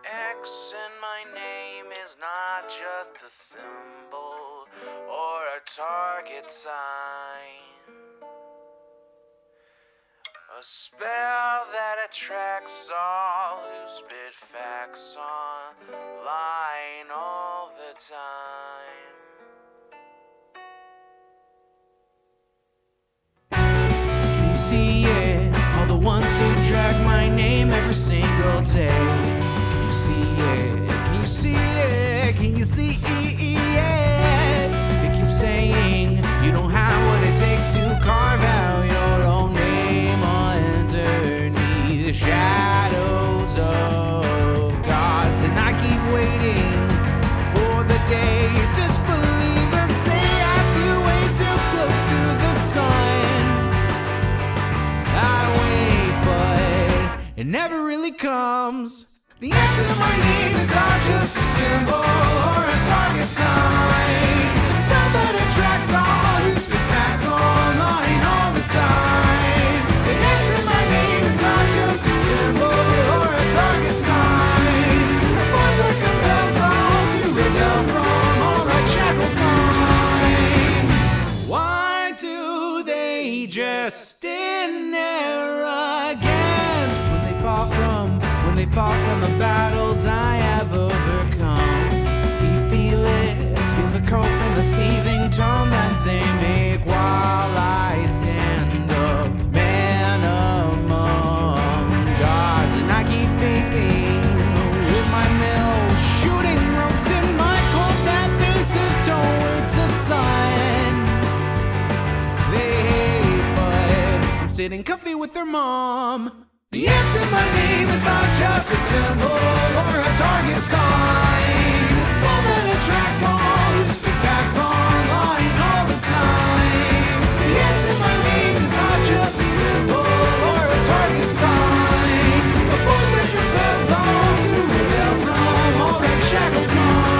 X in my name is not just a symbol or a target sign. A spell that attracts all who spit facts online all the time. Can you see it? All the ones who drag my name every single day. Can you see it? Can you see it? Can you see it? They keep saying you don't have what it takes to carve out your own name underneath the shadows of gods. And I keep waiting for the day disbelievers say I flew way too close to the sun. I wait, but it never really comes. The X in my name is not just a symbol or a target sign. A spell that attracts all who spit facts online all the time. The X in my name is not just a symbol or a target sign. A force that compels all to rebel from all right shackled minds. Why do they just stand there against when they fall from the battles I have overcome? You feel it, feel the cope and the seething tone that they make while I stand up, man among gods. And I keep vaping with my mill, shooting ropes in my cold that faces towards the sun. They hate, but I'm sitting comfy with their mom. The X in my name is not just a symbol or a target sign. A spell that attracts all who spit facts online all the time. The X in my name is not just a symbol or a target sign. A force that compels all to rebel from all that shackled mind.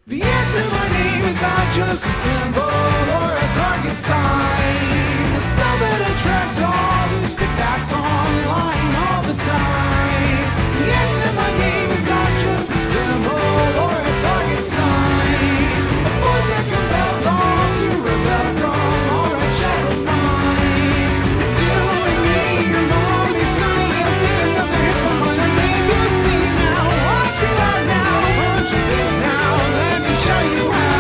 The X in my name is not just a symbol or a target sign. A spell that attracts all who spit facts online all the time. The X in my name is not just a symbol or a target sign. A force that compels all to rebel from all right shackled minds. It's you and me, your mom, it's me. I'll take another hit from my name. You'll see now, watch me not now, punch your face now. Show you how.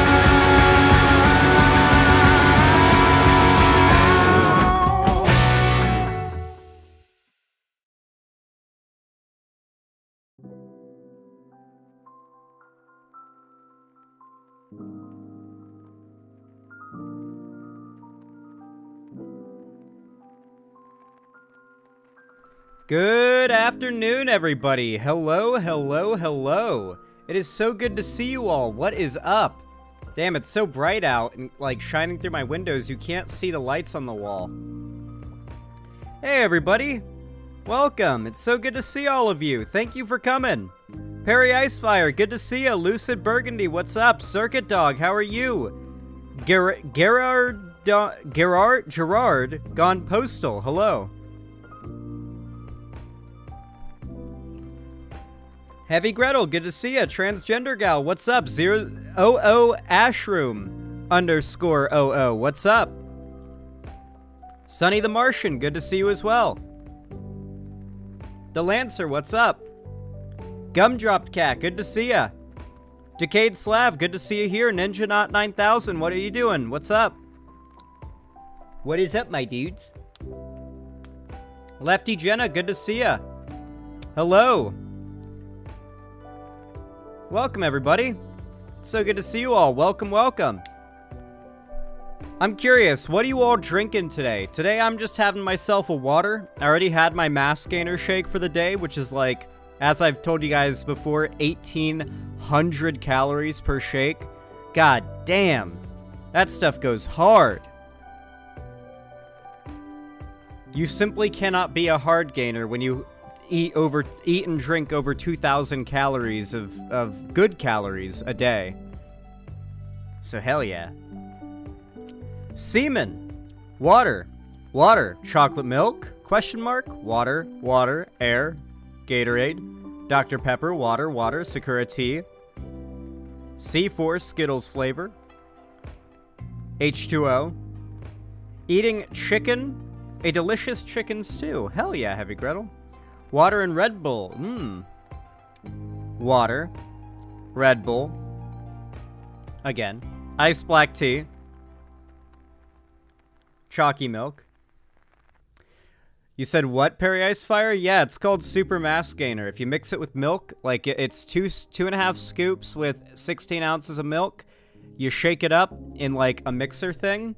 Good afternoon, everybody. Hello, hello, hello. It is so good to see you all. What is up? Damn, it's so bright out and like shining through my windows, you can't see the lights on the wall. Hey, everybody. Welcome. It's so good to see all of you. Thank you for coming. Pari Ice Fire, good to see you. Lucid Burgundy, what's up? Circuit Dog, how are you? Gerard, Gone Postal, hello. Heavy Gretel, good to see ya. Transgender Gal, what's up? 000 Ashroom _00, what's up? Sunny the Martian, good to see you as well. The Lancer, what's up? Gumdropped Cat, good to see ya. Decayed Slav, good to see you here. Ninja Not 9000, what are you doing? What's up? What is up, my dudes? Lefty Jenna, good to see ya. Hello. Welcome, everybody. So good to see you all. Welcome, welcome. I'm curious, what are you all drinking today? Today, I'm just having myself a water. I already had my mass gainer shake for the day, which is like, as I've told you guys before, 1,800 calories per shake. God damn. That stuff goes hard. You simply cannot be a hard gainer when you eat and drink over 2,000 calories of good calories a day. So hell yeah. Semen, water, chocolate milk, question mark, water, air, Gatorade, Dr. Pepper, water, Sakura tea, C4 Skittles flavor, H2O, eating chicken, a delicious chicken stew. Hell yeah, Heavy Gretel. Water and Red Bull. Water, Red Bull. Again. Ice black tea. Chalky milk. You said what, Pari Ice Fire? Yeah, it's called Super Mass Gainer. If you mix it with milk, like it's 2.5 scoops with 16 ounces of milk, you shake it up in like a mixer thing,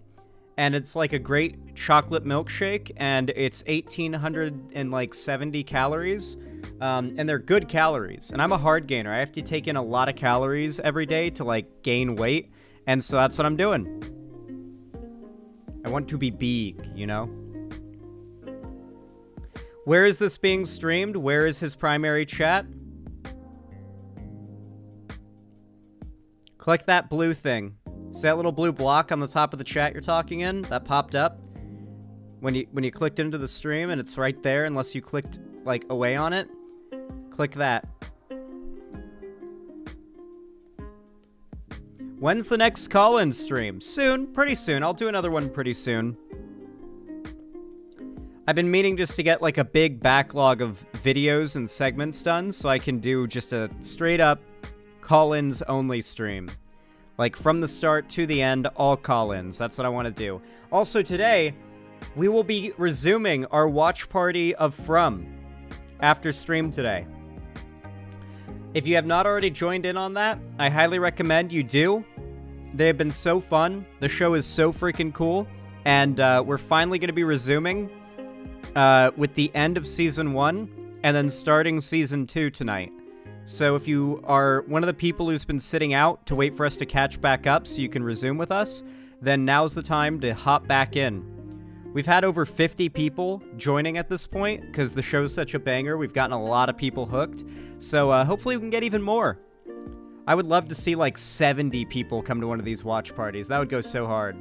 and it's like a great chocolate milkshake, and it's 1,870 calories, and they're good calories. And I'm a hard gainer. I have to take in a lot of calories every day to like gain weight, and so that's what I'm doing. I want to be big, you know? Where is this being streamed? Where is his primary chat? Click that blue thing. See that little blue block on the top of the chat you're talking in? That popped up when you clicked into the stream, and it's right there unless you clicked like away on it. Click that. When's the next call-in stream? Soon, pretty soon. I'll do another one pretty soon. I've been meaning just to get like a big backlog of videos and segments done so I can do just a straight up call-ins only stream. Like from the start to the end, all call-ins. That's what I want to do. Also today, we will be resuming our watch party of From after stream today. If you have not already joined in on that, I highly recommend you do. They have been so fun. The show is so freaking cool. And we're finally going to be resuming with the end of Season 1 and then starting Season 2 tonight. So if you are one of the people who's been sitting out to wait for us to catch back up so you can resume with us, then now's the time to hop back in. We've had over 50 people joining at this point because the show's such a banger. We've gotten a lot of people hooked. So hopefully we can get even more. I would love to see like 70 people come to one of these watch parties. That would go so hard.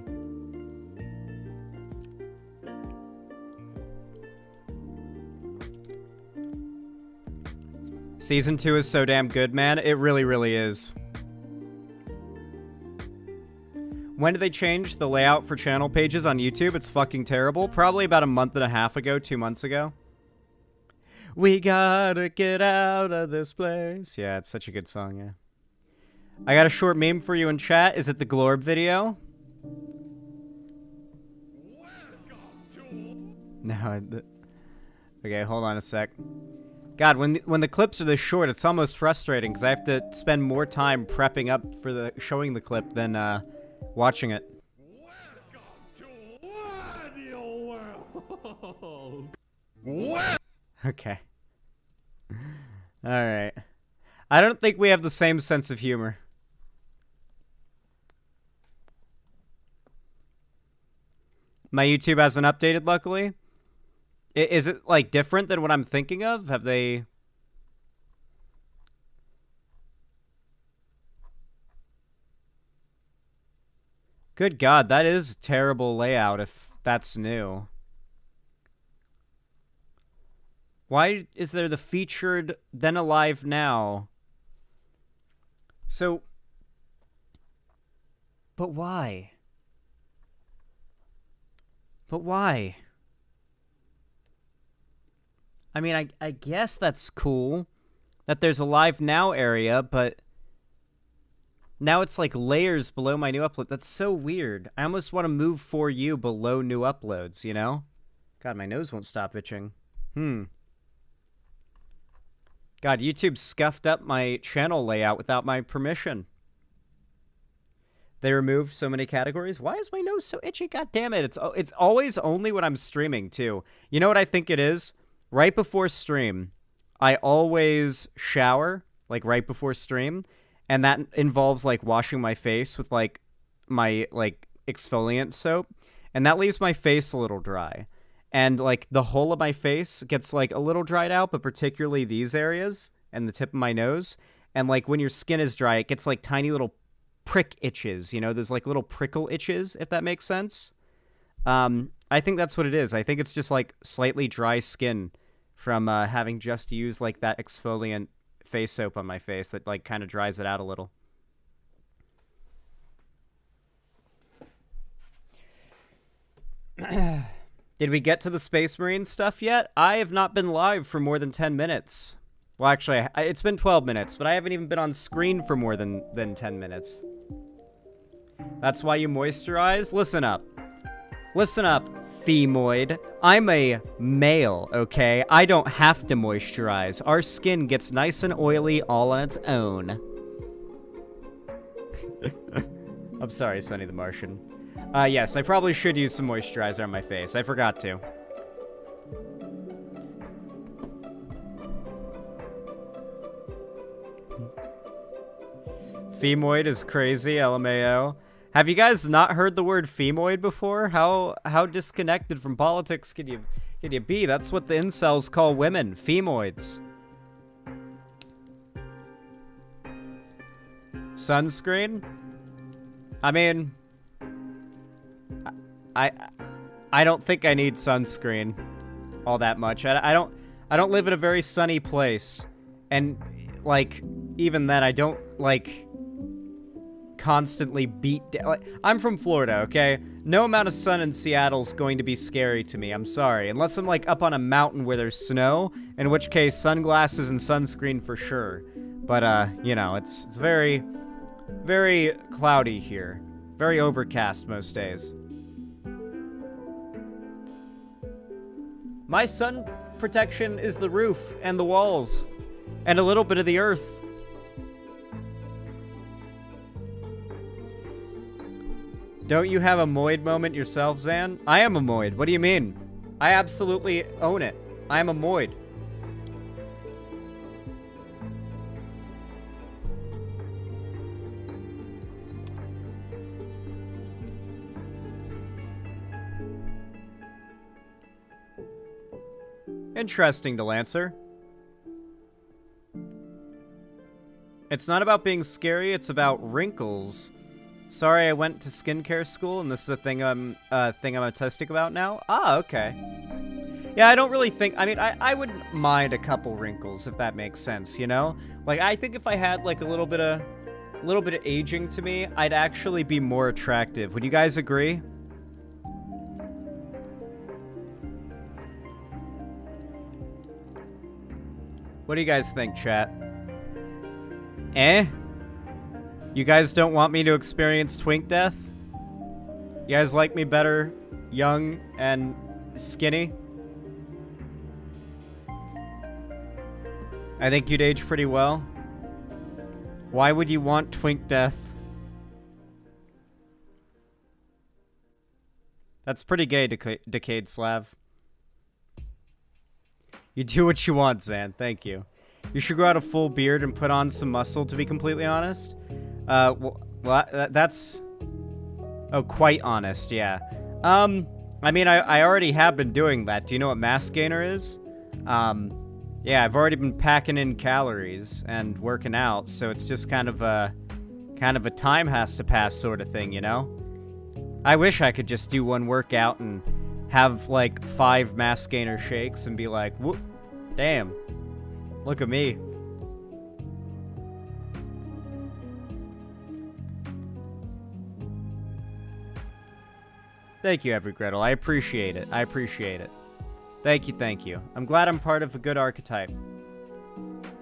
Season 2 is so damn good, man. It really, really is. When did they change the layout for channel pages on YouTube? It's fucking terrible. Probably about a month and a half ago, 2 months ago. We gotta get out of this place. Yeah, it's such a good song, yeah. I got a short meme for you in chat. Is it the Glorb video? No. Okay, hold on a sec. God, when the clips are this short, it's almost frustrating because I have to spend more time prepping up for showing the clip than watching it. Okay. All right. I don't think we have the same sense of humor. My YouTube hasn't updated, luckily. Is it, like, different than what I'm thinking of? Have they... Good God, that is a terrible layout if that's new. Why is there the featured, then alive now? So... But why? But why? I mean, I guess that's cool that there's a live now area, but now it's like layers below my new upload. That's so weird. I almost want to move For You below new uploads, you know? God, my nose won't stop itching. God, YouTube scuffed up my channel layout without my permission. They removed so many categories. Why is my nose so itchy? God damn it. It's always only when I'm streaming, too. You know what I think it is? Right before stream, I always shower, like, right before stream, and that involves, like, washing my face with, like, my, like, exfoliant soap, and that leaves my face a little dry. and like the whole of my face gets like a little dried out, but particularly these areas and the tip of my nose. And like when your skin is dry, it gets like tiny little prick itches, you know, there's like little prickle itches, if that makes sense. I think that's what it is. I think it's just like slightly dry skin from having just used like that exfoliant face soap on my face that like kind of dries it out a little. Did we get to the Space Marine stuff yet? I have not been live for more than 10 minutes. Well, actually, it's been 12 minutes, but I haven't even been on screen for more than 10 minutes. That's why you moisturize? Listen up. Listen up, femoid. I'm a male, okay? I don't have to moisturize. Our skin gets nice and oily all on its own. I'm sorry, Sonny the Martian. Yes, I probably should use some moisturizer on my face. I forgot to. Femoid is crazy, LMAO. Have you guys not heard the word femoid before? How disconnected from politics could you be? That's what the incels call women, femoids. Sunscreen? I mean, I don't think I need sunscreen all that much. I don't live in a very sunny place, and like even then I don't like constantly beat down. Like, I'm from Florida, okay? No amount of sun in Seattle's going to be scary to me. I'm sorry, unless I'm like up on a mountain where there's snow, in which case sunglasses and sunscreen for sure. But you know, it's very, very cloudy here, very overcast most days. My sun protection is the roof and the walls and a little bit of the earth. Don't you have a Moid moment yourself, Zan? I am a Moid. What do you mean? I absolutely own it. I am a Moid. Interesting, Delancer. It's not about being scary, it's about wrinkles. Sorry, I went to skincare school, and this is a thing I'm autistic about now. Ah, okay. Yeah, I don't really think. I mean, I wouldn't mind a couple wrinkles if that makes sense. You know, like I think if I had like a little bit of aging to me, I'd actually be more attractive. Would you guys agree? What do you guys think, chat? Eh? You guys don't want me to experience twink death? You guys like me better young and skinny? I think you'd age pretty well. Why would you want twink death? That's pretty gay, Decayed Slav. You do what you want, Zan. Thank you. You should grow out a full beard and put on some muscle, to be completely honest. Well, that's... Oh, quite honest, yeah. I mean, I already have been doing that. Do you know what mass gainer is? Yeah, I've already been packing in calories and working out, so it's just kind of a time has to pass sort of thing, you know? I wish I could just do one workout and have, like, 5 mass gainer shakes and be like, whoop, damn, look at me. Thank you, Evergretel. I appreciate it. I appreciate it. Thank you, thank you. I'm glad I'm part of a good archetype.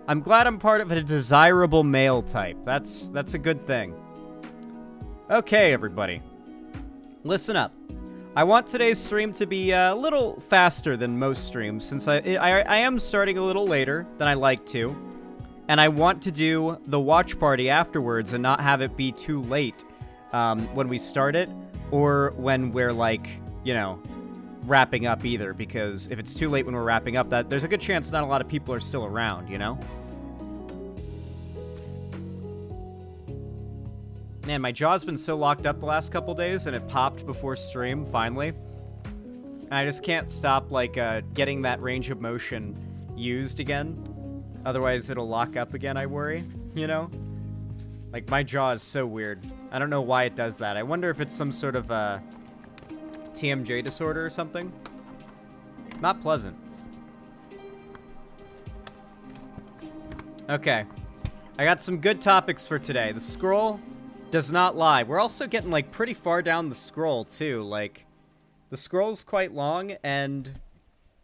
I'm glad I'm part of a desirable male type. That's a good thing. Okay, everybody. Listen up. I want today's stream to be a little faster than most streams, since I am starting a little later than I like to. And I want to do the watch party afterwards and not have it be too late when we start it, or when we're, like, you know, wrapping up either, because if it's too late when we're wrapping up, there's a good chance not a lot of people are still around, you know? Man, my jaw's been so locked up the last couple days, and it popped before stream, finally. And I just can't stop, like, getting that range of motion used again. Otherwise, it'll lock up again, I worry, you know? Like, my jaw is so weird. I don't know why it does that. I wonder if it's some sort of, TMJ disorder or something. Not pleasant. Okay. I got some good topics for today. The scroll does not lie. We're also getting, like, pretty far down the scroll, too. Like, the scroll's quite long, and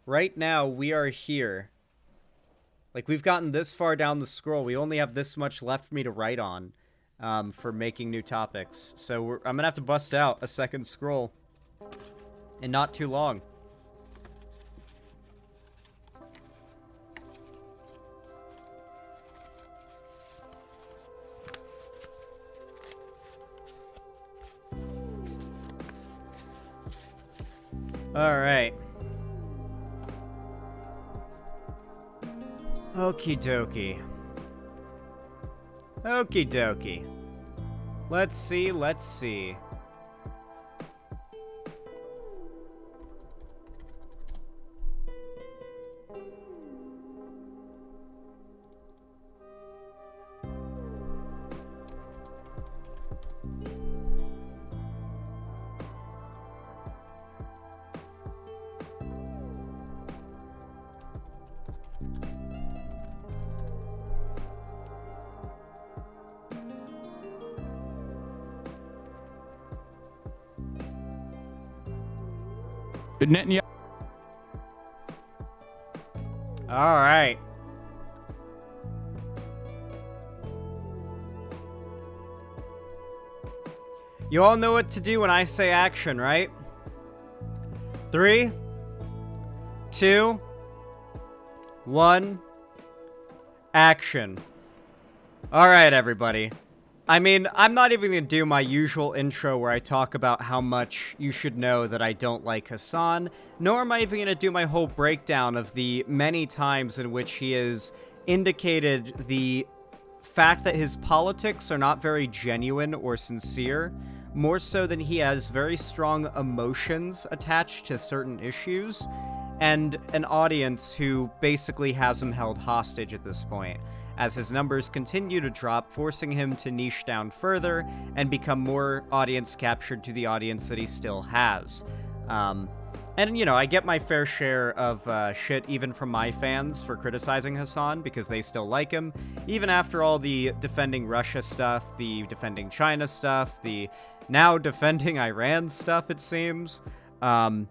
right now we are here. Like, we've gotten this far down the scroll. We only have this much left for me to write on for making new topics. So I'm gonna have to bust out a second scroll in not too long. Alright. Okie dokie. Okie dokie. Let's see, let's see. All right. You all know what to do when I say action, right? 3, 2, 1, action. All right, everybody. I mean, I'm not even going to do my usual intro where I talk about how much you should know that I don't like Hassan, nor am I even going to do my whole breakdown of the many times in which he has indicated the fact that his politics are not very genuine or sincere, more so than he has very strong emotions attached to certain issues, and an audience who basically has him held hostage at this point, as his numbers continue to drop, forcing him to niche down further and become more audience captured to the audience that he still has. And, you know, I get my fair share of shit even from my fans for criticizing Hassan because they still like him, even after all the defending Russia stuff, the defending China stuff, the now defending Iran stuff, it seems. And,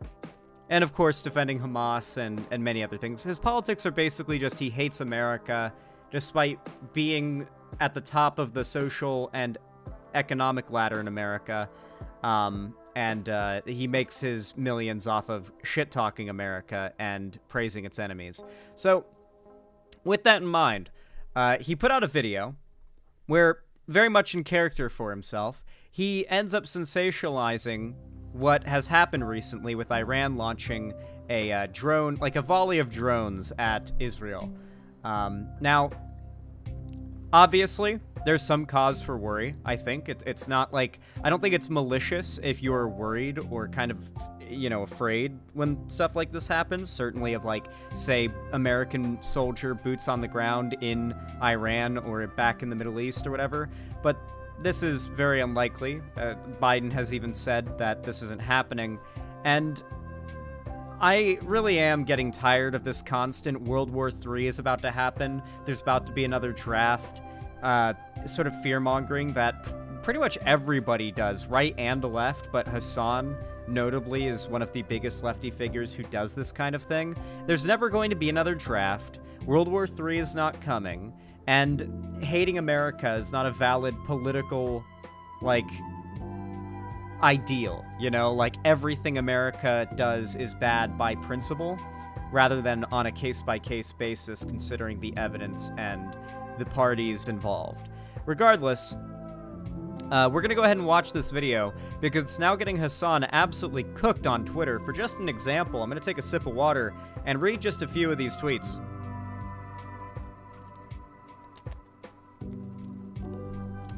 of course, defending Hamas and many other things. His politics are basically just he hates America, despite being at the top of the social and economic ladder in America, and he makes his millions off of shit-talking America and praising its enemies. So, with that in mind, he put out a video where, very much in character for himself, he ends up sensationalizing what has happened recently with Iran launching a drone, like a volley of drones at Israel. Now, obviously, there's some cause for worry, I think. It's not like, I don't think it's malicious if you're worried or kind of, you know, afraid when stuff like this happens. Certainly of, like, say, American soldier boots on the ground in Iran or back in the Middle East or whatever. But this is very unlikely. Biden has even said that this isn't happening. And I really am getting tired of this constant World War III is about to happen. There's about to be another draft. Sort of fear-mongering that pretty much everybody does, right and left, but Hassan, notably, is one of the biggest lefty figures who does this kind of thing. There's never going to be another draft. World War III is not coming. And hating America is not a valid political, like, ideal, you know? Like, everything America does is bad by principle, rather than on a case-by-case basis, considering the evidence and the parties involved. Regardless, we're gonna go ahead and watch this video, because it's now getting Hassan absolutely cooked on Twitter. For just an example, I'm gonna take a sip of water and read just a few of these tweets.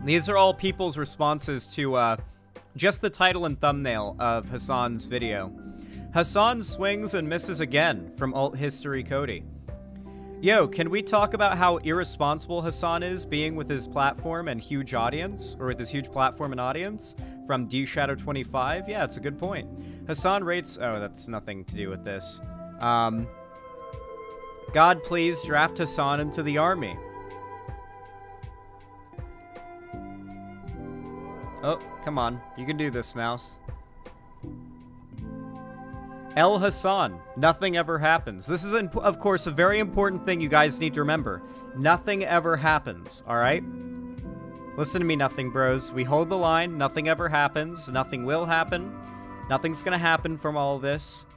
These are all people's responses to just the title and thumbnail of Hassan's video. Hassan swings and misses again from Alt History Cody. Yo, can we talk about how irresponsible Hassan is being with his platform and huge audience, or with his huge platform and audience? From DShadow25? Yeah, it's a good point. Hassan rates... Oh, that's nothing to do with this. God, please draft Hassan into the army. Oh, come on. You can do this, mouse. El Hassan. Nothing ever happens. This is, of course, a very important thing you guys need to remember. Nothing ever happens, alright? Listen to me, Nothing Bros. We hold the line. Nothing ever happens. Nothing will happen. Nothing's gonna happen from all this.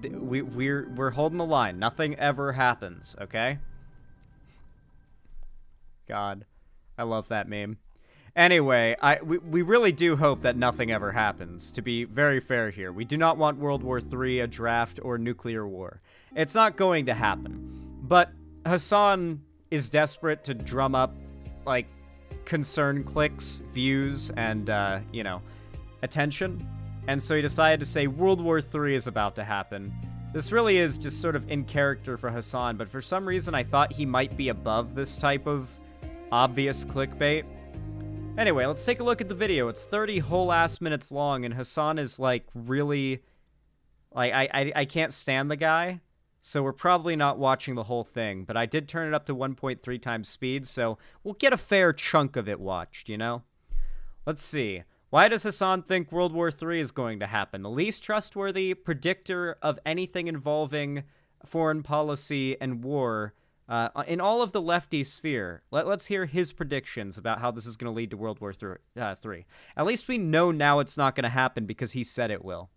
We're holding the line. Nothing ever happens, okay? God. I love that meme. Anyway, we really do hope that nothing ever happens, to be very fair here. We do not want World War III, a draft, or nuclear war. It's not going to happen. But Hassan is desperate to drum up, like, concern clicks, views, and, you know, attention. And so he decided to say World War III is about to happen. This really is just sort of in character for Hassan, but for some reason I thought he might be above this type of obvious clickbait. Anyway, let's take a look at the video. It's 30 whole ass minutes long, and Hassan is, like, really... Like, I can't stand the guy, so we're probably not watching the whole thing, but I did turn it up to 1.3 times speed, so we'll get a fair chunk of it watched, you know? Let's see. Why does Hassan think World War III is going to happen? The least trustworthy predictor of anything involving foreign policy and war... in all of the lefty sphere, let's hear his predictions about how this is going to lead to World War III. At least we know now it's not going to happen because he said it will.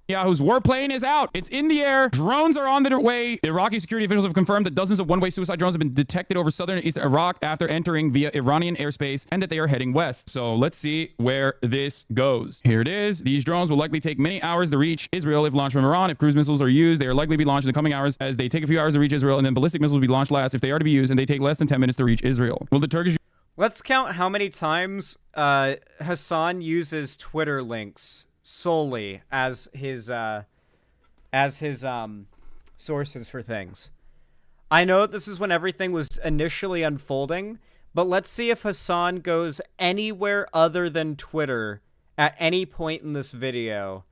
Netanyahu's warplane is out. It's in the air. Drones are on their way. Iraqi security officials have confirmed that dozens of one-way suicide drones have been detected over southern and eastern Iraq after entering via Iranian airspace, and that they are heading west. So let's see where this goes. Here it is. These drones will likely take many hours to reach Israel if launched from Iran. If cruise missiles are used, they are likely to be launched in the coming hours, as they take a few hours to reach Israel, and then ballistic missiles will be launched last if they are to be used, and they take less than 10 minutes to reach Israel. Will the Turkish... Let's count how many times Hassan uses Twitter links solely as his sources for things. I know this is when everything was initially unfolding, but let's see if Hassan goes anywhere other than Twitter at any point in this video,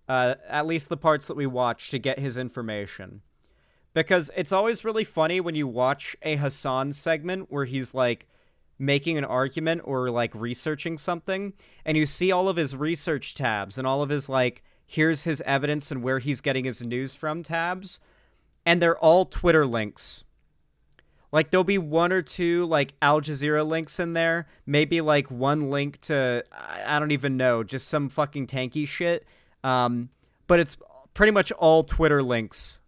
at least the parts that we watch, to get his information. Because it's always really funny when you watch a Hassan segment where he's like making an argument or like researching something, and you see all of his research tabs and all of his like, here's his evidence and where he's getting his news from tabs, and they're all Twitter links. Like, there'll be one or two like Al Jazeera links in there, maybe like one link to, I don't even know, just some fucking tanky shit, but it's pretty much all Twitter links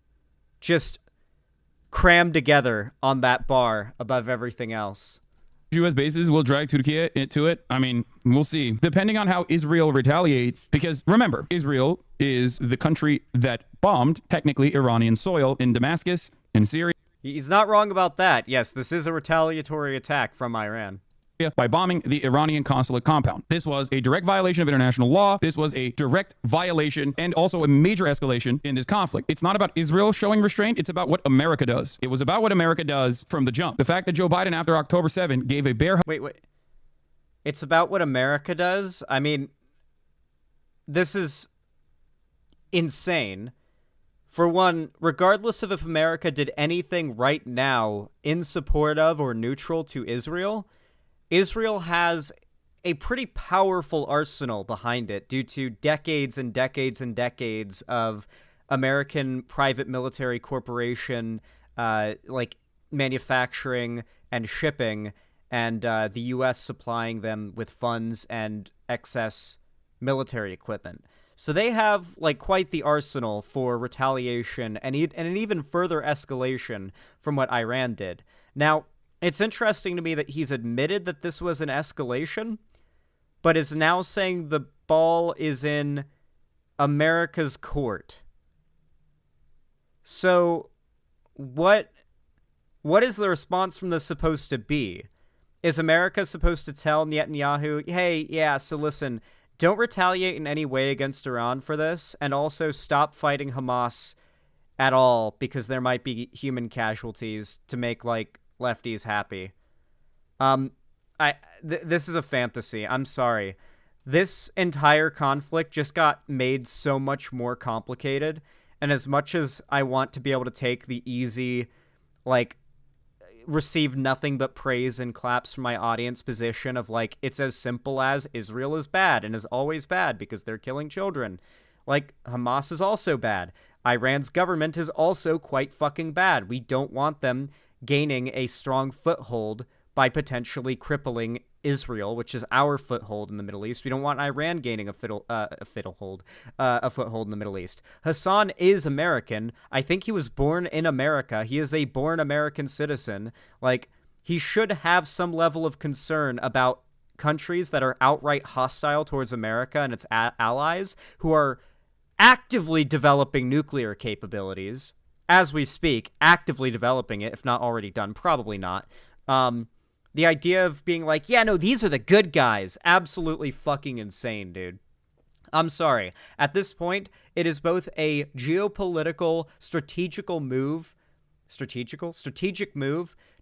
just crammed together on that bar above everything else. U.S. bases will drag Turkey into it. I mean, we'll see. Depending on how Israel retaliates, because remember, Israel is the country that bombed, technically, Iranian soil in Damascus, in Syria. He's not wrong about that. Yes, this is a retaliatory attack from Iran. By bombing the Iranian consulate compound. This was a direct violation of international law. This was a direct violation and also a major escalation in this conflict. It's not about Israel showing restraint. It's about what America does. It was about what America does from the jump. The fact that Joe Biden, after October 7, gave a bare... Wait. It's about what America does? I mean, this is insane. For one, regardless of if America did anything right now in support of or neutral to Israel, Israel has a pretty powerful arsenal behind it due to decades and decades and decades of American private military corporation, like manufacturing and shipping, and the U.S. supplying them with funds and excess military equipment. So they have like quite the arsenal for retaliation and an even further escalation from what Iran did. Now, it's interesting to me that he's admitted that this was an escalation, but is now saying the ball is in America's court. So, what is the response from this supposed to be? Is America supposed to tell Netanyahu, hey, yeah, so listen, don't retaliate in any way against Iran for this, and also stop fighting Hamas at all, because there might be human casualties to make, like, lefties happy. This is a fantasy. I'm sorry. This entire conflict just got made so much more complicated, and as much as I want to be able to take the easy, like, receive nothing but praise and claps from my audience position of, like, it's as simple as Israel is bad and is always bad because they're killing children. Like, Hamas is also bad. Iran's government is also quite fucking bad. We don't want them gaining a strong foothold by potentially crippling Israel, which is our foothold in the Middle East. We don't want Iran gaining a foothold in the Middle East. Hassan is American. I think he was born in America. He is a born American citizen. Like, he should have some level of concern about countries that are outright hostile towards America and its allies, who are actively developing nuclear capabilities as we speak, actively developing it, if not already done, probably not. The idea of being like, yeah, no, these are the good guys. Absolutely fucking insane, dude. I'm sorry. At this point, it is both a geopolitical, strategic move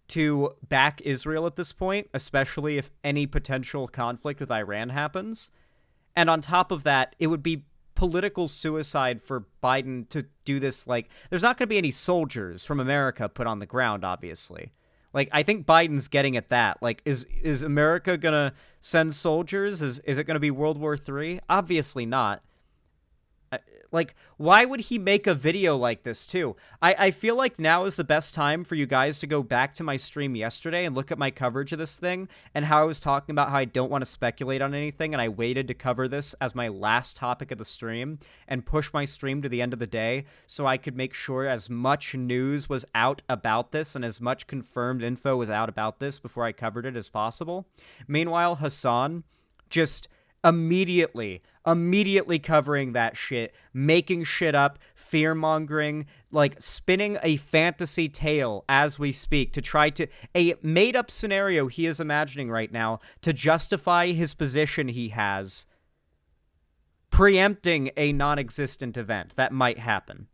to back Israel at this point, especially if any potential conflict with Iran happens. And on top of that, it would be political suicide for Biden to do this. Like, there's not going to be any soldiers from America put on the ground, obviously. Like, I think Biden's getting at that. Like, is America going to send soldiers? Is it going to be World War III? Obviously not. Like, why would he make a video like this, too? I feel like now is the best time for you guys to go back to my stream yesterday and look at my coverage of this thing and how I was talking about how I don't want to speculate on anything, and I waited to cover this as my last topic of the stream and push my stream to the end of the day so I could make sure as much news was out about this and as much confirmed info was out about this before I covered it as possible. Meanwhile, Hassan just immediately covering that shit, making shit up, fear-mongering, like spinning a fantasy tale as we speak to try to, a made-up scenario he is imagining right now to justify his position he has, preempting a non-existent event that might happen.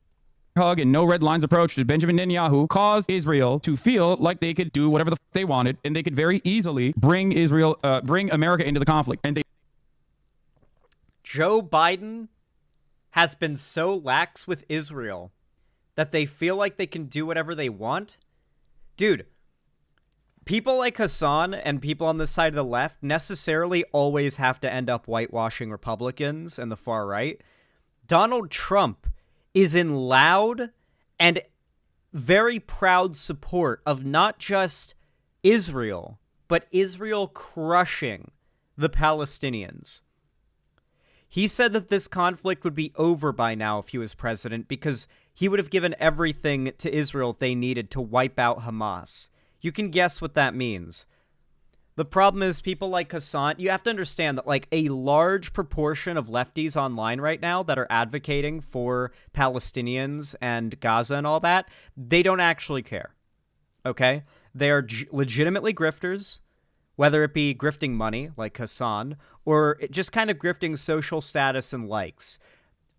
Hug and no red lines approach to Benjamin Netanyahu caused Israel to feel like they could do whatever the they wanted, and they could very easily bring America into the conflict. And Joe Biden has been so lax with Israel that they feel like they can do whatever they want. Dude, people like Hassan and people on this side of the left necessarily always have to end up whitewashing Republicans and the far right. Donald Trump is in loud and very proud support of not just Israel, but Israel crushing the Palestinians. He said that this conflict would be over by now if he was president because he would have given everything to Israel they needed to wipe out Hamas. You can guess what that means. The problem is people like Hassan, you have to understand that like a large proportion of lefties online right now that are advocating for Palestinians and Gaza and all that, they don't actually care. Okay? They are legitimately grifters, whether it be grifting money, like Hassan, or just kind of grifting social status and likes.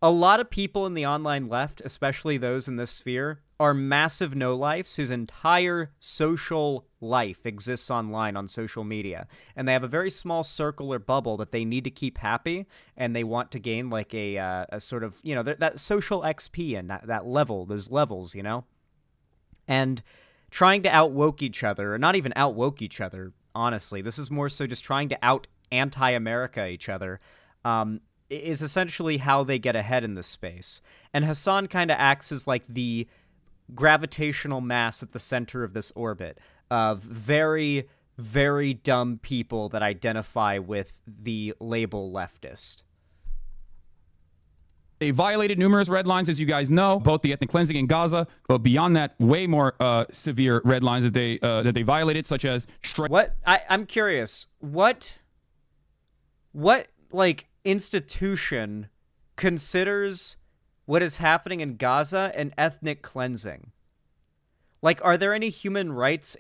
A lot of people in the online left, especially those in this sphere, are massive no-lifes whose entire social life exists online on social media. And they have a very small circle or bubble that they need to keep happy, and they want to gain like a sort of, you know, that social XP and that level, those levels, you know? And trying to out-woke each other, or not even out-woke each other, honestly. This is more so just trying to out-anti-America each other, is essentially how they get ahead in this space. And Hassan kind of acts as like the gravitational mass at the center of this orbit of very, very dumb people that identify with the label leftist. They violated numerous red lines, as you guys know, both the ethnic cleansing in Gaza, but beyond that, way more severe red lines that they violated, such as I'm curious. What like institution considers what is happening in Gaza an ethnic cleansing? Like, are there any human rights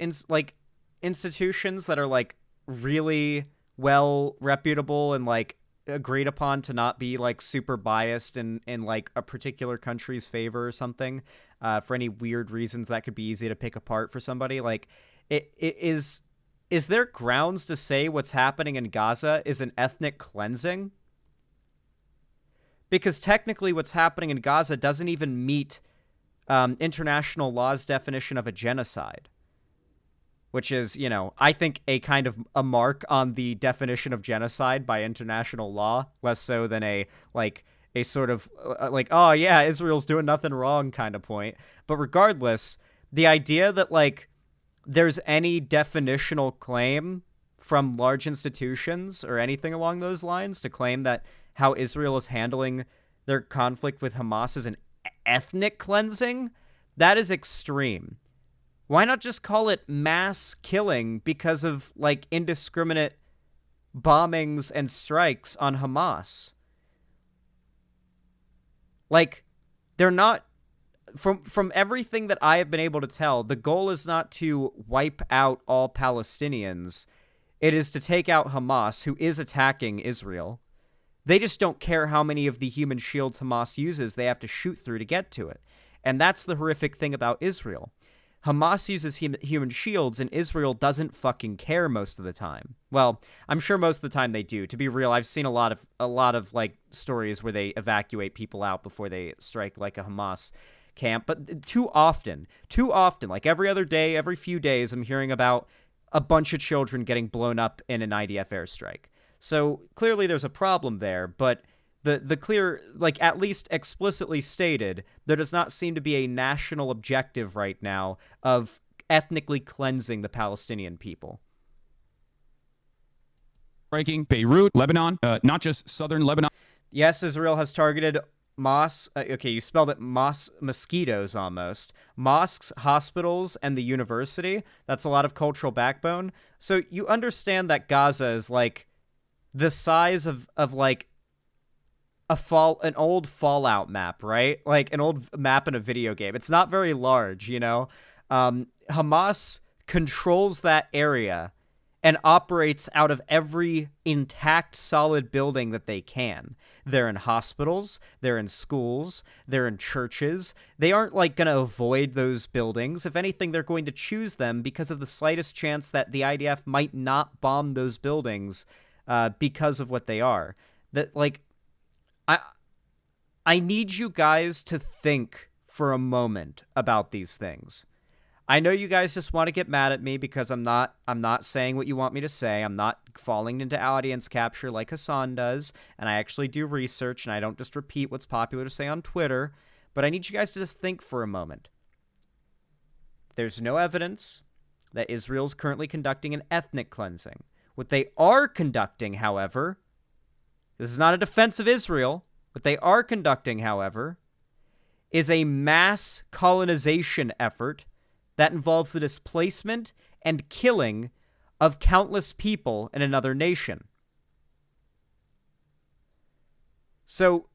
institutions that are like really well reputable and like agreed upon to not be like super biased in like a particular country's favor or something, for any weird reasons that could be easy to pick apart for somebody. Like, is there grounds to say what's happening in Gaza is an ethnic cleansing? Because technically what's happening in Gaza doesn't even meet international law's definition of a genocide, which is, you know, I think a kind of a mark on the definition of genocide by international law, less so than a sort of like, oh yeah, Israel's doing nothing wrong kind of point. But regardless, the idea that like there's any definitional claim from large institutions or anything along those lines to claim that how Israel is handling their conflict with Hamas is an ethnic cleansing, that is extreme. Why not just call it mass killing because of, like, indiscriminate bombings and strikes on Hamas? Like, they're not... From everything that I have been able to tell, the goal is not to wipe out all Palestinians. It is to take out Hamas, who is attacking Israel. They just don't care how many of the human shields Hamas uses. They have to shoot through to get to it. And that's the horrific thing about Israel. Hamas uses human shields, and Israel doesn't fucking care most of the time. Well, I'm sure most of the time they do. To be real, I've seen a lot of like stories where they evacuate people out before they strike like a Hamas camp. But too often, like every other day, every few days, I'm hearing about a bunch of children getting blown up in an IDF airstrike. So clearly there's a problem there, but the clear, like at least explicitly stated, there does not seem to be a national objective right now of ethnically cleansing the Palestinian people. Striking Beirut, Lebanon, not just southern Lebanon. Yes, Israel has targeted okay, you spelled it mosquitoes almost. Mosques, hospitals, and the university. That's a lot of cultural backbone. So you understand that Gaza is like the size of like an old Fallout map, right? Like an old map in a video game. It's not very large, you know? Hamas controls that area and operates out of every intact, solid building that they can. They're in hospitals, they're in schools, they're in churches. They aren't, like, going to avoid those buildings. If anything, they're going to choose them because of the slightest chance that the IDF might not bomb those buildings because of what they are. That, like, I need you guys to think for a moment about these things. I know you guys just want to get mad at me because I'm not saying what you want me to say. I'm not falling into audience capture like Hassan does, and I actually do research, and I don't just repeat what's popular to say on Twitter, but I need you guys to just think for a moment. There's no evidence that Israel's currently conducting an ethnic cleansing. What they are conducting, however, this is not a defense of Israel. What they are conducting, however, is a mass colonization effort that involves the displacement and killing of countless people in another nation. So,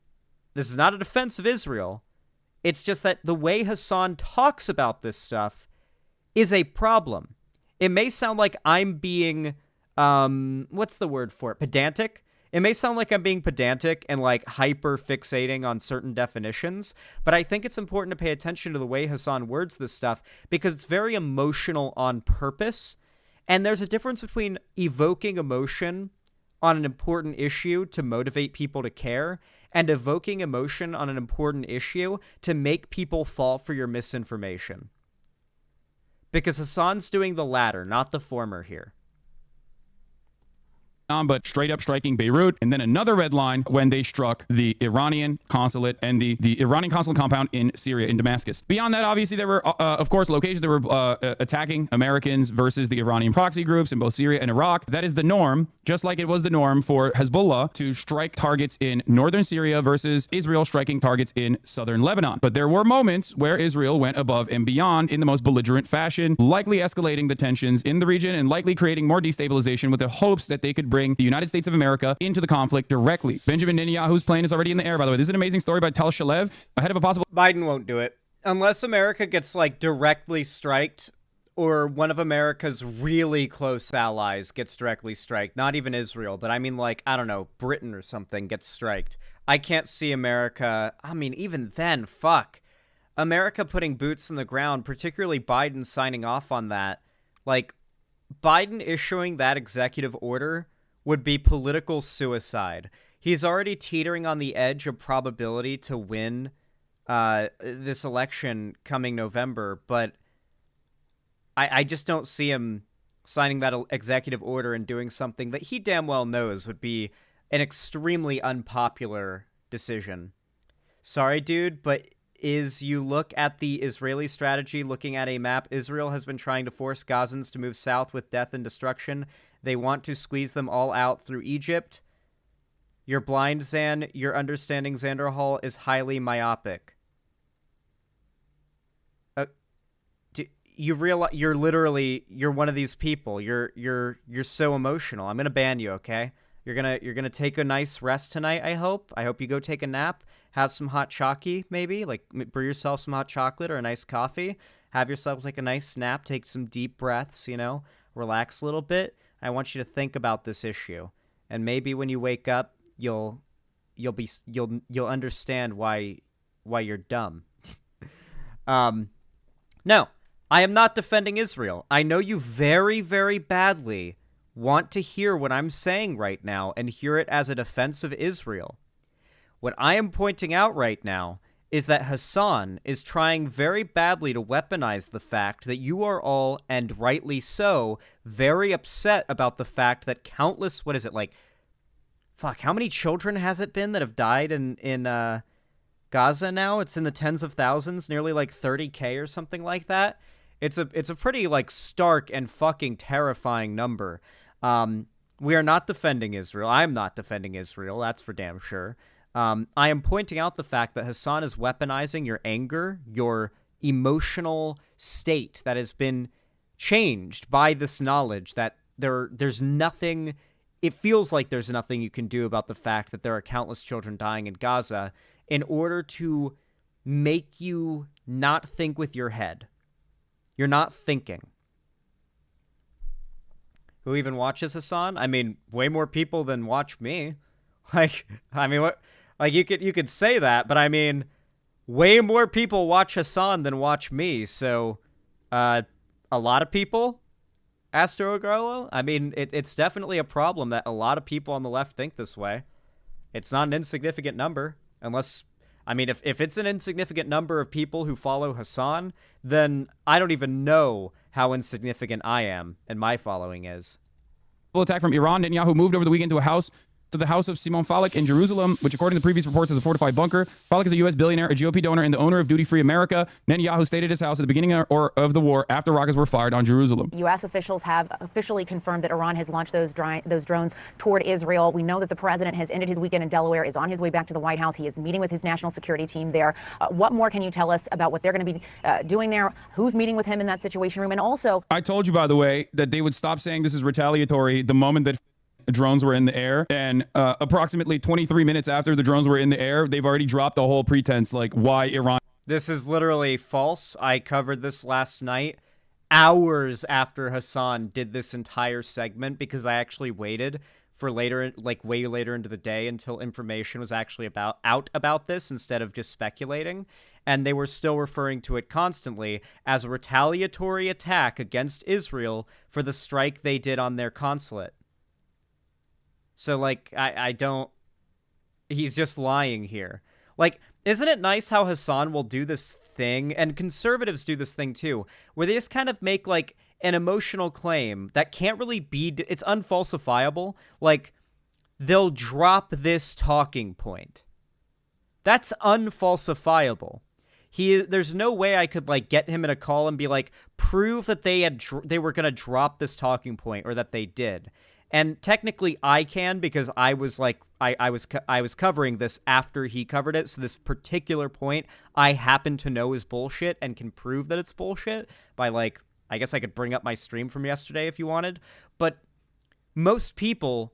this is not a defense of Israel. It's just that the way Hassan talks about this stuff is a problem. It may sound like I'm being, what's the word for it? Pedantic? It may sound like I'm being pedantic and like hyper fixating on certain definitions, but I think it's important to pay attention to the way Hassan words this stuff because it's very emotional on purpose. And there's a difference between evoking emotion on an important issue to motivate people to care and evoking emotion on an important issue to make people fall for your misinformation. Because Hassan's doing the latter, not the former here. But straight up striking Beirut, and then another red line when they struck the Iranian consulate and the Iranian consulate compound in Syria, in Damascus. Beyond that, obviously, there were, of course, locations that were attacking Americans versus the Iranian proxy groups in both Syria and Iraq. That is the norm, just like it was the norm for Hezbollah to strike targets in northern Syria versus Israel striking targets in southern Lebanon. But there were moments where Israel went above and beyond in the most belligerent fashion, likely escalating the tensions in the region and likely creating more destabilization with the hopes that they could bring the United States of America into the conflict directly. Benjamin Netanyahu's plane is already in the air, by the way. This is an amazing story by Tal Shalev, ahead of a possible... Biden won't do it. Unless America gets, like, directly striked or one of America's really close allies gets directly striked, not even Israel, but I mean, like, I don't know, Britain or something gets striked, I can't see America, I mean, even then, fuck. America putting boots in the ground, particularly Biden signing off on that, like, Biden issuing that executive order would be political suicide. He's already teetering on the edge of probability to win this election coming November, but I just don't see him signing that executive order and doing something that he damn well knows would be an extremely unpopular decision. Sorry, dude, but you look at the Israeli strategy, looking at a map, Israel has been trying to force Gazans to move south with death and destruction. They want to squeeze them all out through Egypt. You're blind, Zan. Your understanding, Xander Hall, is highly myopic. You realize you're one of these people. You're so emotional. I'm gonna ban you, okay? You're gonna take a nice rest tonight, I hope. I hope you go take a nap, have some hot chalky, maybe, like brew yourself some hot chocolate or a nice coffee, have yourself like a nice nap, take some deep breaths, you know, relax a little bit. I want you to think about this issue, and maybe when you wake up, you'll understand why you're dumb. No, I am not defending Israel. I know you very, very badly want to hear what I'm saying right now and hear it as a defense of Israel. What I am pointing out right now is that Hassan is trying very badly to weaponize the fact that you are all, and rightly so, very upset about the fact that countless, what is it, like, fuck, how many children has it been that have died in Gaza now? It's in the tens of thousands, nearly like 30K or something like that. It's a pretty, like, stark and fucking terrifying number. We are not defending Israel. I am not defending Israel. That's for damn sure. I am pointing out the fact that Hassan is weaponizing your anger, your emotional state that has been changed by this knowledge that there's nothing, it feels like there's nothing you can do about the fact that there are countless children dying in Gaza in order to make you not think with your head. You're not thinking. Who even watches Hassan? I mean, way more people than watch me. Like, I mean, what? Like, you could say that, but I mean, way more people watch Hassan than watch me. So, a lot of people, Astro Garlo. I mean, it's definitely a problem that a lot of people on the left think this way. It's not an insignificant number, unless, I mean, if it's an insignificant number of people who follow Hassan, then I don't even know how insignificant I am and my following is. Attack from Iran. Netanyahu moved over the weekend to the house of Simon Falek in Jerusalem, which according to previous reports is a fortified bunker. Falek is a U.S. billionaire, a GOP donor, and the owner of Duty Free America. Netanyahu stayed at his house at the beginning of the war after rockets were fired on Jerusalem. U.S. officials have officially confirmed that Iran has launched those drones toward Israel. We know that the president has ended his weekend in Delaware, is on his way back to the White House. He is meeting with his national security team there. What more can you tell us about what they're going to be doing there? Who's meeting with him in that Situation Room? And also, I told you, by the way, that they would stop saying this is retaliatory the moment that drones were in the air, and approximately 23 minutes after the drones were in the air, they've already dropped the whole pretense, like, why Iran. This is literally false. I covered this last night, hours after Hassan did this entire segment, because I actually waited for later, like way later into the day, until information was actually out about this instead of just speculating, and they were still referring to it constantly as a retaliatory attack against Israel for the strike they did on their consulate. So, like, I don't... He's just lying here. Like, isn't it nice how Hassan will do this thing, and conservatives do this thing too, where they just kind of make, like, an emotional claim that can't really be... It's unfalsifiable. Like, they'll drop this talking point. That's unfalsifiable. There's no way I could, like, get him in a call and be like, prove that they were going to drop this talking point, or that they did. And technically I can, because I was like, I was covering this after he covered it. So this particular point I happen to know is bullshit and can prove that it's bullshit by, like, I guess I could bring up my stream from yesterday if you wanted. But most people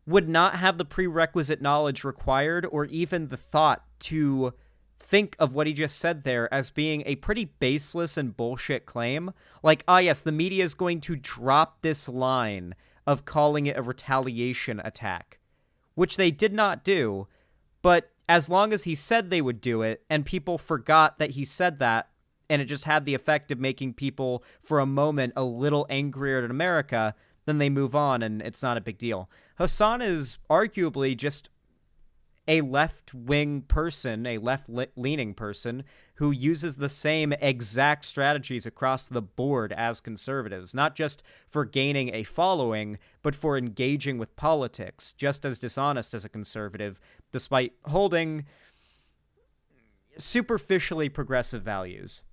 would not have the prerequisite knowledge required, or even the thought to think of what he just said there as being a pretty baseless and bullshit claim. Like, yes, the media is going to drop this line of calling it a retaliation attack, which they did not do. But as long as he said they would do it, and people forgot that he said that, and it just had the effect of making people, for a moment, a little angrier at America, then they move on, and it's not a big deal. Hassan is arguably just a left-wing person, a left-leaning person, who uses the same exact strategies across the board as conservatives, not just for gaining a following, but for engaging with politics, just as dishonest as a conservative, despite holding superficially progressive values.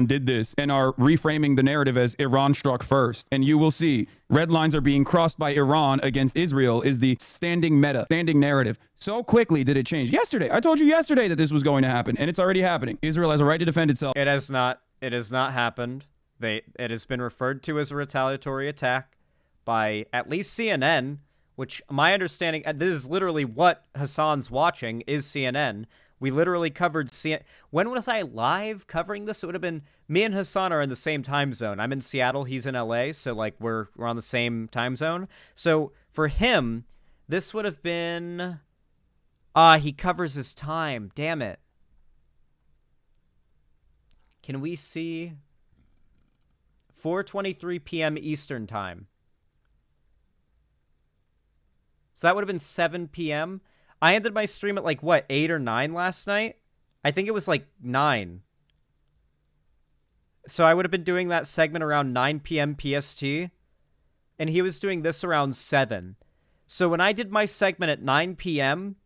Did this and are reframing the narrative as Iran struck first. And you will see red lines are being crossed by Iran against Israel is the standing narrative. So quickly did it change. Yesterday, I told you yesterday that this was going to happen, and it's already happening. Israel has a right to defend itself. It has not happened. It has been referred to as a retaliatory attack by at least CNN, which my understanding, this is literally what Hassan's watching, is CNN. We literally covered When was I live covering this? It would have been me and Hassan are in the same time zone. I'm in Seattle, he's in LA, so like we're on the same time zone. So for him, this would have been he covers his time. Damn it. Can we see 4:23 p.m. Eastern time? So that would have been 7 p.m. I ended my stream at, like, what, 8 or 9 last night? I think it was, like, 9. So I would have been doing that segment around 9 p.m. PST, and he was doing this around 7. So when I did my segment at 9 p.m.,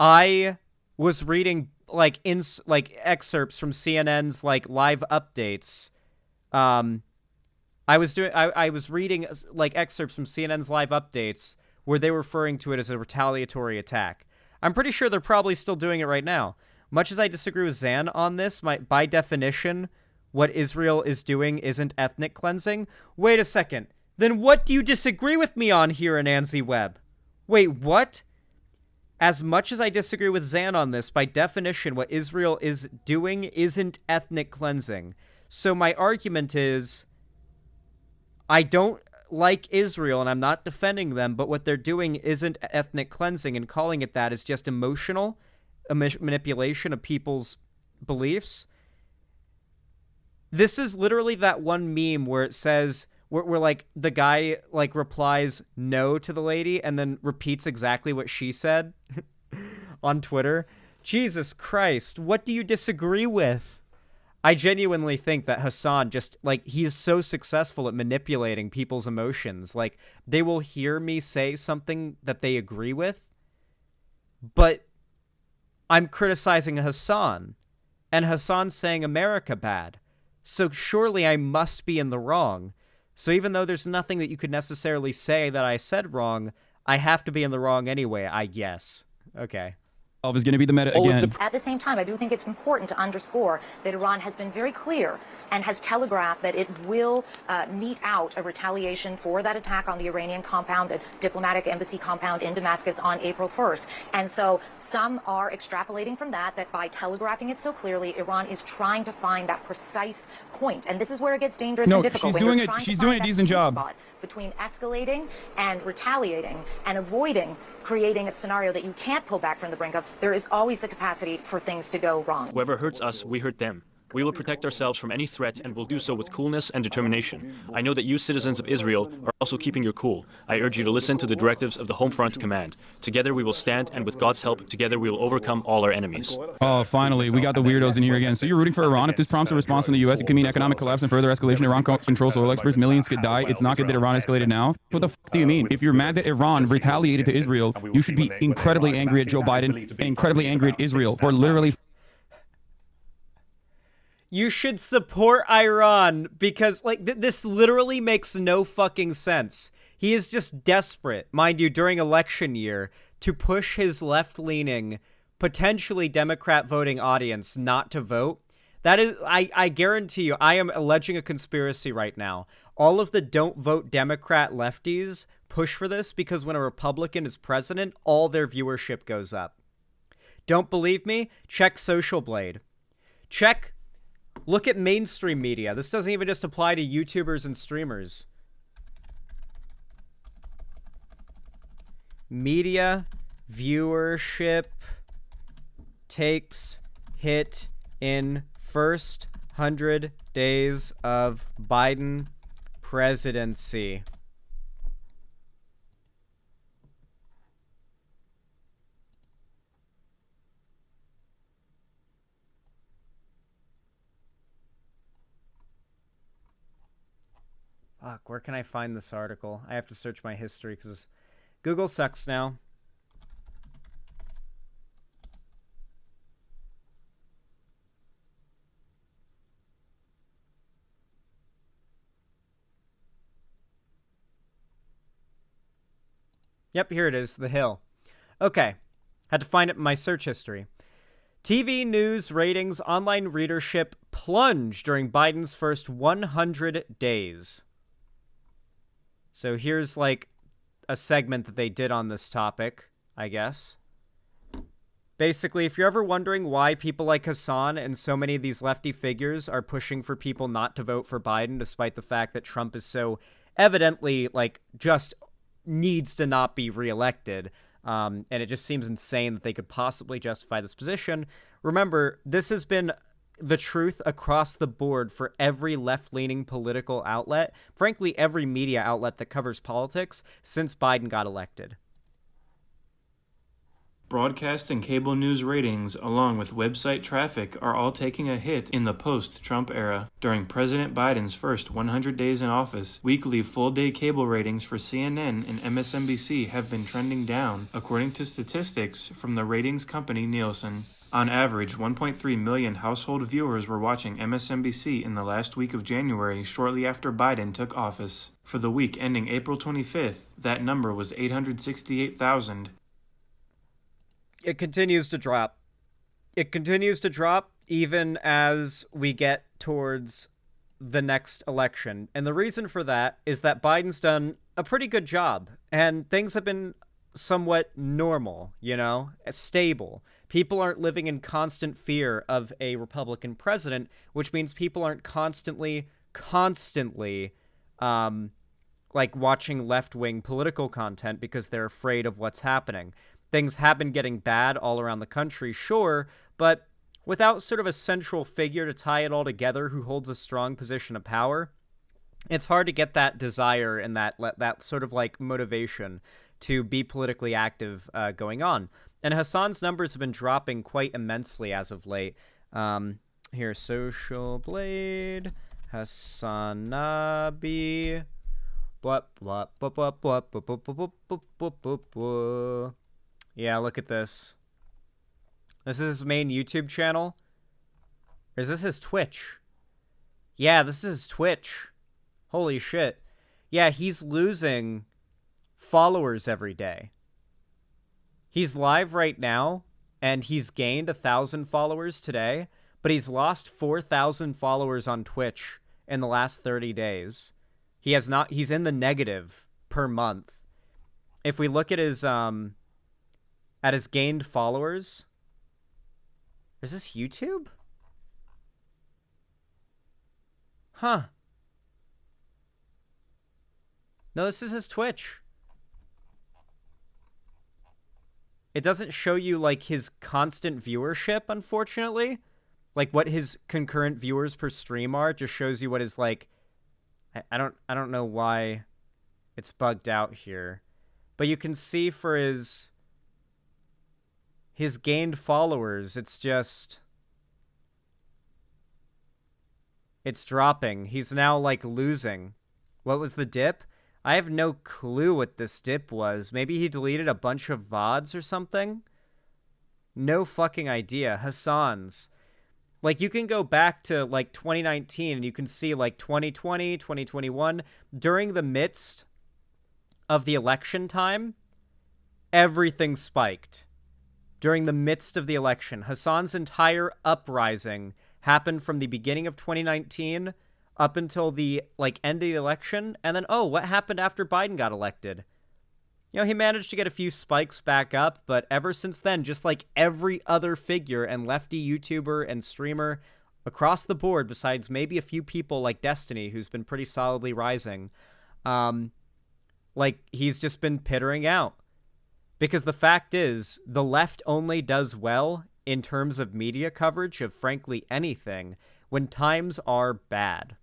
I was reading, like, excerpts from CNN's, like, live updates. I was reading, like, excerpts from CNN's live updates where they were referring to it as a retaliatory attack. I'm pretty sure they're probably still doing it right now. Much as I disagree with Zan on this, by definition, what Israel is doing isn't ethnic cleansing. Wait a second. Then what do you disagree with me on here in Anzi Web? Wait, what? As much as I disagree with Zan on this, by definition, what Israel is doing isn't ethnic cleansing. So my argument is, I don't like Israel, and I'm not defending them, but what they're doing isn't ethnic cleansing, and calling it that is just emotional manipulation of people's beliefs. This is literally that one meme where it says, where like, the guy, like, replies no to the lady, and then repeats exactly what she said on Twitter. Jesus Christ, what do you disagree with? I genuinely think that Hassan just, like, he is so successful at manipulating people's emotions. Like, they will hear me say something that they agree with, but I'm criticizing Hassan, and Hassan's saying America bad. So surely I must be in the wrong. So even though there's nothing that you could necessarily say that I said wrong, I have to be in the wrong anyway, I guess. Okay. Is going to be the meta again. At the same time, I do think it's important to underscore that Iran has been very clear and has telegraphed that it will mete out a retaliation for that attack on the Iranian compound, the diplomatic embassy compound in Damascus on April 1st. And so some are extrapolating from that by telegraphing it so clearly, Iran is trying to find that precise point. And this is where it gets dangerous and difficult. She's doing a decent job between escalating and retaliating and avoiding creating a scenario that you can't pull back from the brink of. There is always the capacity for things to go wrong. Whoever hurts us, we hurt them. We will protect ourselves from any threat and will do so with coolness and determination. I know that you citizens of Israel are also keeping your cool. I urge you to listen to the directives of the Home Front Command. Together we will stand, and with God's help, together we will overcome all our enemies. Oh, finally, we got the weirdos in here again. So you're rooting for Iran. If this prompts a response from the U.S., it could mean economic collapse and further escalation. Iran controls oil exports. Millions could die. It's not good that Iran escalated now. What the f*** do you mean? If you're mad that Iran retaliated to Israel, you should be incredibly angry at Joe Biden and incredibly angry at Israel for literally... You should support Iran because, like, this literally makes no fucking sense. He is just desperate, mind you, during election year, to push his left-leaning, potentially Democrat voting audience not to vote. That is, I guarantee you, I am alleging a conspiracy right now. All of the don't vote Democrat lefties push for this because when a Republican is president, all their viewership goes up. Don't believe me? Check Social Blade. Look at mainstream media. This doesn't even just apply to YouTubers and streamers. Media viewership takes hit in first 100 days of Biden presidency. Fuck, where can I find this article? I have to search my history because Google sucks now. Yep, here it is, The Hill. Okay, had to find it in my search history. TV news ratings online readership plunge during Biden's first 100 days. So here's like a segment that they did on this topic, I guess. Basically, if you're ever wondering why people like Hassan and so many of these lefty figures are pushing for people not to vote for Biden, despite the fact that Trump is so evidently, like, just needs to not be reelected, and it just seems insane that they could possibly justify this position. Remember, this has been the truth across the board for every left-leaning political outlet, frankly, every media outlet that covers politics since Biden got elected. Broadcast and cable news ratings, along with website traffic, are all taking a hit in the post-Trump era. During President Biden's first 100 days in office, weekly full-day cable ratings for CNN and MSNBC have been trending down, according to statistics from the ratings company Nielsen. On average, 1.3 million household viewers were watching MSNBC in the last week of January, shortly after Biden took office. For the week ending April 25th, that number was 868,000. It continues to drop. It continues to drop even as we get towards the next election. And the reason for that is that Biden's done a pretty good job. And things have been somewhat normal, you know, stable. People aren't living in constant fear of a Republican president, which means people aren't constantly, like watching left-wing political content because they're afraid of what's happening. Things have been getting bad all around the country, sure, but without sort of a central figure to tie it all together who holds a strong position of power, it's hard to get that desire and that sort of like motivation to be politically active going on. And Hassan's numbers have been dropping quite immensely as of late. Here, Social Blade, Hasanabi, yeah, look at this. This is his main YouTube channel. Or is this his Twitch? Yeah, this is his Twitch. Holy shit. Yeah, he's losing followers every day. He's live right now, and he's gained 1,000 followers today, but he's lost 4,000 followers on Twitch in the last 30 days. He's in the negative per month. If we look at his gained followers, is this YouTube? Huh. No, this is his Twitch. It doesn't show you, like, his constant viewership, unfortunately. Like, what his concurrent viewers per stream are. It just shows you what is, like... I don't know why it's bugged out here. But you can see for his gained followers, it's just... It's dropping. He's now, like, losing. What was the dip? I have no clue what this dip was. Maybe he deleted a bunch of VODs or something? No fucking idea. Hassans. Like, you can go back to, like, 2019, and you can see, like, 2020, 2021. During the midst of the election time, everything spiked. During the midst of the election. Hassan's entire uprising happened from the beginning of 2019 up until the, like, end of the election, and then, oh, what happened after Biden got elected? You know, he managed to get a few spikes back up, but ever since then, just like every other figure and lefty YouTuber and streamer across the board, besides maybe a few people like Destiny, who's been pretty solidly rising, like, he's just been pittering out. Because the fact is, the left only does well in terms of media coverage of, frankly, anything when times are bad.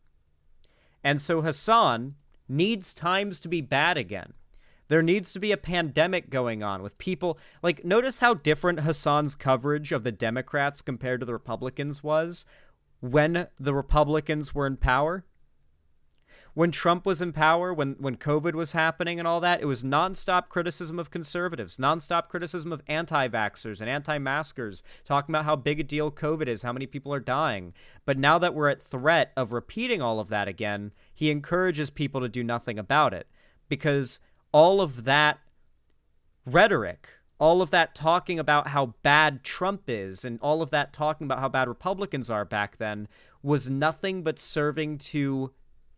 And so Hassan needs times to be bad again. There needs to be a pandemic going on with people. Like, notice how different Hassan's coverage of the Democrats compared to the Republicans was when the Republicans were in power. When Trump was in power, when COVID was happening and all that, it was nonstop criticism of conservatives, nonstop criticism of anti-vaxxers and anti-maskers, talking about how big a deal COVID is, how many people are dying. But now that we're at threat of repeating all of that again, he encourages people to do nothing about it. Because all of that rhetoric, all of that talking about how bad Trump is, and all of that talking about how bad Republicans are back then, was nothing but serving to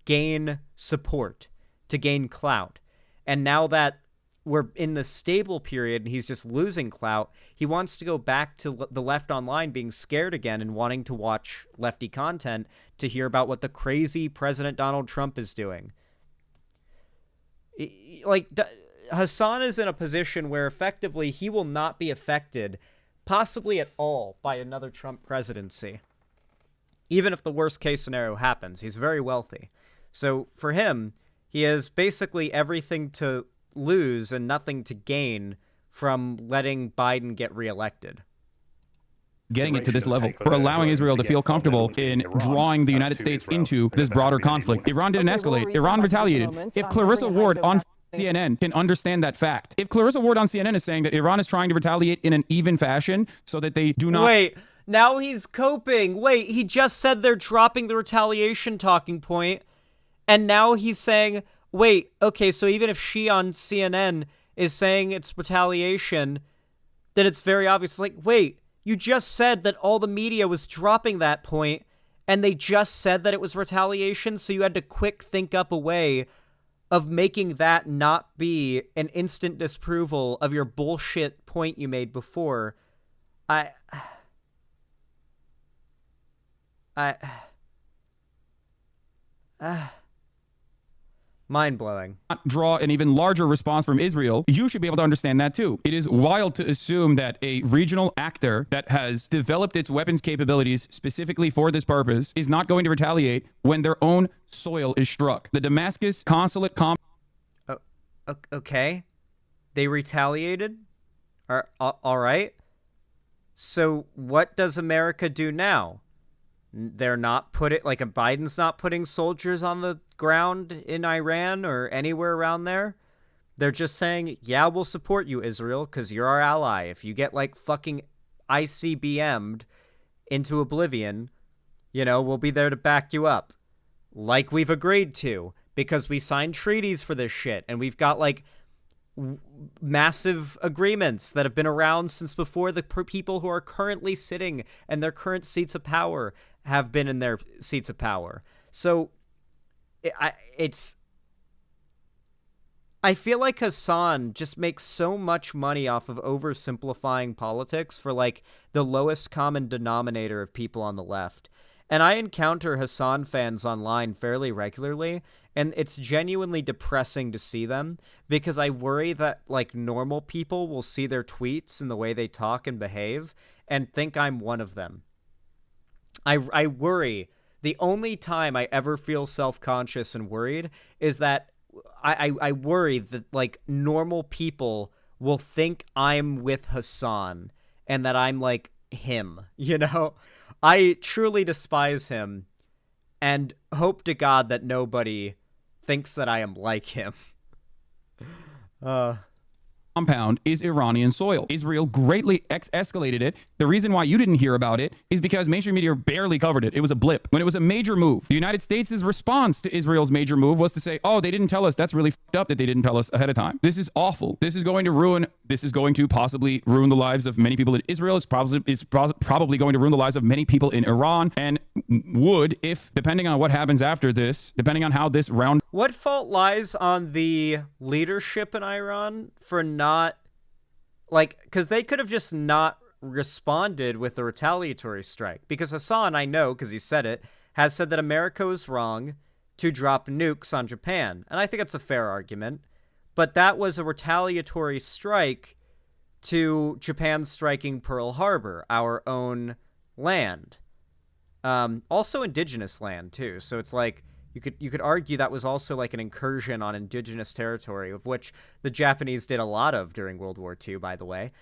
gain support, to gain clout. And now that we're in the stable period and he's just losing clout, he wants to go back to the left online being scared again and wanting to watch lefty content to hear about what the crazy President Donald Trump is doing. Like, Hassan is in a position where effectively he will not be affected, possibly at all, by another Trump presidency. Even if the worst case scenario happens, he's very wealthy. So for him, he has basically everything to lose and nothing to gain from letting Biden get reelected. Getting it to this level, for allowing Israel to feel comfortable in drawing the United States into this broader conflict. Iran didn't escalate. Iran retaliated. If Clarissa Ward on CNN can understand that fact, if Clarissa Ward on CNN is saying that Iran is trying to retaliate in an even fashion so that they do not... Wait, now he's coping. Wait, he just said they're dropping the retaliation talking point, and now he's saying, wait, okay, so even if she on CNN is saying it's retaliation, then it's very obvious. It's like, wait, you just said that all the media was dropping that point, and they just said that it was retaliation, so you had to quick think up a way of making that not be an instant disapproval of your bullshit point you made before. Mind-blowing. Draw an even larger response from Israel, you should be able to understand that too. It is wild to assume that a regional actor that has developed its weapons capabilities specifically for this purpose is not going to retaliate when their own soil is struck. The Damascus consulate okay. They retaliated? All right. So what does America do now? They're not Biden's not putting soldiers on the ground in Iran or anywhere around there. They're just saying, yeah, we'll support you, Israel, because you're our ally. If you get fucking ICBM'd into oblivion, we'll be there to back you up. Like we've agreed to, because we signed treaties for this shit, and we've got massive agreements that have been around since before the people who are currently sitting in their current seats of power have been in their seats of power. So I feel like Hassan just makes so much money off of oversimplifying politics for the lowest common denominator of people on the left. And I encounter Hassan fans online fairly regularly, and it's genuinely depressing to see them because I worry that normal people will see their tweets and the way they talk and behave and think I'm one of them. I worry. The only time I ever feel self-conscious and worried is that I worry that normal people will think I'm with Hassan and that I'm him, I truly despise him and hope to God that nobody thinks that I am like him. Compound is Iranian soil. Israel greatly escalated it. The reason why you didn't hear about it is because mainstream media barely covered it. It was a blip. When it was a major move, the United States' response to Israel's major move was to say, oh, they didn't tell us. That's really fucked up that they didn't tell us ahead of time. This is awful. This is going to possibly ruin the lives of many people in Israel. It's probably going to ruin the lives of many people in Iran. And would, if depending on what happens after this, depending on how this round. What fault lies on the leadership in Iran for not, like, because they could have just not responded with a retaliatory strike? Because Hassan, I know, because he said it, has said that America was wrong to drop nukes on Japan. And I think it's a fair argument. But that was a retaliatory strike to Japan striking Pearl Harbor, our own land. Also indigenous land, too. So it's like, you could argue that was also like an incursion on indigenous territory, of which the Japanese did a lot of during World War II, by the way.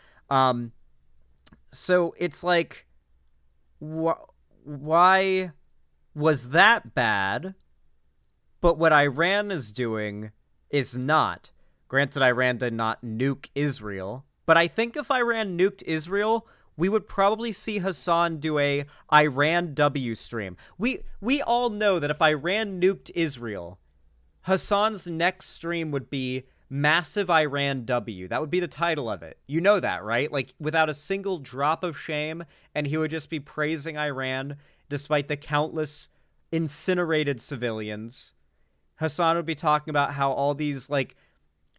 So it's like, why was that bad? But what Iran is doing is not. Granted, Iran did not nuke Israel, but I think if Iran nuked Israel, we would probably see Hassan do a Iran W stream. We all know that if Iran nuked Israel, Hassan's next stream would be Massive Iran W. That would be the title of it. You know that, right? Like, without a single drop of shame, and he would just be praising Iran despite the countless incinerated civilians. Hassan would be talking about how all these, like,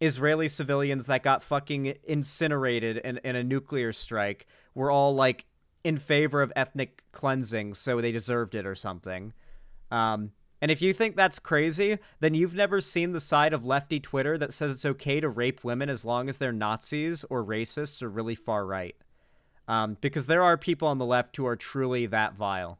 Israeli civilians that got fucking incinerated in a nuclear strike were all, like, in favor of ethnic cleansing, so they deserved it or something. And if you think that's crazy, then you've never seen the side of lefty Twitter that says it's okay to rape women as long as they're Nazis or racists or really far right. Because there are people on the left who are truly that vile.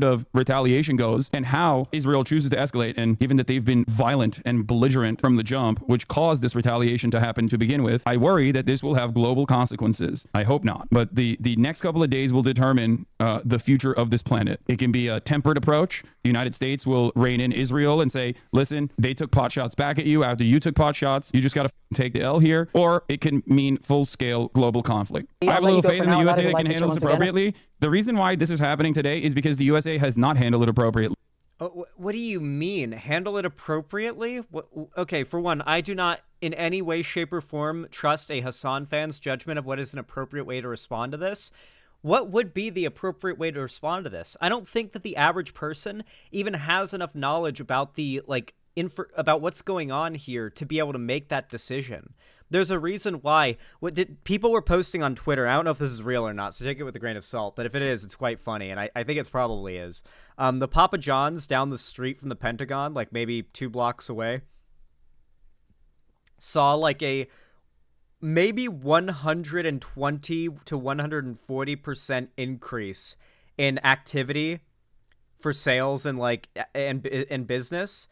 Of retaliation goes and how Israel chooses to escalate, and given that they've been violent and belligerent from the jump, which caused this retaliation to happen to begin with, I worry that this will have global consequences. I hope not, but the next couple of days will determine the future of this planet. It can be a tempered approach. The United States will rein in Israel and say, listen, they took pot shots back at you after you took pot shots. You just got to take the L here. Or it can mean full-scale global conflict. I have a little faith in the USA that can handle this appropriately. The reason why this is happening today is because the USA has not handled it appropriately. What do you mean? Handle it appropriately? Okay, for one, I do not in any way, shape, or form trust a Hassan fan's judgment of what is an appropriate way to respond to this. What would be the appropriate way to respond to this? I don't think that the average person even has enough knowledge about the, like, about what's going on here to be able to make that decision. There's a reason why. People were posting on Twitter. I don't know if this is real or not, so take it with a grain of salt. But if it is, it's quite funny, and I think it probably is. The Papa John's down the street from the Pentagon, like maybe 2 blocks away, saw like a maybe 120 to 140% increase in activity for sales and like and business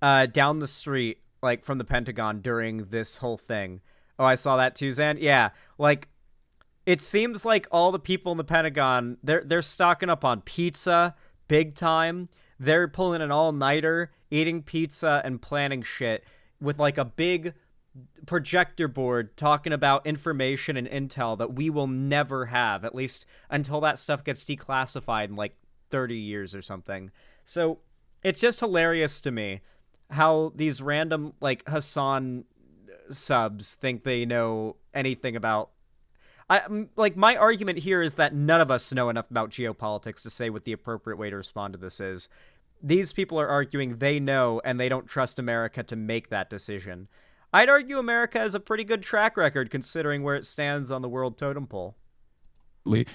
down the street, like from the Pentagon during this whole thing. Oh, I saw that too, Zan. Yeah, like it seems like all the people in the Pentagon, they're stocking up on pizza big time. They're pulling an all-nighter, eating pizza and planning shit with like a big projector board talking about information and intel that we will never have, at least until that stuff gets declassified in like 30 years or something. So it's just hilarious to me how these random like Hassan subs think they know anything about. My argument here is that none of us know enough about geopolitics to say what the appropriate way to respond to this is. These people are arguing they know and they don't trust America to make that decision. I'd argue America has a pretty good track record considering where it stands on the world totem pole.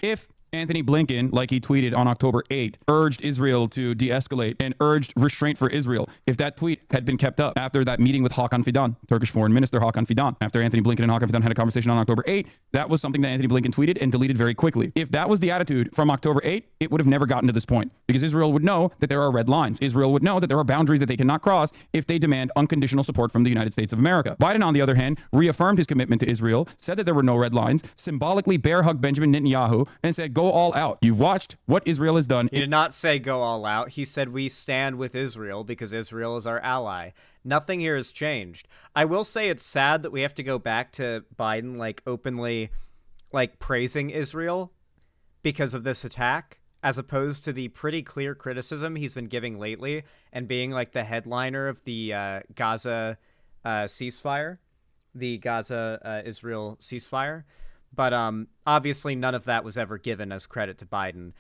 If Anthony Blinken, like he tweeted on October 8th, urged Israel to de-escalate and urged restraint for Israel, if that tweet had been kept up after that meeting with Hakan Fidan, Turkish Foreign Minister Hakan Fidan, after Anthony Blinken and Hakan Fidan had a conversation on October 8th, that was something that Anthony Blinken tweeted and deleted very quickly. If that was the attitude from October 8th, it would have never gotten to this point because Israel would know that there are red lines. Israel would know that there are boundaries that they cannot cross if they demand unconditional support from the United States of America. Biden, on the other hand, reaffirmed his commitment to Israel, said that there were no red lines, symbolically bear-hugged Benjamin Netanyahu, and said, go all out. You've watched what Israel has done. He did not say go all out. He said we stand with Israel because Israel is our ally. Nothing here has changed. I will say it's sad that we have to go back to Biden like openly like praising Israel because of this attack, as opposed to the pretty clear criticism he's been giving lately and being like the headliner of the Gaza ceasefire, the Gaza-Israel ceasefire. But obviously none of that was ever given as credit to Biden.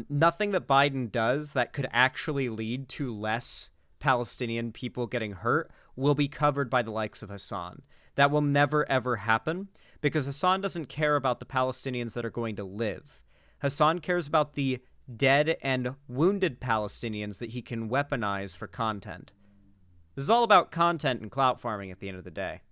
Nothing that Biden does that could actually lead to less Palestinian people getting hurt will be covered by the likes of Hassan. That will never, ever happen because Hassan doesn't care about the Palestinians that are going to live. Hassan cares about the dead and wounded Palestinians that he can weaponize for content. This is all about content and clout farming at the end of the day.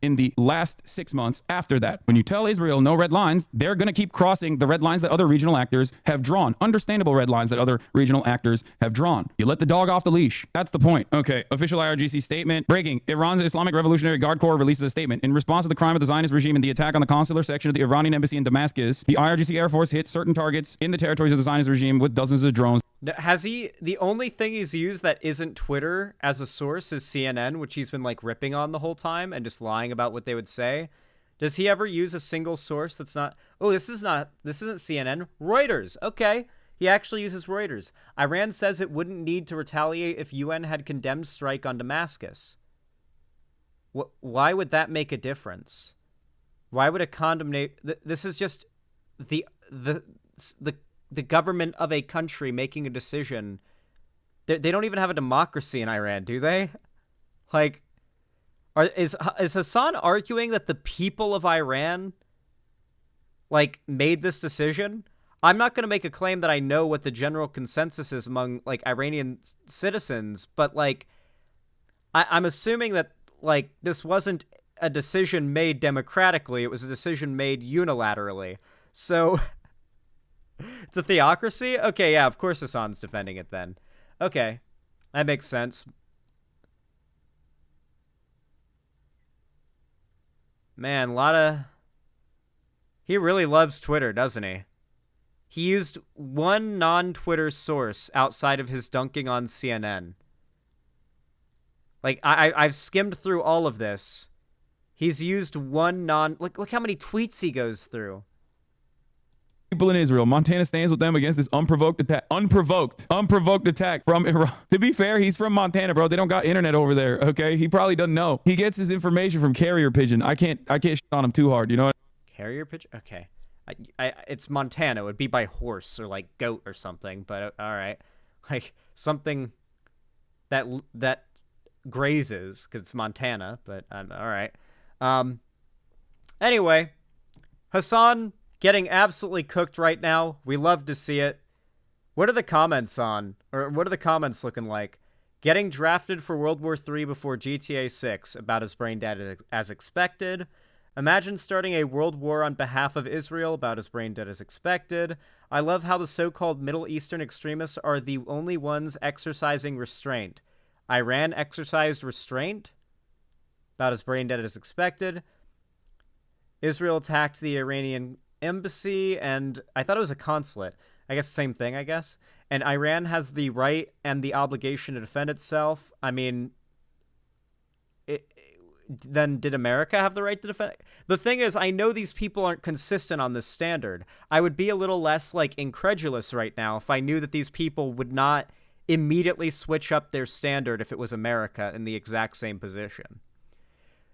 In the last 6 months after that. When you tell Israel no red lines, they're going to keep crossing the red lines that other regional actors have drawn. Understandable red lines that other regional actors have drawn. You let the dog off the leash. That's the point. Okay, official IRGC statement. Breaking. Iran's Islamic Revolutionary Guard Corps releases a statement. In response to the crime of the Zionist regime and the attack on the consular section of the Iranian embassy in Damascus, the IRGC Air Force hit certain targets in the territories of the Zionist regime with dozens of drones. Has he, the only thing he's used that isn't Twitter as a source is CNN, which he's been like ripping on the whole time and just lying about what they would say. Does he ever use a single source that's not, oh, this isn't CNN, Reuters. Okay. He actually uses Reuters. Iran says it wouldn't need to retaliate if UN had condemned strike on Damascus. Why would that make a difference? Why would a condemnation, this is just the government of a country making a decision. They don't even have a democracy in Iran, do they? Like, is Hassan arguing that the people of Iran, like, made this decision? I'm not going to make a claim that I know what the general consensus is among, like, Iranian citizens, but, like, I'm assuming that, like, this wasn't a decision made democratically. It was a decision made unilaterally. So... It's a theocracy? Okay, yeah, of course Hassan's defending it then. Okay, that makes sense. Man, a lot of... He really loves Twitter, doesn't he? He used one non-Twitter source outside of his dunking on CNN. Like, I've skimmed through all of this. He's used one Look how many tweets he goes through. People in Israel. Montana stands with them against this unprovoked attack. Unprovoked attack from Iran. To be fair, he's from Montana, bro. They don't got internet over there, okay? He probably doesn't know. He gets his information from carrier pigeon. I can't shit on him too hard, you know what? Carrier pigeon? Okay. It's Montana. It would be by horse or, like, goat or something, but all right. Like, something that grazes, because it's Montana, but all right. Anyway, Hassan... getting absolutely cooked right now. We love to see it. What are the comments on? Or what are the comments looking like? Getting drafted for World War III before GTA 6. About as brain dead as expected. Imagine starting a world war on behalf of Israel. About as brain dead as expected. I love how the so-called Middle Eastern extremists are the only ones exercising restraint. Iran exercised restraint. About as brain dead as expected. Israel attacked the Iranian embassy, and I thought it was a consulate. I guess the same thing, I guess. And Iran has the right and the obligation to defend itself. I mean, then did America have the right to defend? The thing is, I know these people aren't consistent on this standard. I would be a little less, like, incredulous right now if I knew that these people would not immediately switch up their standard if it was America in the exact same position.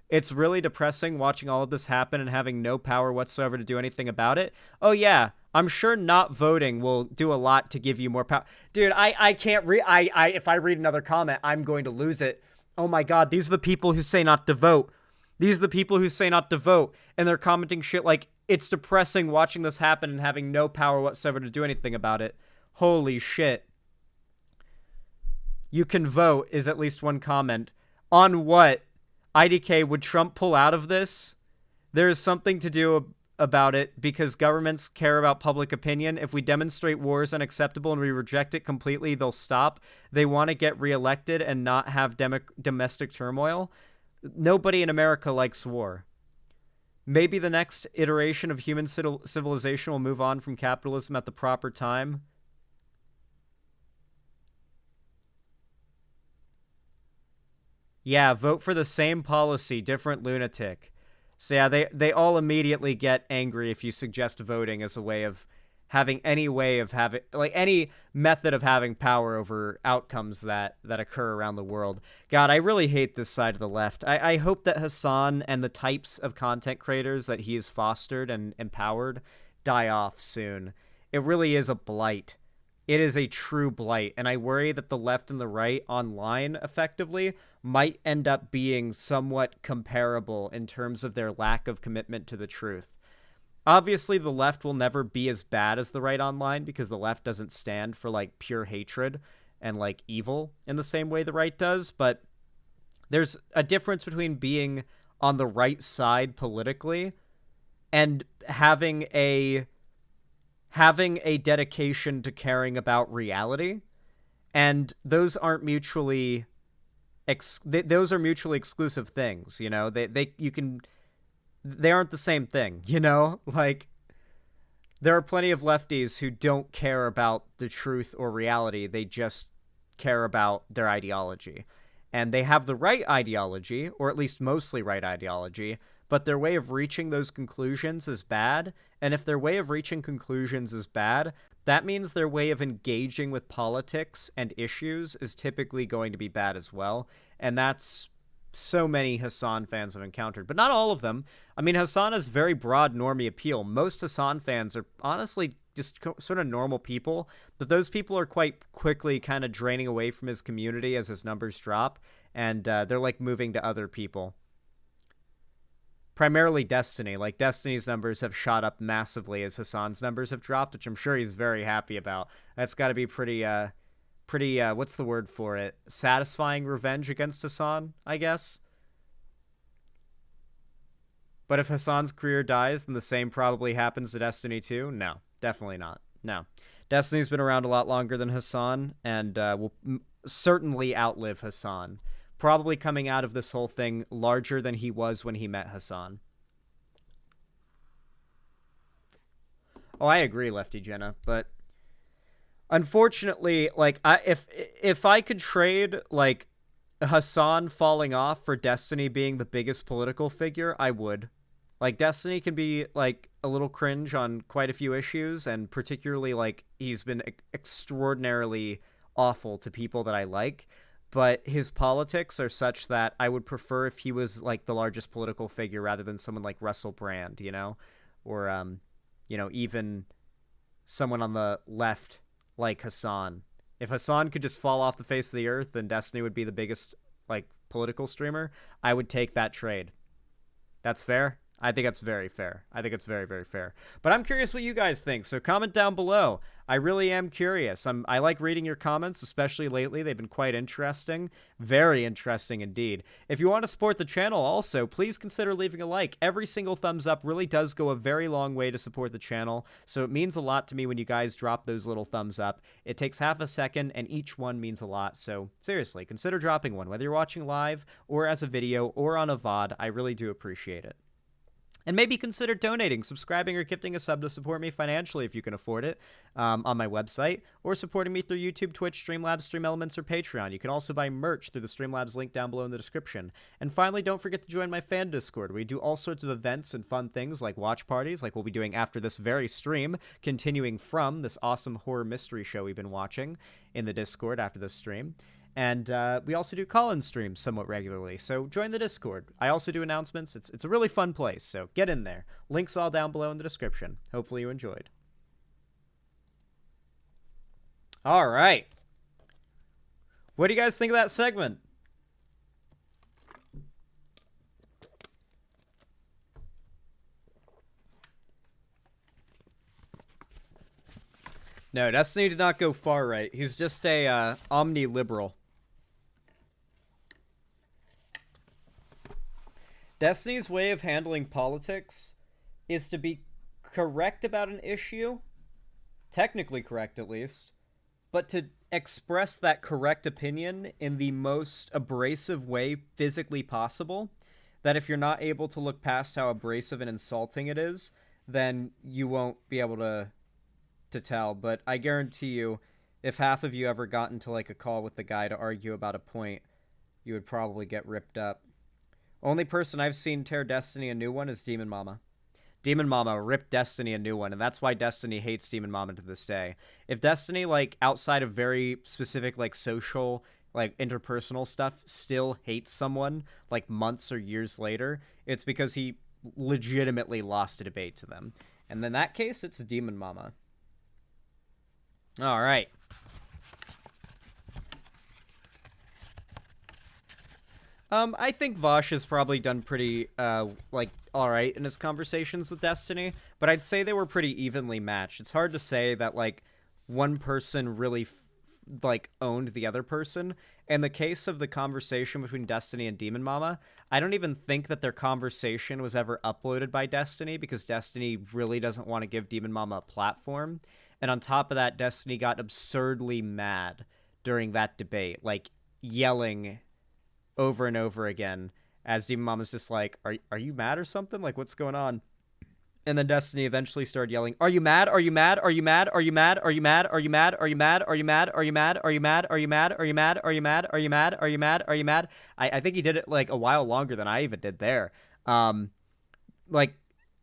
It's really depressing watching all of this happen and having no power whatsoever to do anything about it. Oh, yeah. I'm sure not voting will do a lot to give you more power. Dude, I can't read. If I read another comment, I'm going to lose it. Oh, my God. These are the people who say not to vote. These are the people who say not to vote. And they're commenting shit like, it's depressing watching this happen and having no power whatsoever to do anything about it. Holy shit. You can vote is at least one comment. On what? IDK, would Trump pull out of this? There is something to do about it because governments care about public opinion. If we demonstrate war is unacceptable and we reject it completely, they'll stop. They want to get reelected and not have domestic turmoil. Nobody in America likes war. Maybe the next iteration of human civilization will move on from capitalism at the proper time. Yeah, vote for the same policy, different lunatic. So yeah, they all immediately get angry if you suggest voting as a way of having any way of having, like, any method of having power over outcomes that occur around the world. God, I really hate this side of the left. I hope that Hassan and the types of content creators that he has fostered and empowered die off soon. It really is a blight. It is a true blight, and I worry that the left and the right online, effectively, might end up being somewhat comparable in terms of their lack of commitment to the truth. Obviously, the left will never be as bad as the right online because the left doesn't stand for, like, pure hatred and, like, evil in the same way the right does, but there's a difference between being on the right side politically and having a dedication to caring about reality, and those aren't mutually those are mutually exclusive things, you know. They aren't the same thing, you know? Like, there are plenty of lefties who don't care about the truth or reality. They just care about their ideology. And they have the right ideology, or at least mostly right ideology, but their way of reaching those conclusions is bad. And if their way of reaching conclusions is bad, that means their way of engaging with politics and issues is typically going to be bad as well. And that's so many Hassan fans have encountered, but not all of them. I mean, Hassan has very broad normie appeal. Most Hassan fans are honestly just sort of normal people, but those people are quite quickly kind of draining away from his community as his numbers drop, and they're like moving to other people. Primarily Destiny. Like, Destiny's numbers have shot up massively as Hassan's numbers have dropped, which I'm sure he's very happy about. That's got to be pretty, what's the word for it? Satisfying revenge against Hassan, I guess. But if Hassan's career dies, then the same probably happens to Destiny too? No, definitely not. No. Destiny's been around a lot longer than Hassan, and will certainly outlive Hassan. Probably coming out of this whole thing larger than he was when he met Hassan. Oh, I agree, Lefty Jenna, but unfortunately, like, if I could trade, like, Hassan falling off for Destiny being the biggest political figure, I would. Like, Destiny can be, like, a little cringe on quite a few issues, and particularly, like, he's been extraordinarily awful to people that I like, but his politics are such that I would prefer if he was, like, the largest political figure rather than someone like Russell Brand, you know? Or, you know, even someone on the left like Hassan. If Hassan could just fall off the face of the earth, then Destiny would be the biggest, like, political streamer. I would take that trade. That's fair? I think that's very fair. I think it's very, very fair. But I'm curious what you guys think, so comment down below. I really am curious. I like reading your comments, especially lately. They've been quite interesting. Very interesting indeed. If you want to support the channel also, please consider leaving a like. Every single thumbs up really does go a very long way to support the channel, so it means a lot to me when you guys drop those little thumbs up. It takes half a second, and each one means a lot, so seriously, consider dropping one. Whether you're watching live, or as a video, or on a VOD, I really do appreciate it. And maybe consider donating, subscribing, or gifting a sub to support me financially if you can afford it on my website, or supporting me through YouTube, Twitch, Streamlabs, StreamElements, or Patreon. You can also buy merch through the Streamlabs link down below in the description. And finally, don't forget to join my fan Discord, where we do all sorts of events and fun things like watch parties, like we'll be doing after this very stream, continuing from this awesome horror mystery show we've been watching in the Discord after this stream. And we also do call-in streams somewhat regularly, so join the Discord. I also do announcements. It's a really fun place, so get in there. Links all down below in the description. Hopefully you enjoyed. All right. What do you guys think of that segment? No, Destiny did not go far right. He's just a omni-liberal. Destiny's way of handling politics is to be correct about an issue, technically correct at least, but to express that correct opinion in the most abrasive way physically possible, that if you're not able to look past how abrasive and insulting it is, then you won't be able to tell. But I guarantee you, if half of you ever got into, like, a call with the guy to argue about a point, you would probably get ripped up. Only person I've seen tear Destiny a new one is Demon Mama. Demon Mama ripped Destiny a new one, and that's why Destiny hates Demon Mama to this day. If Destiny, like, outside of very specific, like, social, like, interpersonal stuff, still hates someone, like, months or years later, it's because he legitimately lost a debate to them. And in that case, it's Demon Mama. All right. I think Vosh has probably done pretty, like, alright in his conversations with Destiny, but I'd say they were pretty evenly matched. It's hard to say that, like, one person really, like, owned the other person. In the case of the conversation between Destiny and Demon Mama, I don't even think that their conversation was ever uploaded by Destiny, because Destiny really doesn't want to give Demon Mama a platform. And on top of that, Destiny got absurdly mad during that debate, like, yelling over and over again, as Demon Mama's just like, are you mad or something? Like, what's going on? And then Destiny eventually started yelling, are you mad? Are you mad? Are you mad? Are you mad? Are you mad? Are you mad? Are you mad? Are you mad? Are you mad? Are you mad? Are you mad? Are you mad? Are you mad? Are you mad? Are you mad? Are you mad? I think he did it, like, a while longer than I even did there. Like,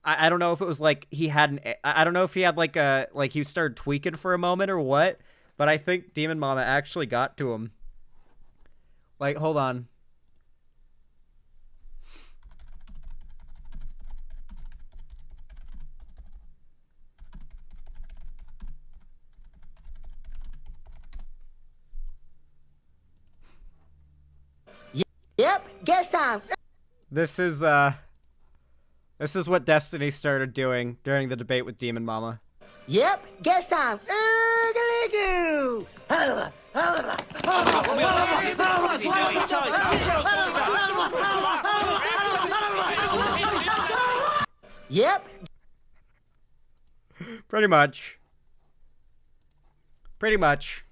I don't know if it was, like, he had I don't know if he had, like, he started tweaking for a moment or what, but I think Demon Mama actually got to him. Like, hold on. Yep, guess time. This is what Destiny started doing during the debate with Demon Mama. Yep, guess time. Oogaloo. Yep. Pretty much. Pretty much.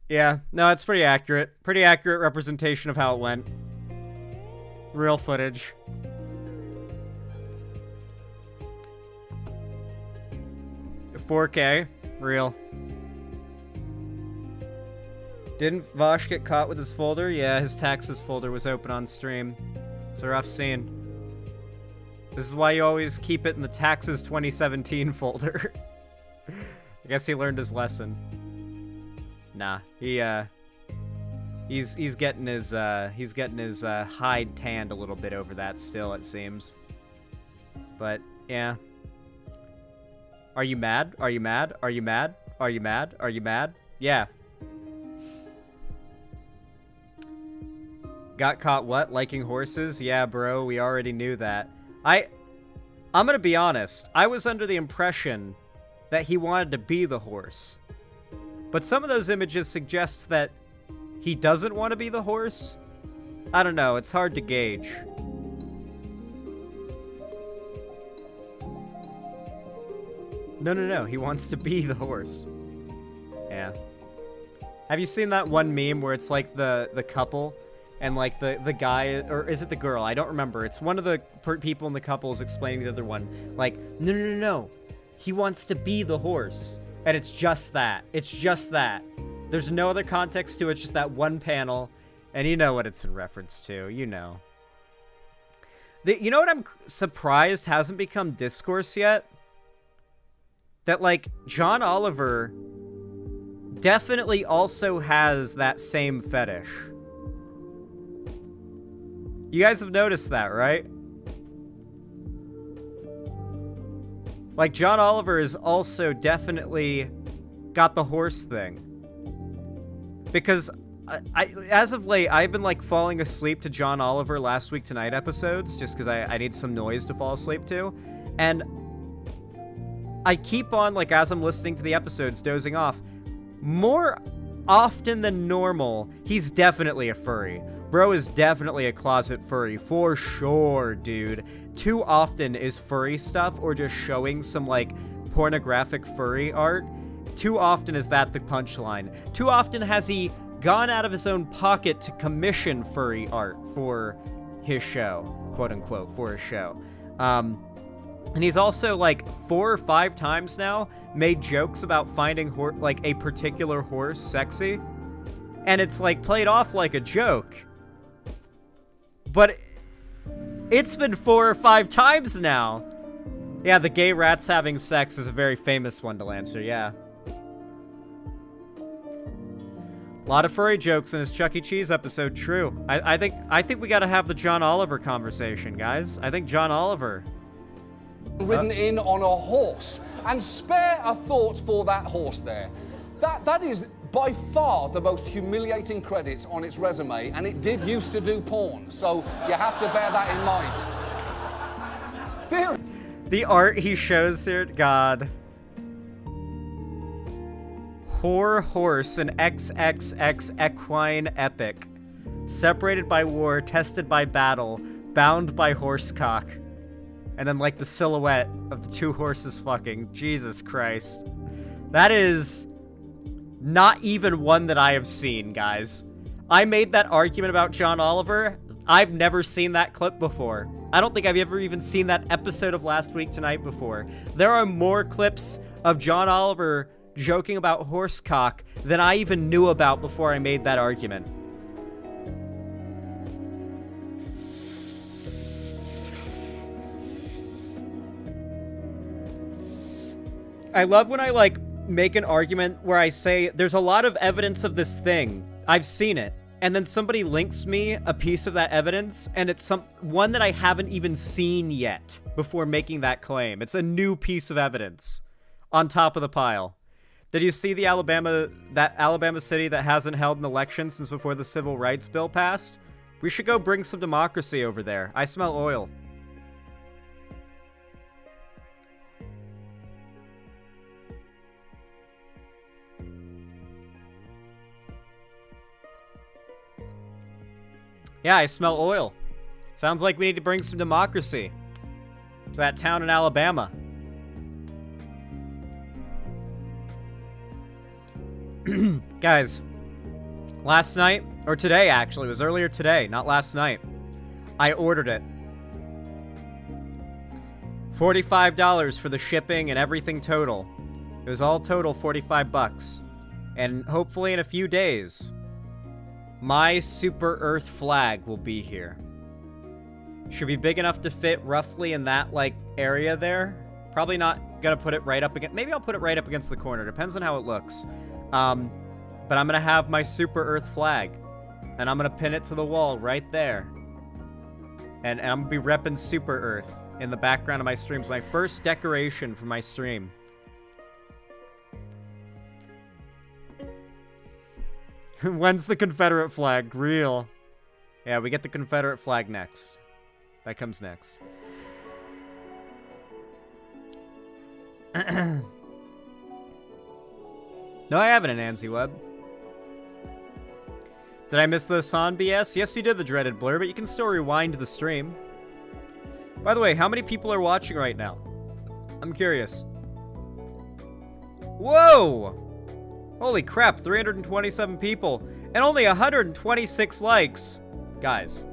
Yeah, no, it's pretty accurate. Pretty accurate representation of how it went. Real footage. The 4K, real. Didn't Vosh get caught with his folder? Yeah, his taxes folder was open on stream. It's a rough scene. This is why you always keep it in the taxes 2017 folder. I guess he learned his lesson. Nah, he's getting his hide tanned a little bit over that still, it seems. But yeah. Are you mad? Are you mad? Are you mad? Are you mad? Are you mad? Yeah. Got caught what? Liking horses? Yeah, bro, we already knew that. I'm gonna be honest. I was under the impression that he wanted to be the horse. But some of those images suggest that he doesn't want to be the horse. I don't know, it's hard to gauge. No, he wants to be the horse. Yeah. Have you seen that one meme where it's like the couple and like the guy, or is it the girl? I don't remember. It's one of the people in the couple is explaining to the other one, like, no. He wants to be the horse. And it's just that. It's just that. There's no other context to it, just that one panel. And you know what it's in reference to. You know. You know what I'm surprised hasn't become discourse yet? That, like, John Oliver definitely also has that same fetish. You guys have noticed that, right? Like, John Oliver is also definitely got the horse thing. Because, as of late, I've been, like, falling asleep to John Oliver Last Week Tonight episodes, just because I need some noise to fall asleep to. And I keep on, like, as I'm listening to the episodes, dozing off. More often than normal, he's definitely a furry. Bro is definitely a closet furry, for sure, dude. Too often is furry stuff, or just showing some, like, pornographic furry art. Too often is that the punchline. Too often has he gone out of his own pocket to commission furry art for his show, quote-unquote, for his show. And he's also, like, 4 or 5 times now made jokes about finding, like, a particular horse sexy. And it's, like, played off like a joke. But it's been 4 or 5 times now. Yeah, the gay rats having sex is a very famous one to answer, yeah. A lot of furry jokes in his Chuck E. Cheese episode, true. I think we gotta have the John Oliver conversation, guys. I think John Oliver... ridden in on a horse, and spare a thought for that horse there. That is by far the most humiliating credit on its resume, and it did used to do porn, so you have to bear that in mind. The art he shows here, God. Whore horse, an XXX equine epic. Separated by war, tested by battle, bound by horsecock. And then, like, the silhouette of the 2 horses fucking. Jesus Christ. That is not even one that I have seen, guys. I made that argument about John Oliver. I've never seen that clip before. I don't think I've ever even seen that episode of Last Week Tonight before. There are more clips of John Oliver joking about horsecock than I even knew about before I made that argument. I love when I, like, make an argument where I say, there's a lot of evidence of this thing. I've seen it. And then somebody links me a piece of that evidence, and it's one that I haven't even seen yet before making that claim. It's a new piece of evidence on top of the pile. Did you see that Alabama city that hasn't held an election since before the Civil Rights Bill passed? We should go bring some democracy over there. I smell oil. Yeah, I smell oil. Sounds like we need to bring some democracy to that town in Alabama. Guys, last night, or today actually, it was earlier today, not last night, I ordered it. $45 for the shipping and everything total. It was all total $45. And hopefully in a few days, my Super Earth flag will be here. Should be big enough to fit roughly in that, like, area there. Probably not gonna put it right up against... Maybe I'll put it right up against the corner. Depends on how it looks. But I'm gonna have my Super Earth flag. And I'm gonna pin it to the wall right there. And I'm gonna be repping Super Earth in the background of my streams. My first decoration for my stream. When's the Confederate flag? Real. Yeah, we get the Confederate flag next. That comes next. No, I haven't, Nancy Webb. Did I miss the Hassan BS? Yes, you did, the dreaded blur, but you can still rewind the stream. By the way, how many people are watching right now? I'm curious. Whoa! Holy crap, 327 people, and only 126 likes. Guys.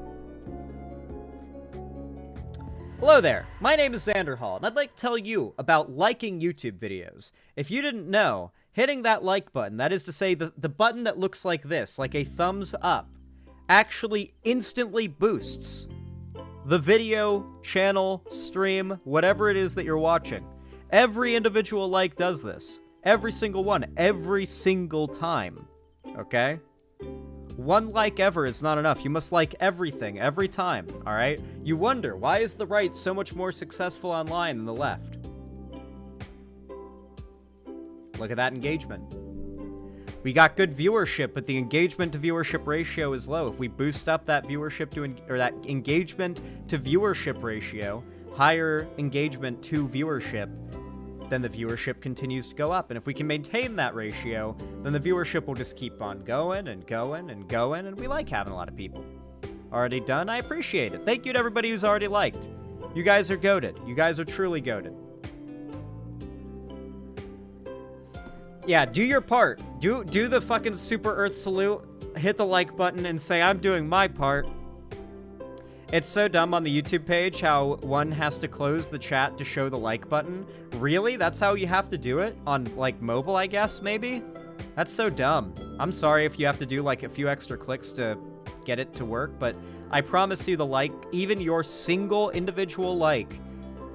Hello there, my name is Xander Hall, and I'd like to tell you about liking YouTube videos. If you didn't know, hitting that like button, that is to say the button that looks like this, like a thumbs up, actually instantly boosts the video, channel, stream, whatever it is that you're watching. Every individual like does this. Every single one, every single time. Okay? One like ever is not enough. You must like everything, every time, alright? You wonder, why is the right so much more successful online than the left? Look at that engagement. We got good viewership, but the engagement to viewership ratio is low. If we boost up that viewership to, or that engagement to viewership ratio, higher engagement to viewership, then the viewership continues to go up. And if we can maintain that ratio, then the viewership will just keep on going and going and going, and we like having a lot of people. Already done? I appreciate it. Thank you to everybody who's already liked. You guys are goated. You guys are truly goated. Yeah, do your part. Do the fucking Super Earth salute, hit the like button, and say, I'm doing my part. It's so dumb on the YouTube page how one has to close the chat to show the like button. Really? That's how you have to do it? On, like, mobile, I guess, maybe? That's so dumb. I'm sorry if you have to do, like, a few extra clicks to get it to work, but I promise you the like, even your single individual like,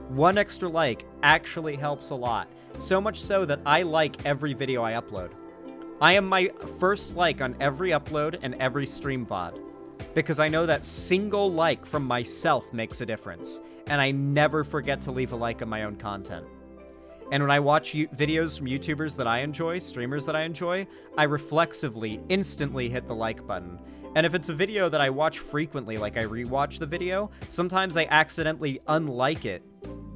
one extra like actually helps a lot. So much so that I like every video I upload. I am my first like on every upload and every stream VOD, because I know that single like from myself makes a difference, and I never forget to leave a like on my own content. And when I watch videos from YouTubers that I enjoy, streamers that I enjoy, I reflexively, instantly hit the like button. And if it's a video that I watch frequently, like I rewatch the video, sometimes I accidentally unlike it,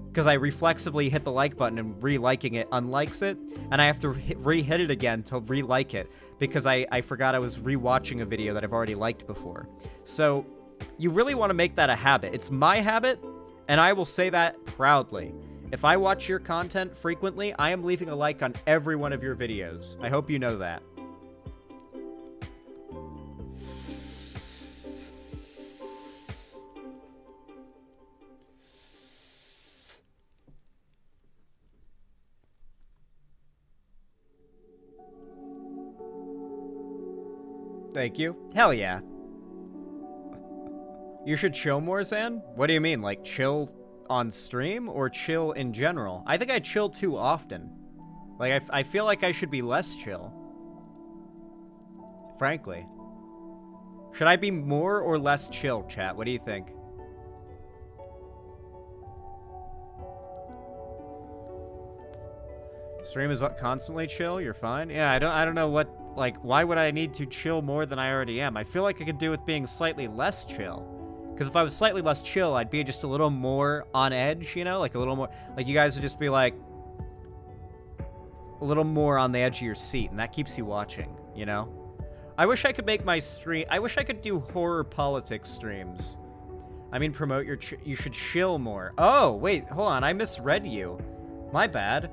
because I reflexively hit the like button and re-liking it unlikes it, and I have to re-hit it again to re-like it, because I forgot I was rewatching a video that I've already liked before. So, you really want to make that a habit. It's my habit, and I will say that proudly. If I watch your content frequently, I am leaving a like on every one of your videos. I hope you know that. Thank you. Hell yeah. You should chill more, Zan? What do you mean, like chill on stream or chill in general? I think I chill too often. Like, I feel like I should be less chill. Frankly. Should I be more or less chill, chat? What do you think? Stream is constantly chill? You're fine? Yeah, I don't know what, like, why would I need to chill more than I already am? I feel like I could do with being slightly less chill. Because if I was slightly less chill, I'd be just a little more on edge, you know? Like a little more, like you guys would just be like, a little more on the edge of your seat, and that keeps you watching, you know? I wish I could make my stream, I wish I could do horror politics streams. I mean, promote your, you should chill more. Oh, wait, hold on, I misread you. My bad.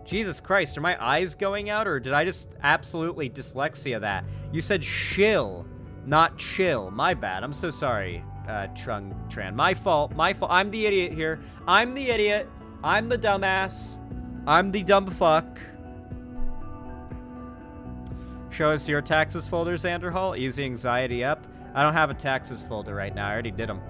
Jesus Christ, are my eyes going out, or did I just absolutely dyslexia that? You said shill, not chill. My bad, I'm so sorry, Trung Tran. My fault, I'm the idiot here. I'm the idiot. I'm the dumbass. I'm the dumb fuck. Show us your taxes folder, Xanderhall. Easy anxiety up. I don't have a taxes folder right now. I already did them.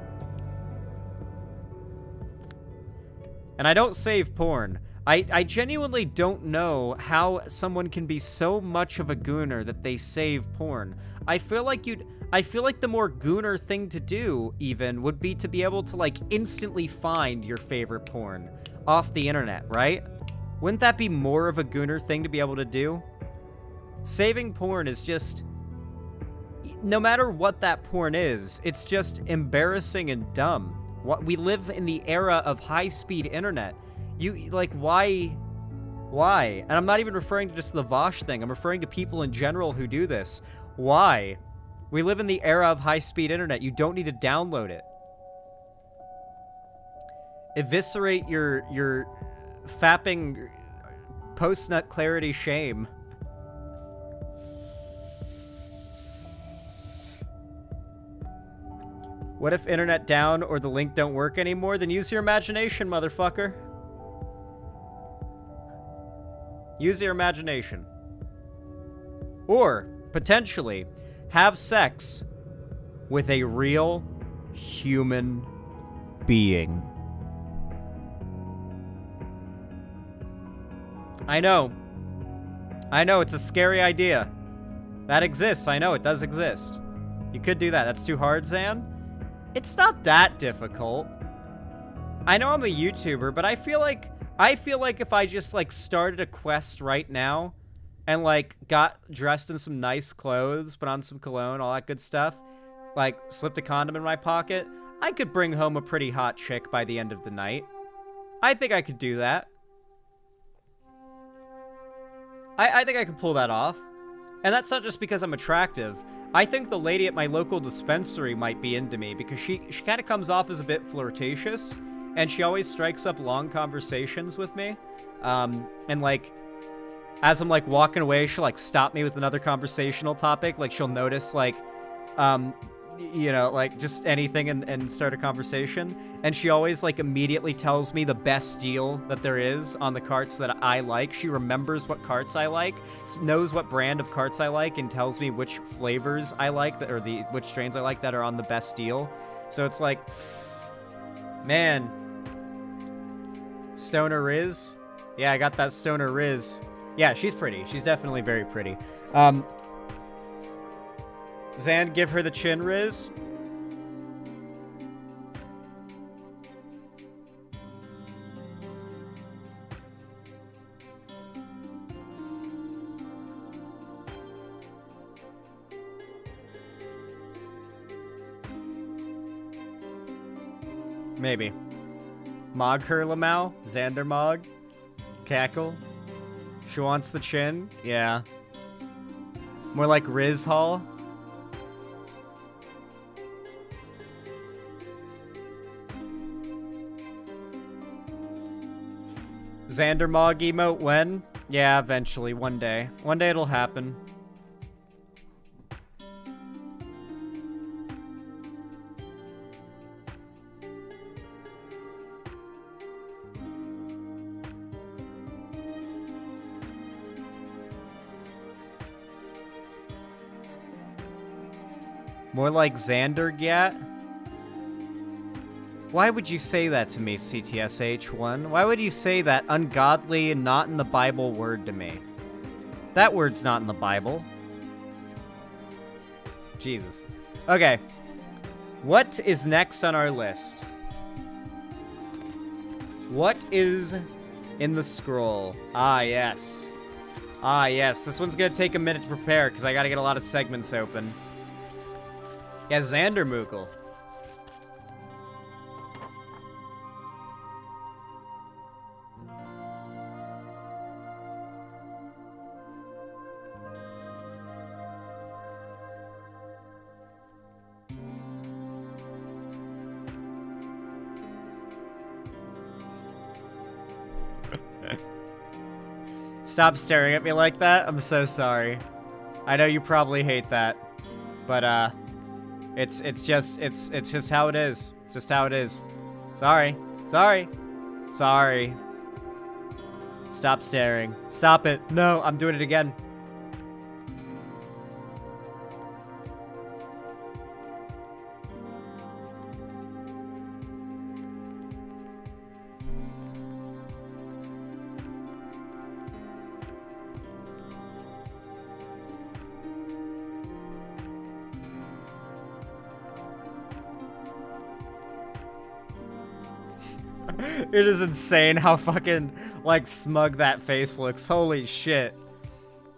And I don't save porn. I genuinely don't know how someone can be so much of a gooner that they save porn. I feel like the more gooner thing to do, even, would be to be able to, like, instantly find your favorite porn off the internet, right? Wouldn't that be more of a gooner thing to be able to do? Saving porn is just, no matter what that porn is, it's just embarrassing and dumb. We live in the era of high-speed internet. You, like, why? And I'm not even referring to just the Vosh thing. I'm referring to people in general who do this. Why? We live in the era of high-speed internet. You don't need to download it. Eviscerate your fapping post-nut clarity shame. What if internet down or the link don't work anymore? Then use your imagination, motherfucker. Use your imagination. Or, potentially, have sex with a real human being. I know, it's a scary idea. That exists, I know, it does exist. You could do that. That's too hard, Zan? It's not that difficult. I know I'm a YouTuber, but I feel like if I just, like, started a quest right now and, like, got dressed in some nice clothes, put on some cologne, all that good stuff, like, slipped a condom in my pocket, I could bring home a pretty hot chick by the end of the night. I think I could do that. I think I could pull that off. And that's not just because I'm attractive. I think the lady at my local dispensary might be into me because she kind of comes off as a bit flirtatious, and she always strikes up long conversations with me. And, like, as I'm, like, walking away, she'll, like, stop me with another conversational topic. Like, she'll notice, like, you know, like just anything and start a conversation. And she always like immediately tells me the best deal that there is on the carts that I like. She remembers what carts I like, knows what brand of carts I like, and tells me which flavors I like that, or which strains I like that are on the best deal. So it's like, man, Stoner Riz. Yeah, I got that Stoner Riz. Yeah, she's pretty. She's definitely very pretty. Zan, give her the chin, Riz. Maybe. Mog her, Lamau? Xander Mog? Cackle? She wants the chin? Yeah. More like Riz Hall? Xander Mog emote when? Yeah, eventually. One day. One day it'll happen. More like Xander Gat? Why would you say that to me, CTSH1? Why would you say that ungodly and not in the Bible word to me? That word's not in the Bible. Jesus. Okay. What is next on our list? What is in the scroll? Ah, yes. Ah, yes. This one's gonna take a minute to prepare, because I gotta get a lot of segments open. Yeah, Xander Moogle. Stop staring at me like that. I'm so sorry. I know you probably hate that, but it's just how it is. It's just how it is. Sorry. Sorry. Sorry. Stop staring. Stop it. No, I'm doing it again. It is insane how fucking, like, smug that face looks. Holy shit.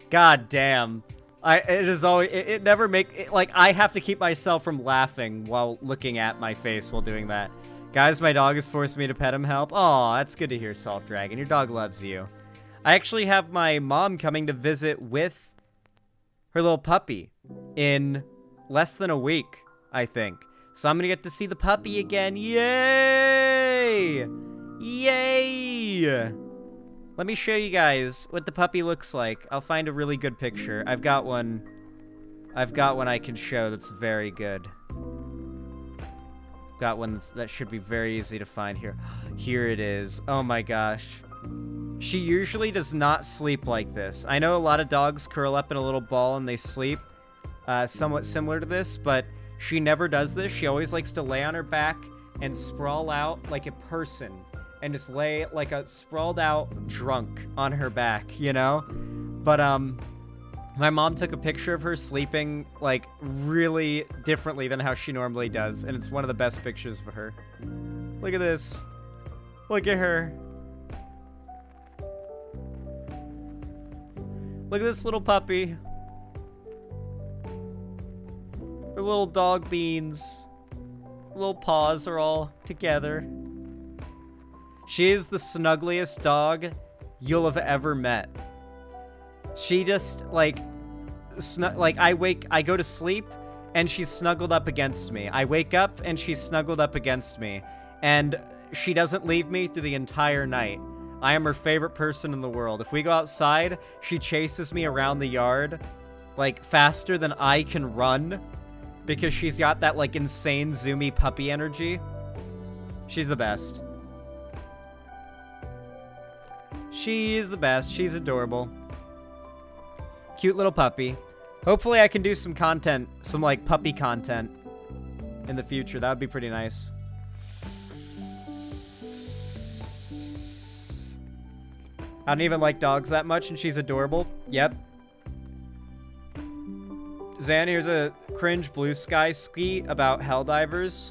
God damn. It is always, it never like, I have to keep myself from laughing while looking at my face while doing that. Guys, my dog is forcing me to pet him. Help. Aw, that's good to hear, Salt Dragon. Your dog loves you. I actually have my mom coming to visit with her little puppy in less than a week, I think. So I'm gonna get to see the puppy again. Yay! Yay! Let me show you guys what the puppy looks like. I'll find a really good picture. I've got one I can show that's very good. Got one that should be very easy to find here. Here it is. Oh my gosh. She usually does not sleep like this. I know a lot of dogs curl up in a little ball and they sleep somewhat similar to this, but she never does this. She always likes to lay on her back and sprawl out like a person and just lay like a sprawled out drunk on her back, you know? But my mom took a picture of her sleeping like really differently than how she normally does, and it's one of the best pictures of her. Look at this. Look at her. Look at this little puppy. Her little dog beans. Little paws are all together. She is the snuggliest dog you'll have ever met. She just, like, I go to sleep, and she's snuggled up against me. I wake up, and she's snuggled up against me. And she doesn't leave me through the entire night. I am her favorite person in the world. If we go outside, she chases me around the yard, like, faster than I can run. because she's got that, like, insane zoomy puppy energy. She's the best. She's the best. She's adorable. Cute little puppy. Hopefully I can do some content, some, like, puppy content in the future. That would be pretty nice. I don't even like dogs that much, and she's adorable. Yep. Zan, here's a cringe blue sky skeet about Helldivers.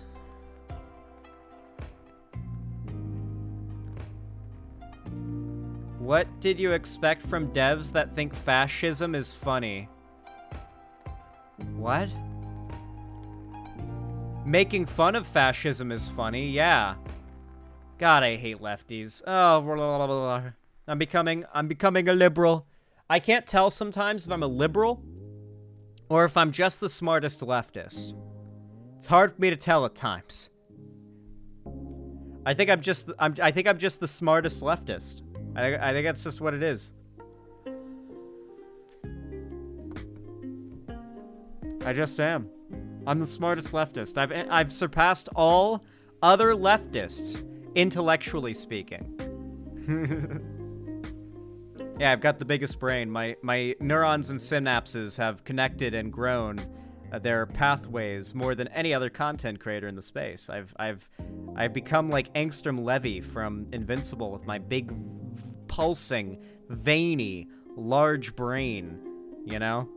What did you expect from devs that think fascism is funny? What? Making fun of fascism is funny, yeah. God, I hate lefties. Oh, blah, blah, blah, blah. I'm becoming a liberal. I can't tell sometimes if I'm a liberal or if I'm just the smartest leftist. It's hard for me to tell at times. I think I'm just the smartest leftist. I think that's just what it is. I just am. I'm the smartest leftist. I've surpassed all other leftists, intellectually speaking. Yeah, I've got the biggest brain. My neurons and synapses have connected and grown their pathways more than any other content creator in the space. I've become like Angstrom Levy from Invincible with my big, pulsing, veiny, large brain, you know?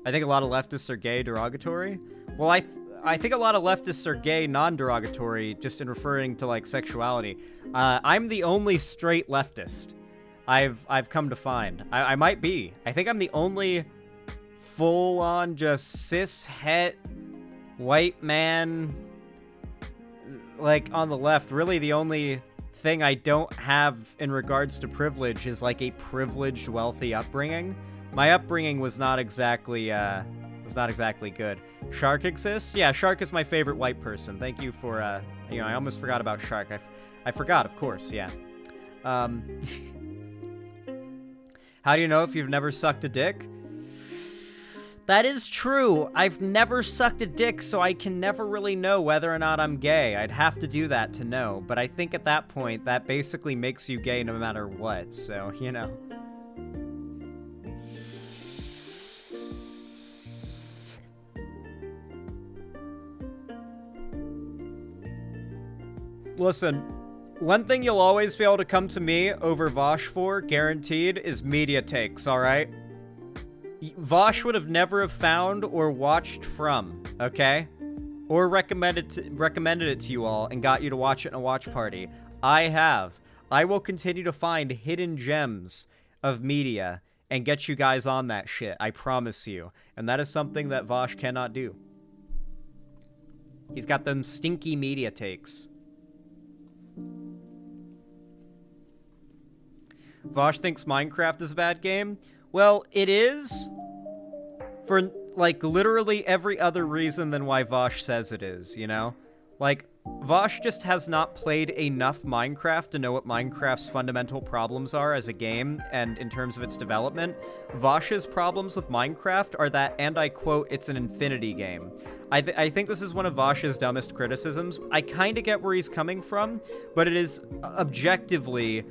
I think a lot of leftists are gay derogatory. Well, I think a lot of leftists are gay non-derogatory, just in referring to, like, sexuality. I'm the only straight leftist I've come to find. I might be. I think I'm the only full-on, just cis-het, white man, like, on the left. Really, the only thing I don't have in regards to privilege is, like, a privileged, wealthy upbringing. My upbringing was not exactly good. Shark exists? Yeah, Shark is my favorite white person. Thank you for, I almost forgot about Shark. I forgot, of course, yeah. How do you know if you've never sucked a dick? That is true. I've never sucked a dick, so I can never really know whether or not I'm gay. I'd have to do that to know, but I think at that point, that basically makes you gay no matter what, so, you know. Listen, one thing you'll always be able to come to me over Vosh for, guaranteed, is media takes, alright? Vosh would have never have found or watched From, okay? Or recommended it to you all and got you to watch it in a watch party. I have. I will continue to find hidden gems of media and get you guys on that shit, I promise you. And that is something that Vosh cannot do. He's got them stinky media takes. Vosh thinks Minecraft is a bad game. Well, it is for, like, literally every other reason than why Vosh says it is, you know? Like, Vosh just has not played enough Minecraft to know what Minecraft's fundamental problems are as a game and in terms of its development. Vosh's problems with Minecraft are that, and I quote, it's an infinity game. I think this is one of Vosh's dumbest criticisms. I kind of get where he's coming from, but it is objectively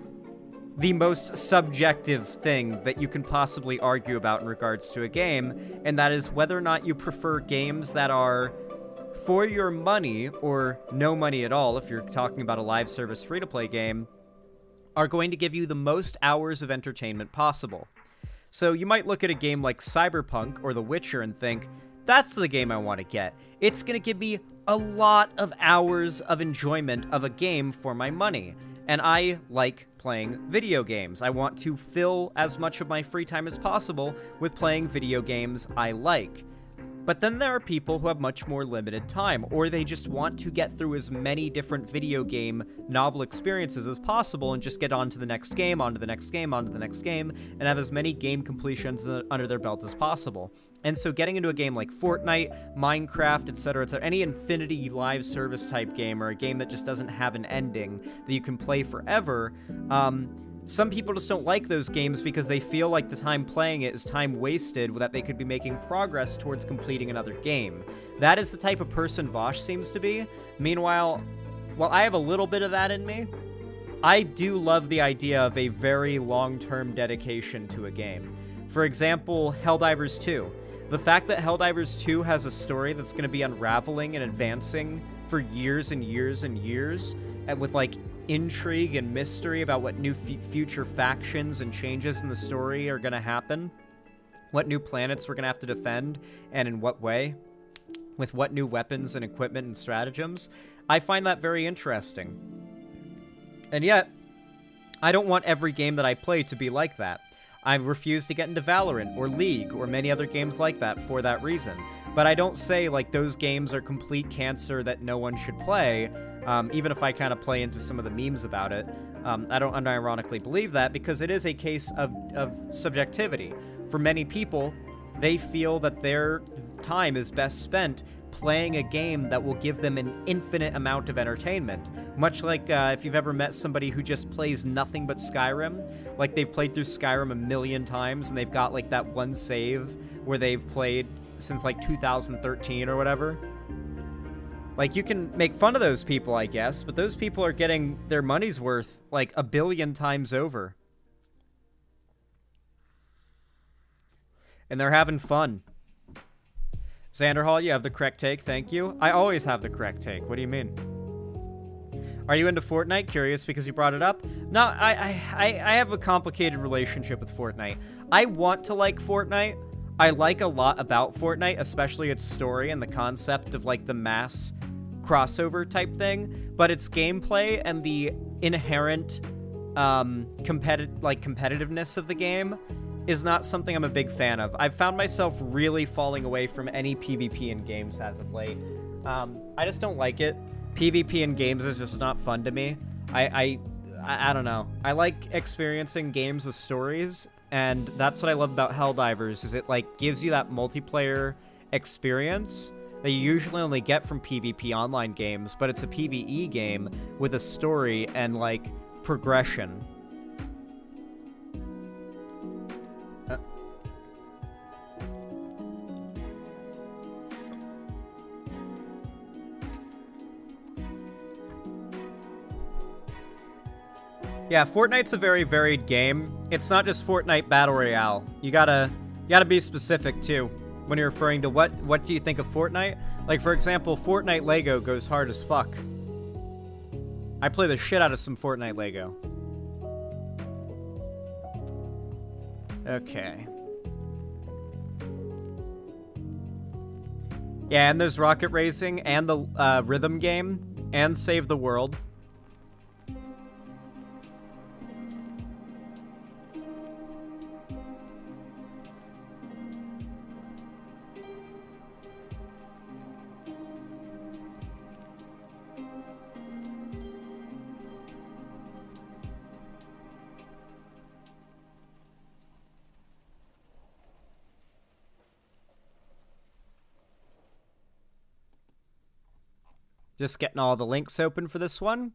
the most subjective thing that you can possibly argue about in regards to a game, and that is whether or not you prefer games that are for your money, or no money at all if you're talking about a live service free-to-play game, are going to give you the most hours of entertainment possible. So you might look at a game like Cyberpunk or The Witcher and think, that's the game I want to get. It's going to give me a lot of hours of enjoyment of a game for my money. And I like playing video games. I want to fill as much of my free time as possible with playing video games I like. But then there are people who have much more limited time, or they just want to get through as many different video game novel experiences as possible and just get on to the next game, onto the next game, onto the next game, and have as many game completions under their belt as possible. And so getting into a game like Fortnite, Minecraft, etc., any Infinity live service type game, or a game that just doesn't have an ending that you can play forever, some people just don't like those games because they feel like the time playing it is time wasted, that they could be making progress towards completing another game. That is the type of person Vosh seems to be. Meanwhile, while I have a little bit of that in me, I do love the idea of a very long-term dedication to a game. For example, Helldivers 2. The fact that Helldivers 2 has a story that's going to be unraveling and advancing for years and years and years, and with like intrigue and mystery about what new future factions and changes in the story are going to happen, what new planets we're going to have to defend, and in what way, with what new weapons and equipment and stratagems. I find that very interesting. And yet, I don't want every game that I play to be like that. I refuse to get into Valorant or League or many other games like that for that reason. But I don't say, like, those games are complete cancer that no one should play, even if I kind of play into some of the memes about it. I don't unironically believe that, because it is a case of subjectivity. For many people, they feel that their time is best spent playing a game that will give them an infinite amount of entertainment. Much like if you've ever met somebody who just plays nothing but Skyrim, like they've played through Skyrim a million times and they've got like that one save where they've played since like 2013 or whatever. Like, you can make fun of those people, I guess, but those people are getting their money's worth like a billion times over. And they're having fun. Xander Hall, you have the correct take, thank you. I always have the correct take, what do you mean? Are you into Fortnite? Curious because you brought it up? No, I have a complicated relationship with Fortnite. I want to like Fortnite. I like a lot about Fortnite, especially its story and the concept of like the mass crossover type thing, but its gameplay and the inherent competitiveness of the game is not something I'm a big fan of. I've found myself really falling away from any PvP in games as of late. I just don't like it. PvP in games is just not fun to me. I don't know. I like experiencing games as stories, and that's what I love about Helldivers, is it like gives you that multiplayer experience that you usually only get from PvP online games, but it's a PvE game with a story and like progression. Yeah, Fortnite's a very varied game. It's not just Fortnite Battle Royale. You gotta be specific too when you're referring to what do you think of Fortnite? Like, for example, Fortnite Lego goes hard as fuck. I play the shit out of some Fortnite Lego. Okay. Yeah, and there's Rocket Racing and the Rhythm game and Save the World. Just getting all the links open for this one.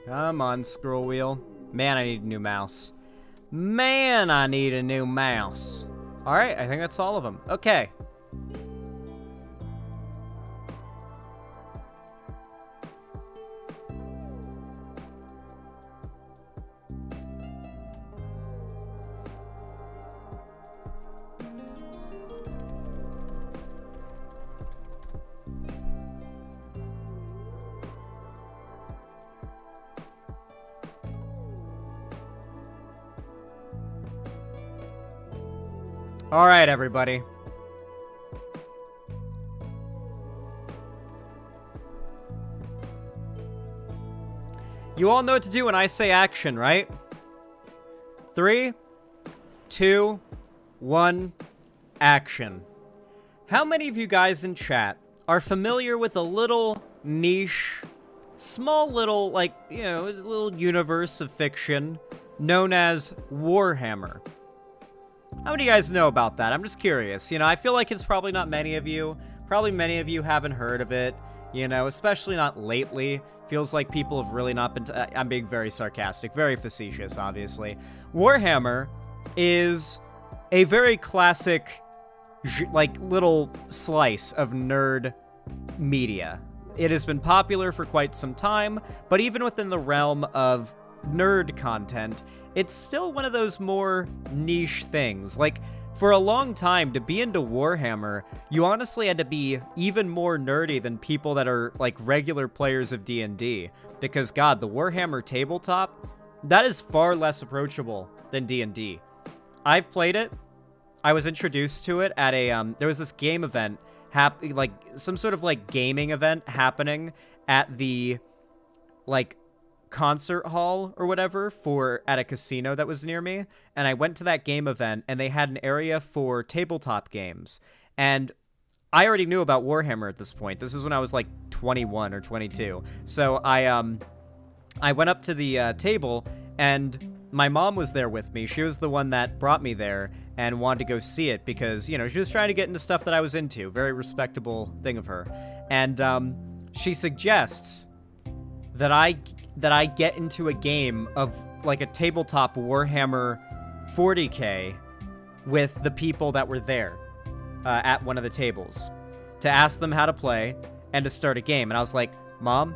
Come on, scroll wheel. Man, I need a new mouse. Man, I need a new mouse. All right, I think that's all of them. Okay. All right, everybody. You all know what to do when I say action, right? 3, 2, 1, action. How many of you guys in chat are familiar with a little niche, small little, like, you know, little universe of fiction known as Warhammer? How many of you guys know about that? I'm just curious. You know, I feel like it's probably not many of you. Probably many of you haven't heard of it, you know, especially not lately. Feels like people have really not been... I'm being very sarcastic, very facetious, obviously. Warhammer is a very classic, like, little slice of nerd media. It has been popular for quite some time, but even within the realm of nerd content, it's still one of those more niche things. Like, for a long time, to be into Warhammer, you honestly had to be even more nerdy than people that are, like, regular players of D&D. Because, God, the Warhammer tabletop, that is far less approachable than D&D. I've played it. I was introduced to it at a, there was this game event, like, some sort of, like, gaming event happening at the, like, concert hall or whatever at a casino that was near me, and I went to that game event, and they had an area for tabletop games, and I already knew about Warhammer at this point. This is when I was like 21 or 22. So I went up to the table, and my mom was there with me. She was the one that brought me there and wanted to go see it because, you know, she was trying to get into stuff that I was into. Very respectable thing of her. And she suggests that I get into a game of, like, a tabletop Warhammer 40K with the people that were there at one of the tables to ask them how to play and to start a game. And I was like, Mom,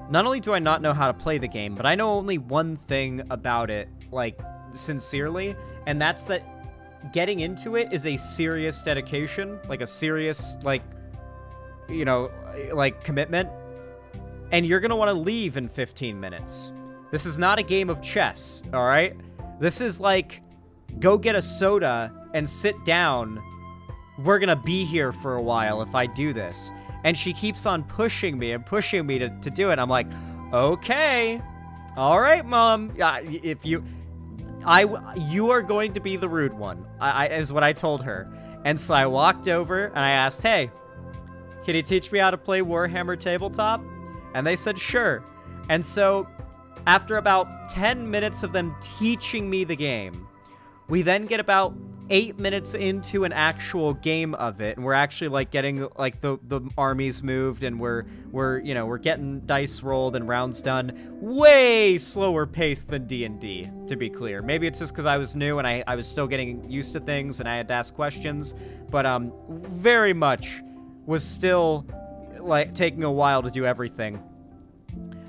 not only do I not know how to play the game, but I know only one thing about it, like, sincerely, and that's that getting into it is a serious dedication, like a serious, like, you know, like, commitment. And you're going to want to leave in 15 minutes. This is not a game of chess, all right? This is like, go get a soda and sit down. We're going to be here for a while if I do this. And she keeps on pushing me and pushing me to do it. I'm like, okay. All right, Mom. You are going to be the rude one, is what I told her. And so I walked over and I asked, hey, can you teach me how to play Warhammer Tabletop? And they said, sure. And so, after about 10 minutes of them teaching me the game, we then get about 8 minutes into an actual game of it, and we're actually, like, getting, like, the armies moved, and we're getting dice rolled and rounds done. Way slower pace than D&D, to be clear. Maybe it's just because I was new and I was still getting used to things and I had to ask questions, but very much was still, like, taking a while to do everything.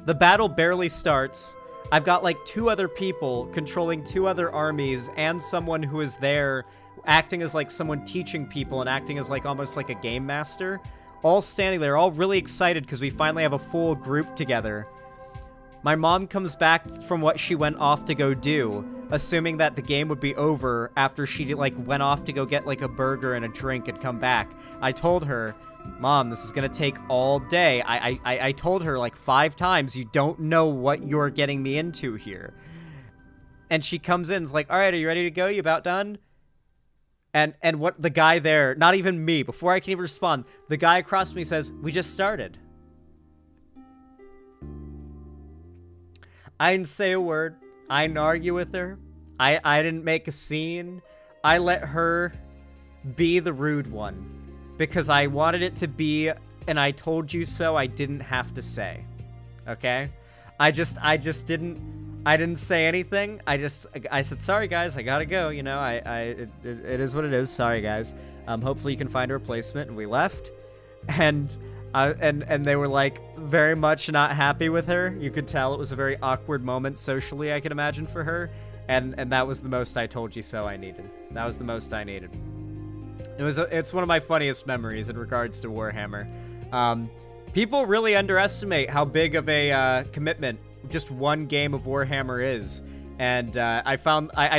The battle barely starts. I've got, like, 2 other people controlling 2 other armies and someone who is there acting as, like, someone teaching people and acting as, like, almost like a game master, all standing there, all really excited because we finally have a full group together. My mom comes back from what she went off to go do, assuming that the game would be over after she, like, went off to go get, like, a burger and a drink and come back. I told her, Mom, this is gonna take all day. I told her, like, 5 times, you don't know what you're getting me into here. And she comes in and is like, all right, are you ready to go? You about done? And what the guy there, not even me, before I can even respond, the guy across from me says, we just started. I didn't say a word. I didn't argue with her. I didn't make a scene. I let her be the rude one. Because I wanted it to be, and I told you so, I didn't have to say. Okay? I didn't say anything. I said, sorry guys, I gotta go, you know, it is what it is, sorry guys. Hopefully you can find a replacement, and we left. And they were, like, very much not happy with her. You could tell it was a very awkward moment socially, I can imagine, for her. And that was the most I told you so I needed. That was the most I needed. It's one of my funniest memories in regards to Warhammer. People really underestimate how big of a commitment just one game of Warhammer is. And I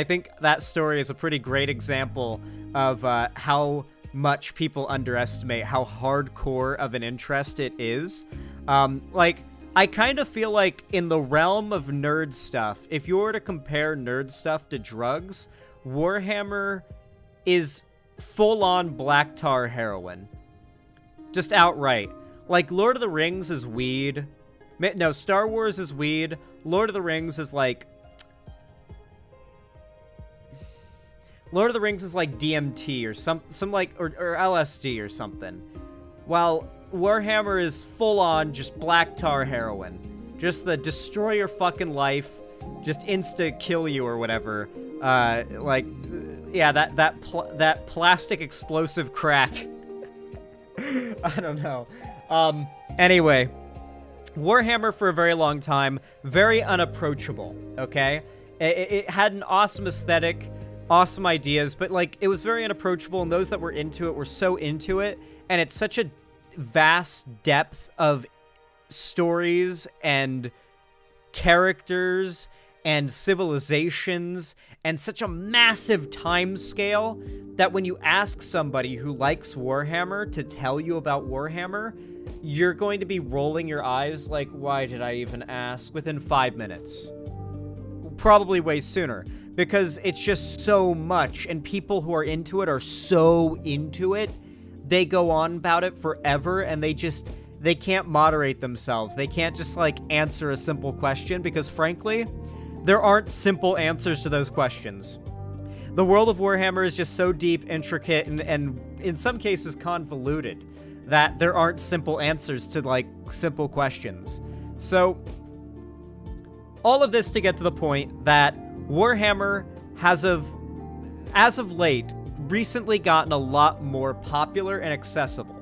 think that story is a pretty great example of how much people underestimate how hardcore of an interest it is. Like, I kind of feel like in the realm of nerd stuff, if you were to compare nerd stuff to drugs, Warhammer is full-on black tar heroin. Just outright. Like, Lord of the Rings is weed. No, Star Wars is weed. Lord of the Rings is like... Lord of the Rings is like DMT or some like... Or LSD or something. While Warhammer is full-on just black tar heroin. Just the destroy your fucking life, just insta-kill you or whatever. Yeah, that plastic explosive crack. I don't know. Anyway, Warhammer for a very long time, very unapproachable, okay? It had an awesome aesthetic, awesome ideas, but, like, it was very unapproachable, and those that were into it were so into it, and it's such a vast depth of stories and characters and civilizations and such a massive time scale that when you ask somebody who likes Warhammer to tell you about Warhammer, you're going to be rolling your eyes like, why did I even ask? Within 5 minutes. Probably way sooner, because it's just so much, and people who are into it are so into it, they go on about it forever, and they can't moderate themselves. They can't just, like, answer a simple question, because frankly, there aren't simple answers to those questions. The world of Warhammer is just so deep, intricate, and in some cases convoluted, that there aren't simple answers to, like, simple questions. So, all of this to get to the point that Warhammer has, as of late, recently gotten a lot more popular and accessible.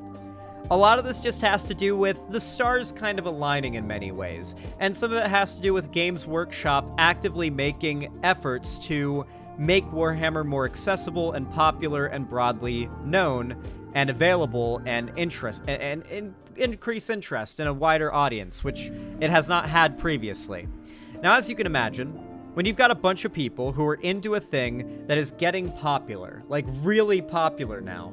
A lot of this just has to do with the stars kind of aligning in many ways, and some of it has to do with Games Workshop actively making efforts to make Warhammer more accessible and popular and broadly known and available and increase interest in a wider audience, which it has not had previously. Now, as you can imagine, when you've got a bunch of people who are into a thing that is getting popular, like really popular now,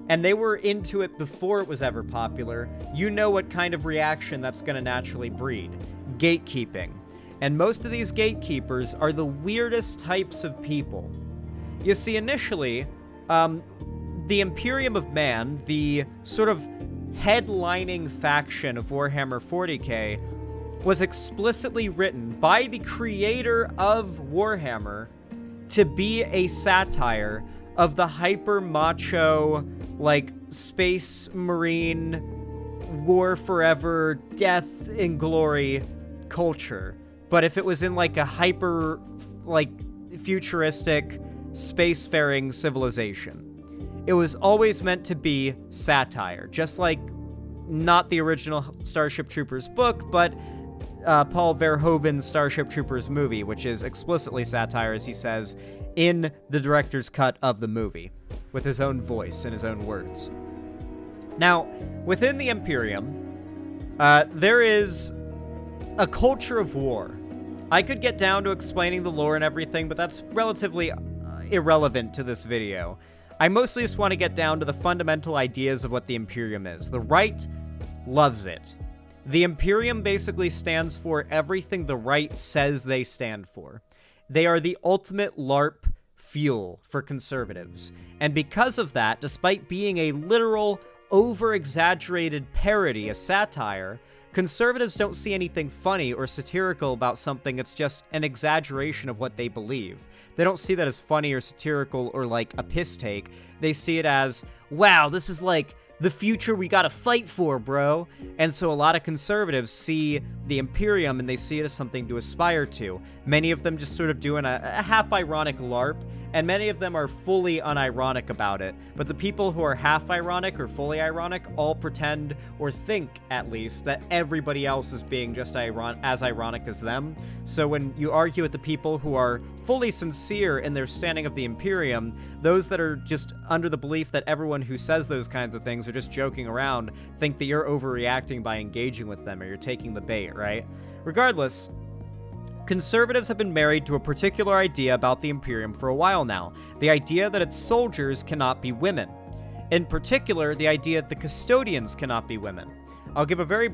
and they were into it before it was ever popular, you know what kind of reaction that's going to naturally breed. Gatekeeping. And most of these gatekeepers are the weirdest types of people. You see, initially, the Imperium of Man, the sort of headlining faction of Warhammer 40k, was explicitly written by the creator of Warhammer to be a satire of the hyper-macho, like, space marine, war forever, death and glory culture. But if it was in, like, a hyper, like, futuristic, spacefaring civilization. It was always meant to be satire, just like not the original Starship Troopers book, but Paul Verhoeven's Starship Troopers movie, which is explicitly satire, as he says, in the director's cut of the movie, with his own voice and his own words. Now, within the Imperium, there is a culture of war. I could get down to explaining the lore and everything, but that's relatively irrelevant to this video. I mostly just want to get down to the fundamental ideas of what the Imperium is. The right loves it. The Imperium basically stands for everything the right says they stand for. They are the ultimate LARP fuel for conservatives. And because of that, despite being a literal, over-exaggerated parody, a satire, conservatives don't see anything funny or satirical about something that's just an exaggeration of what they believe. They don't see that as funny or satirical or like a piss take. They see it as, wow, this is like the future we gotta fight for, bro. And so a lot of conservatives see the Imperium and they see it as something to aspire to. Many of them just sort of doing a half-ironic LARP, and many of them are fully unironic about it. But the people who are half-ironic or fully ironic all pretend, or think at least, that everybody else is being just as ironic as them. So when you argue with the people who are fully sincere in their standing of the Imperium, those that are just under the belief that everyone who says those kinds of things are just joking around think that you're overreacting by engaging with them, or you're taking the bait, right? Regardless, conservatives have been married to a particular idea about the Imperium for a while now. The idea that its soldiers cannot be women. In particular, the idea that the custodians cannot be women. I'll give a very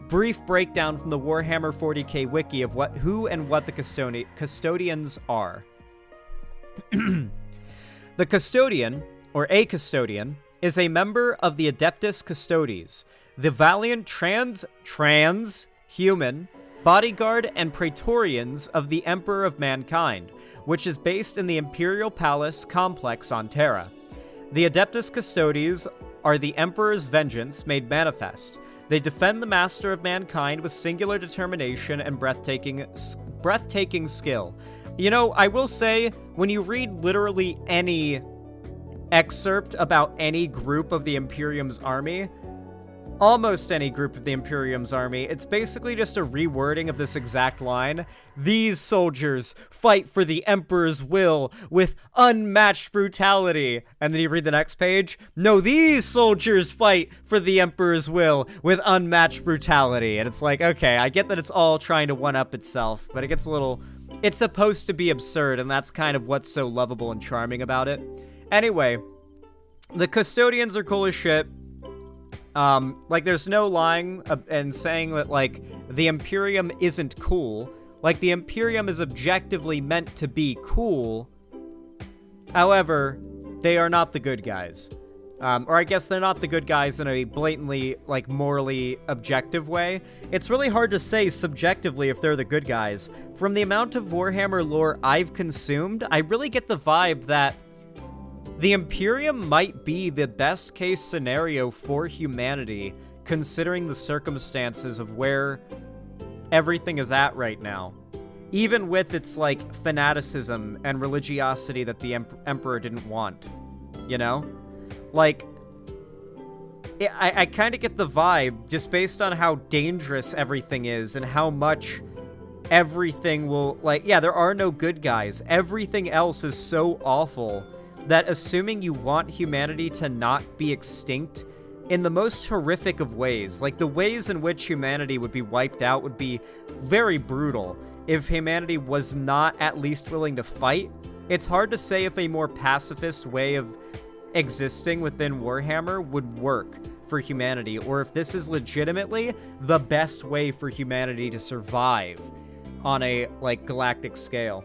brief breakdown from the Warhammer 40k wiki of who and what the custodians are. The custodian, or a custodian, is a member of the Adeptus Custodes, the valiant trans-human bodyguard and praetorians of the Emperor of Mankind, which is based in the Imperial Palace complex on Terra. The Adeptus Custodes are the Emperor's vengeance made manifest. They defend the Master of Mankind with singular determination and breathtaking skill. You know, I will say, when you read literally any excerpt about any group of the Imperium's army, almost any group of the Imperium's army, it's basically just a rewording of this exact line. These soldiers fight for the Emperor's will with unmatched brutality. And then you read the next page. No, these soldiers fight for the Emperor's will with unmatched brutality. And it's like, okay, I get that it's all trying to one-up itself, but it gets a little... It's supposed to be absurd, and that's kind of what's so lovable and charming about it. Anyway, the custodians are cool as shit. Like, there's no lying and saying that, like, the Imperium isn't cool. Like, the Imperium is objectively meant to be cool. However, they are not the good guys. Or I guess they're not the good guys in a blatantly, like, morally objective way. It's really hard to say subjectively if they're the good guys. From the amount of Warhammer lore I've consumed, I really get the vibe that the Imperium might be the best case scenario for humanity, considering the circumstances of where everything is at right now. Even with its, like, fanaticism and religiosity that the Emperor didn't want. You know? Like, I kind of get the vibe, just based on how dangerous everything is and how much everything will, like, yeah, there are no good guys. Everything else is so awful that assuming you want humanity to not be extinct in the most horrific of ways, like the ways in which humanity would be wiped out would be very brutal if humanity was not at least willing to fight. It's hard to say if a more pacifist way of existing within Warhammer would work for humanity, or if this is legitimately the best way for humanity to survive on a, like, galactic scale.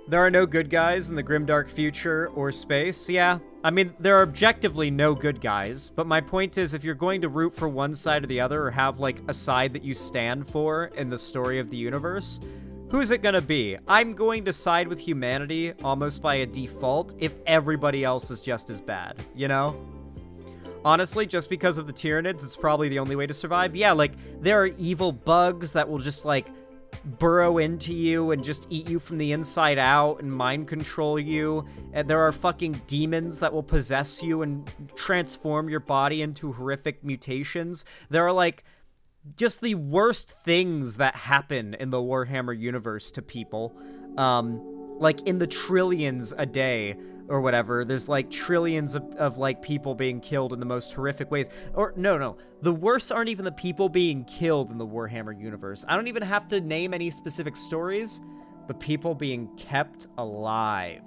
There are no good guys in the grimdark future or space. Yeah, I mean, there are objectively no good guys, but my point is, if you're going to root for one side or the other, or have, like, a side that you stand for in the story of the universe, who's it gonna be? I'm going to side with humanity almost by a default if everybody else is just as bad, you know? Honestly, just because of the Tyranids, it's probably the only way to survive. Yeah, like, there are evil bugs that will just, like, burrow into you and just eat you from the inside out and mind control you. And there are fucking demons that will possess you and transform your body into horrific mutations. There are, like, just the worst things that happen in the Warhammer universe to people. Like, in the trillions a day or whatever, there's, like, trillions of like, people being killed in the most horrific ways. Or, no. The worst aren't even the people being killed in the Warhammer universe. I don't even have to name any specific stories. The people being kept alive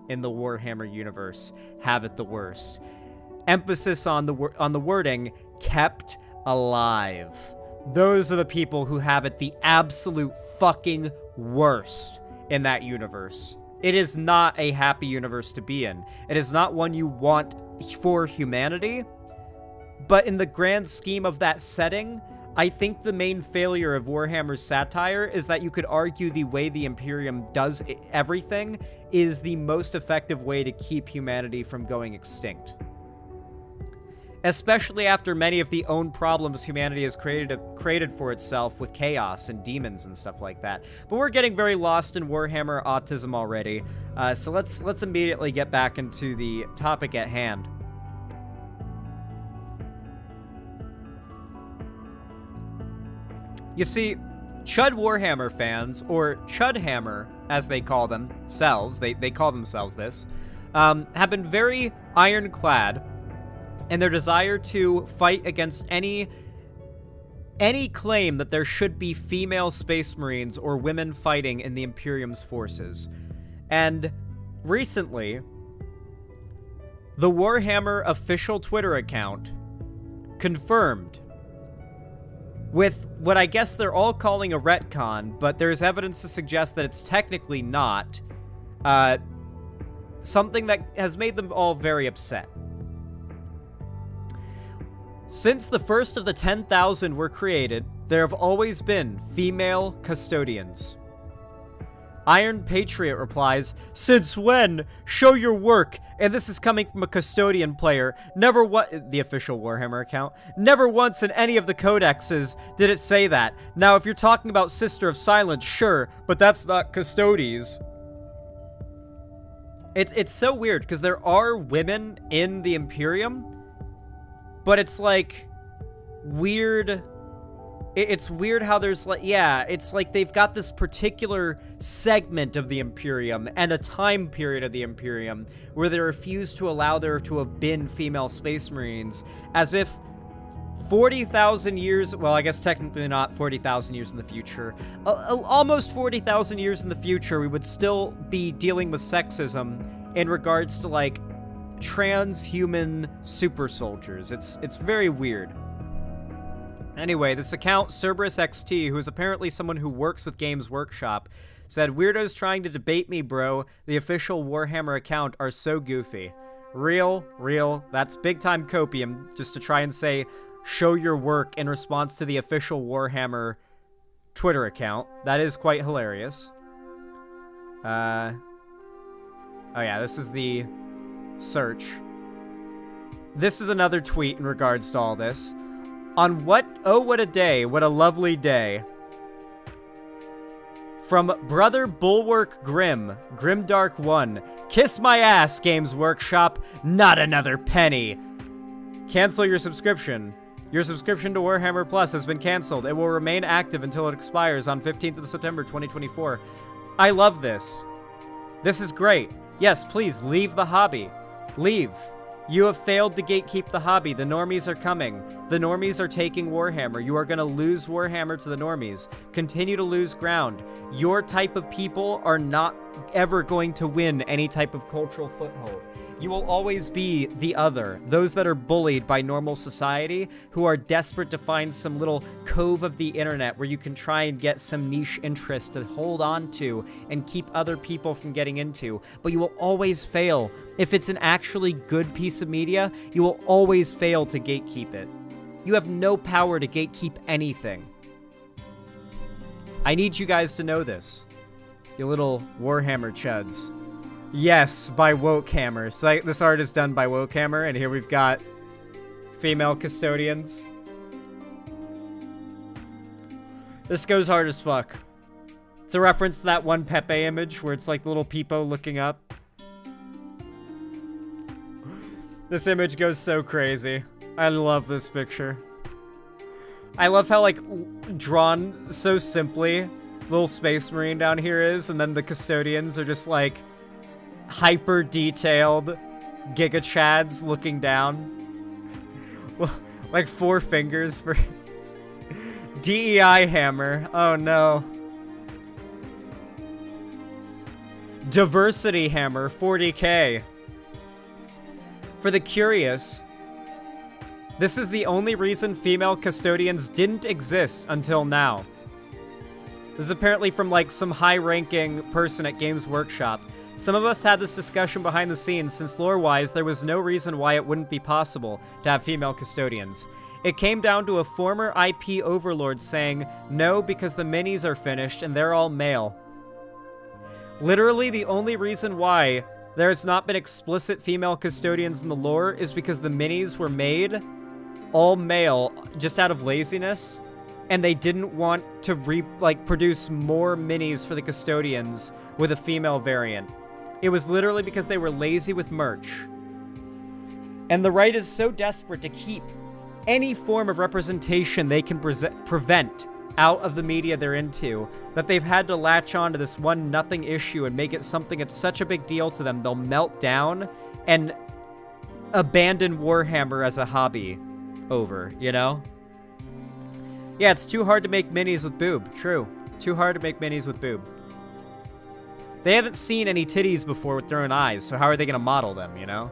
in the Warhammer universe have it the worst. Emphasis on the wording, kept alive. Those are the people who have it the absolute fucking worst in that universe. It is not a happy universe to be in. It is not one you want for humanity. But in the grand scheme of that setting, I think the main failure of Warhammer's satire is that you could argue the way the Imperium does everything is the most effective way to keep humanity from going extinct. Especially after many of the own problems humanity has created for itself with chaos and demons and stuff like that. But we're getting very lost in Warhammer autism already, so let's immediately get back into the topic at hand. You see, Chud Warhammer fans, or Chudhammer as they call themselves, they call themselves this, have been very ironclad and their desire to fight against any claim that there should be female space marines or women fighting in the Imperium's forces. And recently, The Warhammer official Twitter account confirmed with what I guess they're all calling a retcon, but there's evidence to suggest that it's technically not, something that has made them all very upset. Since the first of the 10,000 were created, there have always been female custodians. Iron Patriot replies, "Since when? Show your work." And this is coming from a custodian player. The official Warhammer account. Never once in any of the codexes did it say that. Now, if you're talking about Sister of Silence, sure, but that's not custodes. It's so weird, because there are women in the Imperium, but it's like weird. It's weird how there's like, yeah, it's like they've got this particular segment of the Imperium and a time period of the Imperium where they refuse to allow there to have been female Space Marines, as if 40,000 years, well, I guess technically not 40,000 years in the future, almost 40,000 years in the future, we would still be dealing with sexism in regards to, like, transhuman super soldiers. It's very weird. Anyway, this account, Cerberus XT, who is apparently someone who works with Games Workshop, said, "Weirdos trying to debate me, bro. The official Warhammer account are so goofy." Real. That's big-time copium, just to try and say, show your work in response to the official Warhammer Twitter account. That is quite hilarious. Oh yeah, this is the search. This is another tweet in regards to all this. On what? Oh, what a day. What a lovely day. From Brother Bulwark Grimdark 1. Kiss my ass, Games Workshop. Not another penny. Cancel your subscription. Your subscription to Warhammer Plus has been canceled. It will remain active until it expires on 15th of September, 2024. I love this. This is great. Yes, please, leave the hobby. Leave. You have failed to gatekeep the hobby. The normies are coming. The normies are taking Warhammer. You are going to lose Warhammer to the normies. Continue to lose ground. Your type of people are not ever going to win any type of cultural foothold. You will always be the other, those that are bullied by normal society, who are desperate to find some little cove of the internet where you can try and get some niche interest to hold on to and keep other people from getting into. But you will always fail. If it's an actually good piece of media, you will always fail to gatekeep it. You have no power to gatekeep anything. I need you guys to know this, you little Warhammer chuds. Yes, by Wokehammer. So this art is done by Wokehammer, and here we've got female custodians. This goes hard as fuck. It's a reference to that one Pepe image where it's like little Peepo looking up. This image goes so crazy. I love this picture. I love how, like, drawn so simply little Space Marine down here is, and then the custodians are just like hyper detailed Giga Chads looking down. Like 4 fingers for DEI hammer. Oh no. Diversity hammer, 40k. For the curious, this is the only reason female custodians didn't exist until now. This is apparently from like some high-ranking person at Games Workshop. Some of us had this discussion behind the scenes since lore-wise there was no reason why it wouldn't be possible to have female custodians. It came down to a former IP overlord saying, no, because the minis are finished and they're all male. Literally the only reason why there has not been explicit female custodians in the lore is because the minis were made all male just out of laziness, and they didn't want to produce more minis for the custodians with a female variant. It was literally because they were lazy with merch. And the right is so desperate to keep any form of representation they can prevent out of the media they're into, that they've had to latch on to this one nothing issue and make it something that's such a big deal to them, they'll melt down and abandon Warhammer as a hobby over, you know? Yeah, it's too hard to make minis with boob. True. Too hard to make minis with boob. They haven't seen any titties before with their own eyes, so how are they going to model them, you know?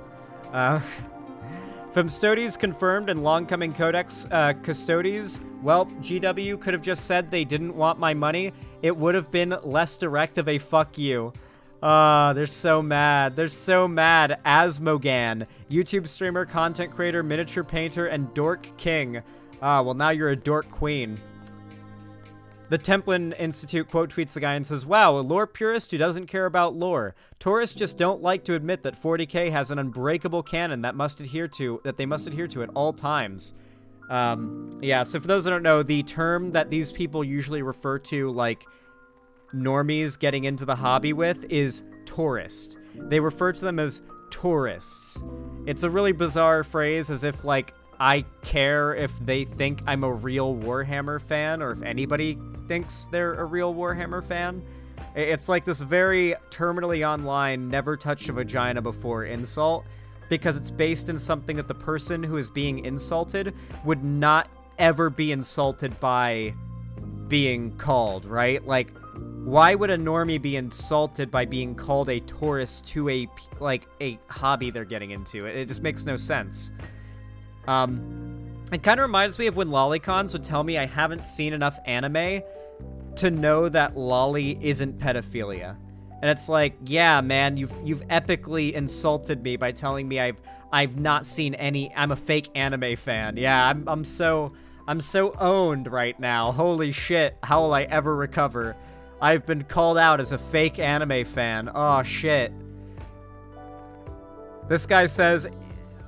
Femstodes confirmed and long-coming Codex Custodes. Well, GW could have just said they didn't want my money. It would have been less direct of a fuck you. They're so mad. They're so mad. Asmogan, YouTube streamer, content creator, miniature painter, and dork king. Well, now you're a dork queen. The Templin Institute quote tweets the guy and says, wow, a lore purist who doesn't care about lore. Tourists just don't like to admit that 40k has an unbreakable canon that they must adhere to at all times. Yeah, so for those that don't know, the term that these people usually refer to, like, normies getting into the hobby with is tourist. They refer to them as tourists. It's a really bizarre phrase, as if, like, I care if they think I'm a real Warhammer fan, or if anybody thinks they're a real Warhammer fan. It's like this very terminally online, never touched a vagina before insult, because it's based in something that the person who is being insulted would not ever be insulted by being called, right? Like, why would a normie be insulted by being called a tourist to a hobby they're getting into? It just makes no sense. It kind of reminds me of when lolicons would tell me I haven't seen enough anime to know that lolly isn't pedophilia. And it's like, yeah, man, you've epically insulted me by telling me I've not seen any. I'm a fake anime fan. Yeah, I'm so owned right now. Holy shit, how will I ever recover? I've been called out as a fake anime fan. Oh shit. This guy says,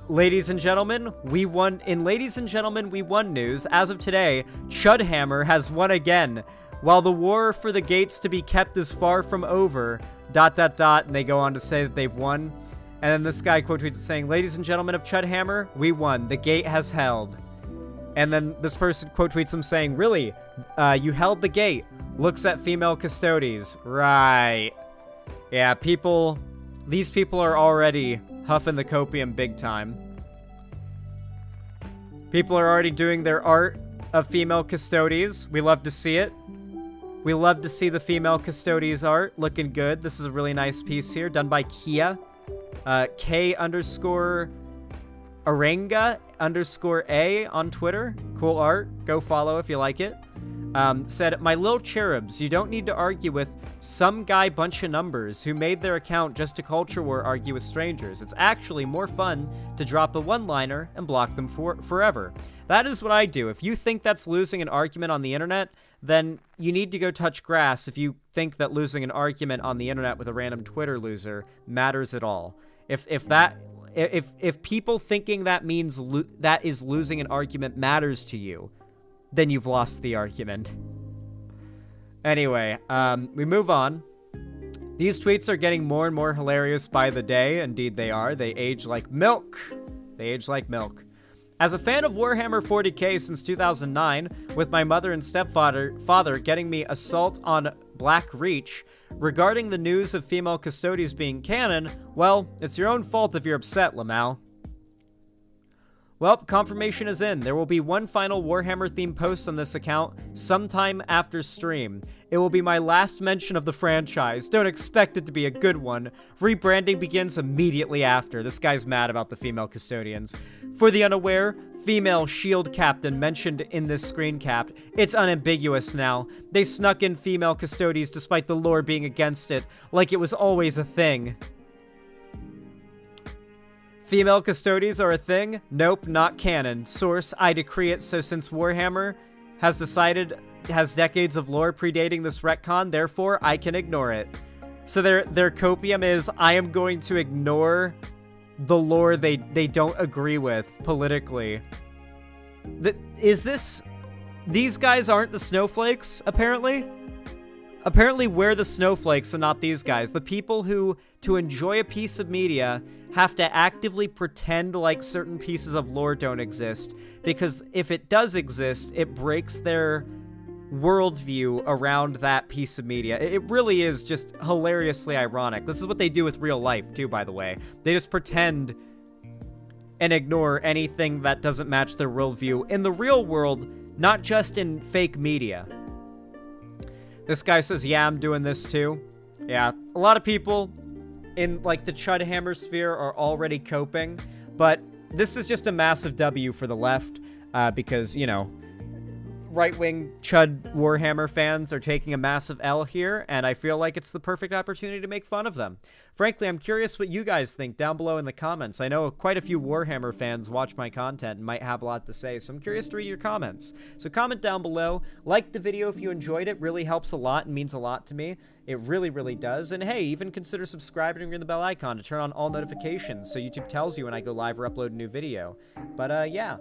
Ladies and gentlemen, we won news. As of today, Chudhammer has won again. While the war for the gates to be kept is far from over, ... and they go on to say that they've won. And then this guy quote tweets it saying, ladies and gentlemen of Chudhammer, we won. The gate has held. And then this person quote tweets them saying, really? You held the gate. Looks at female custodies. Right. Yeah, these people are already huffing the copium big time. People are already doing their art of female custodies. We love to see it. We love to see the female custodies art. Looking good. This is a really nice piece here, done by Kia. K_Arenga_A on Twitter. Cool art. Go follow if you like it. Said, my little cherubs, you don't need to argue with some guy bunch of numbers who made their account just to culture war argue with strangers. It's actually more fun to drop a one-liner and block them forever. That is what I do. If you think that's losing an argument on the internet, then you need to go touch grass if you think that losing an argument on the internet with a random Twitter loser matters at all. If people thinking that means that is losing an argument matters to you, then you've lost the argument. Anyway, we move on. These tweets are getting more and more hilarious by the day. Indeed they are. They age like milk. They age like milk. As a fan of Warhammer 40k since 2009, with my mother and stepfather getting me Assault on Black Reach, regarding the news of female custodies being canon, well, it's your own fault if you're upset, Lamau. Well, confirmation is in. There will be one final Warhammer-themed post on this account sometime after stream. It will be my last mention of the franchise. Don't expect it to be a good one. Rebranding begins immediately after. This guy's mad about the female custodians. For the unaware, female shield captain mentioned in this screen cap. It's unambiguous now. They snuck in female custodies despite the lore being against it, like it was always a thing. Female custodies are a thing? Nope, not canon. Source, I decree it so since Warhammer has decades of lore predating this retcon, therefore I can ignore it. So their copium is, I am going to ignore the lore they don't agree with politically. These guys aren't the snowflakes, apparently? Apparently we're the snowflakes and not these guys. The people who, to enjoy a piece of media, have to actively pretend like certain pieces of lore don't exist, because if it does exist, it breaks their worldview around that piece of media. It really is just hilariously ironic. This is what they do with real life, too, by the way. They just pretend and ignore anything that doesn't match their worldview in the real world, not just in fake media. This guy says, yeah, I'm doing this too. Yeah, a lot of people in, like, the Chudhammer sphere are already coping But this is just a massive W for the left because, you know, right-wing Chud Warhammer fans are taking a massive L here, and I feel like it's the perfect opportunity to make fun of them. Frankly, I'm curious what you guys think down below in the comments. I know quite a few Warhammer fans watch my content and might have a lot to say, so I'm curious to read your comments. So comment down below, like the video if you enjoyed it, really helps a lot and means a lot to me. It really, really does. And hey, even consider subscribing and ring the bell icon to turn on all notifications so YouTube tells you when I go live or upload a new video. But yeah.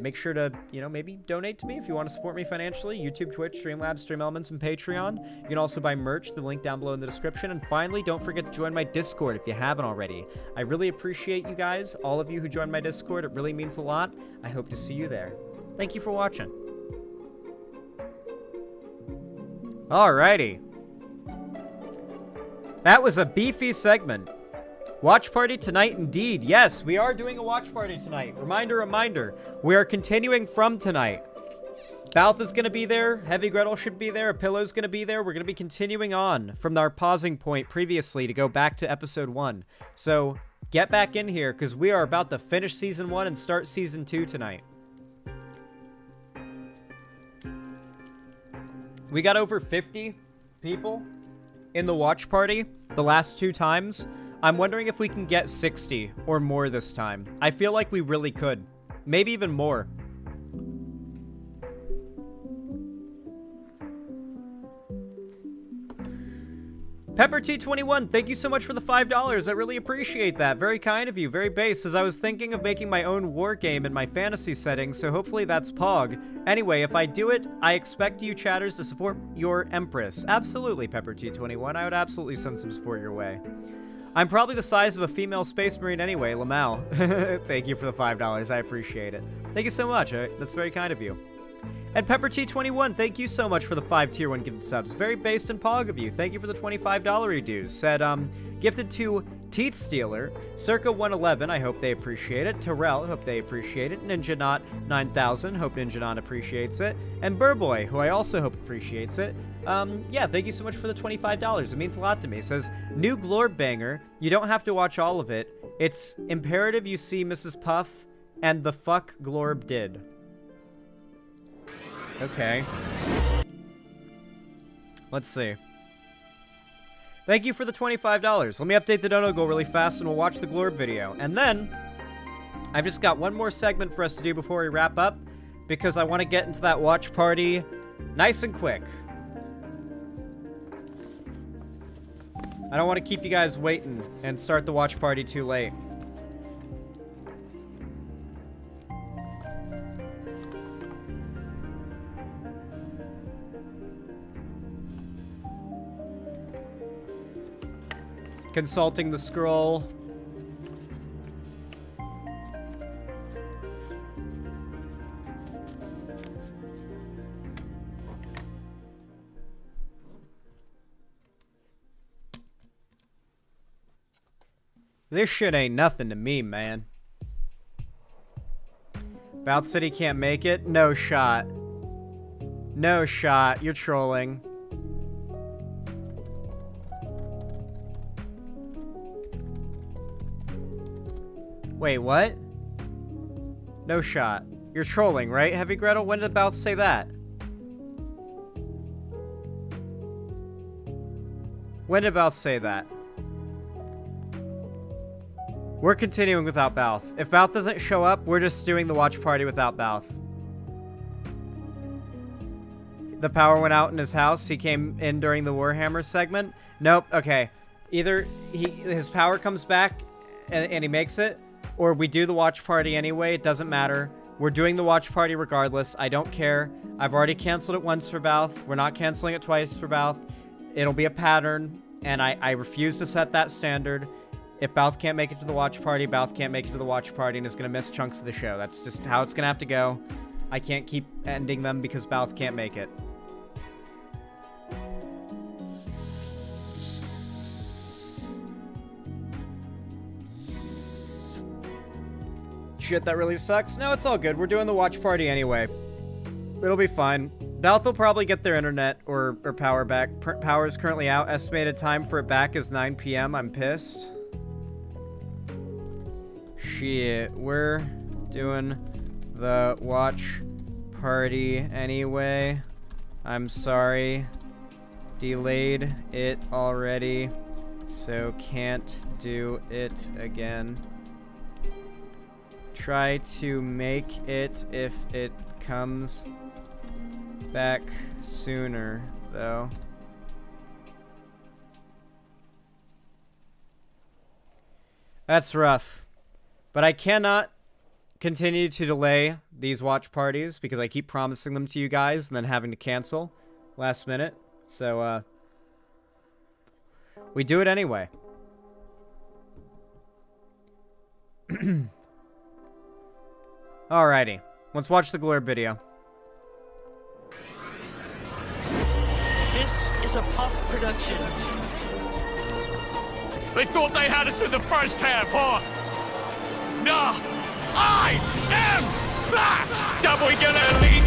Make sure to, you know, maybe donate to me if you want to support me financially. YouTube, Twitch, Streamlabs, Stream Elements, and Patreon. You can also buy merch, the link down below in the description. And finally, don't forget to join my Discord if you haven't already. I really appreciate you guys, all of you who joined my Discord. It really means a lot. I hope to see you there. Thank you for watching. Alrighty. That was a beefy segment. Watch party tonight indeed. Yes, we are doing a watch party tonight. Reminder, we are continuing from tonight. Balth is going to be there. Heavy Gretel should be there. A Pillow's going to be there. We're going to be continuing on from our pausing point previously to go back to episode 1. So get back in here because we are about to finish season 1 and start season 2 tonight. We got over 50 people in the watch party the last 2 times. I'm wondering if we can get 60 or more this time. I feel like we really could. Maybe even more. PepperT21, thank you so much for the $5. I really appreciate that. Very kind of you. Very base, as I was thinking of making my own war game in my fantasy setting, so hopefully that's Pog. Anyway, if I do it, I expect you chatters to support your Empress. Absolutely, PepperT21. I would absolutely send some support your way. I'm probably the size of a female space marine anyway, Lamau. Thank you for the $5. I appreciate it. Thank you so much. That's very kind of you. And PepperT21, thank you so much for the 5 tier 1 gifted subs. Very based and pog of you. Thank you for the $25 dues. Said, gifted to Teeth Stealer, Circa 111, I hope they appreciate it. Terrell, hope they appreciate it. Ninja Knot 9000, hope Ninja Knot appreciates it. And Burboy, who I also hope appreciates it. Yeah, thank you so much for the $25. It means a lot to me. It says, new Glorb banger. You don't have to watch all of it. It's imperative you see Mrs. Puff and the fuck Glorb did. Okay. Let's see. Thank you for the $25. Let me update the dono goal really fast and we'll watch the Glorb video. And then, I've just got one more segment for us to do before we wrap up, because I want to get into that watch party nice and quick. I don't want to keep you guys waiting and start the watch party too late. Consulting the scroll. This shit ain't nothing to me, man. Balth City can't make it? No shot. No shot. You're trolling. Wait, what? No shot. You're trolling, right, Heavy Gretel? When did Balth say that? When did Balth say that? We're continuing without Balth. If Balth doesn't show up, we're just doing the watch party without Balth. The power went out in his house. He came in during the Warhammer segment. Nope. Okay. Either his power comes back and he makes it, or we do the watch party anyway. It doesn't matter. We're doing the watch party regardless. I don't care. I've already canceled it once for Balth. We're not canceling it twice for Balth. It'll be a pattern, and I refuse to set that standard. If Balth can't make it to the watch party, Balth can't make it to the watch party and is going to miss chunks of the show. That's just how it's going to have to go. I can't keep ending them because Balth can't make it. Shit, that really sucks. No, it's all good. We're doing the watch party anyway. It'll be fine. Balth will probably get their internet or power back. Power is currently out. Estimated time for it back is 9 p.m. I'm pissed. shit. We're doing the watch party anyway. I'm sorry. Delayed it already, so can't do it again. Try to make it if it comes back sooner, though. That's rough. But I cannot continue to delay these watch parties because I keep promising them to you guys and then having to cancel last minute. So, we do it anyway. Alrighty. Let's watch the Glorb video. This is a Puff production. They thought they had us in the first half, huh? Nah, I am that! That boy gonna leave,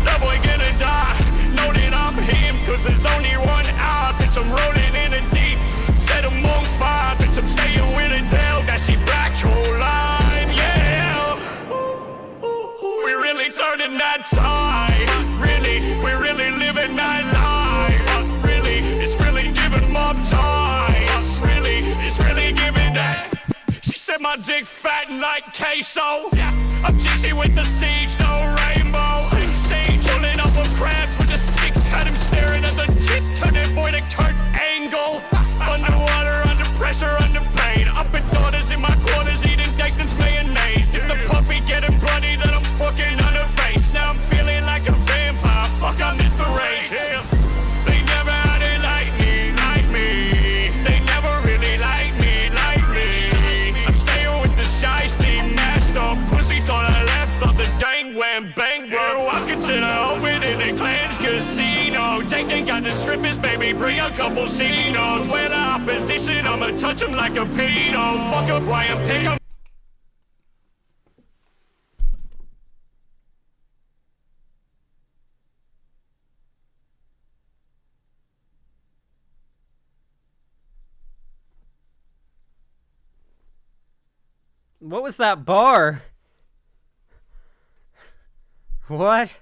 that boy gonna die. Know that I'm him, cause there's only one out. Bitch, I'm rolling in the deep, set amongst fire. Bitch, I'm staying with a tail, that she back whole line, yeah. We really turning that tide. Really, we're really living that life. Really, it's really giving up time. Really, it's really giving that. She said my dick fat like queso. I'm cheesy with the siege, no rainbow. Siege, pulling up on crabs with the six. Had him staring at the tip, turn that boy to Kurt Angle. Underwater, under pressure, under pain. Up in daughters in my quarters, eating Declan's mayonnaise. If the puffy getting bloody, then I'm fucking on her face. Now I'm feeling like a vampire. Fuck, I miss the rage. Yeah. They never had it like me, like me. They never really liked me, like me. I'm staying with the shiesty, mashed up pussy. Thought I left off the dang wham bang bro. Walking to the open in the Clans casino. They got the strippers, baby. Bring a couple Cinos. When the opposition, I'ma touch them like a pedo. Fuck up Ryan, pick 'em. What was that bar? What?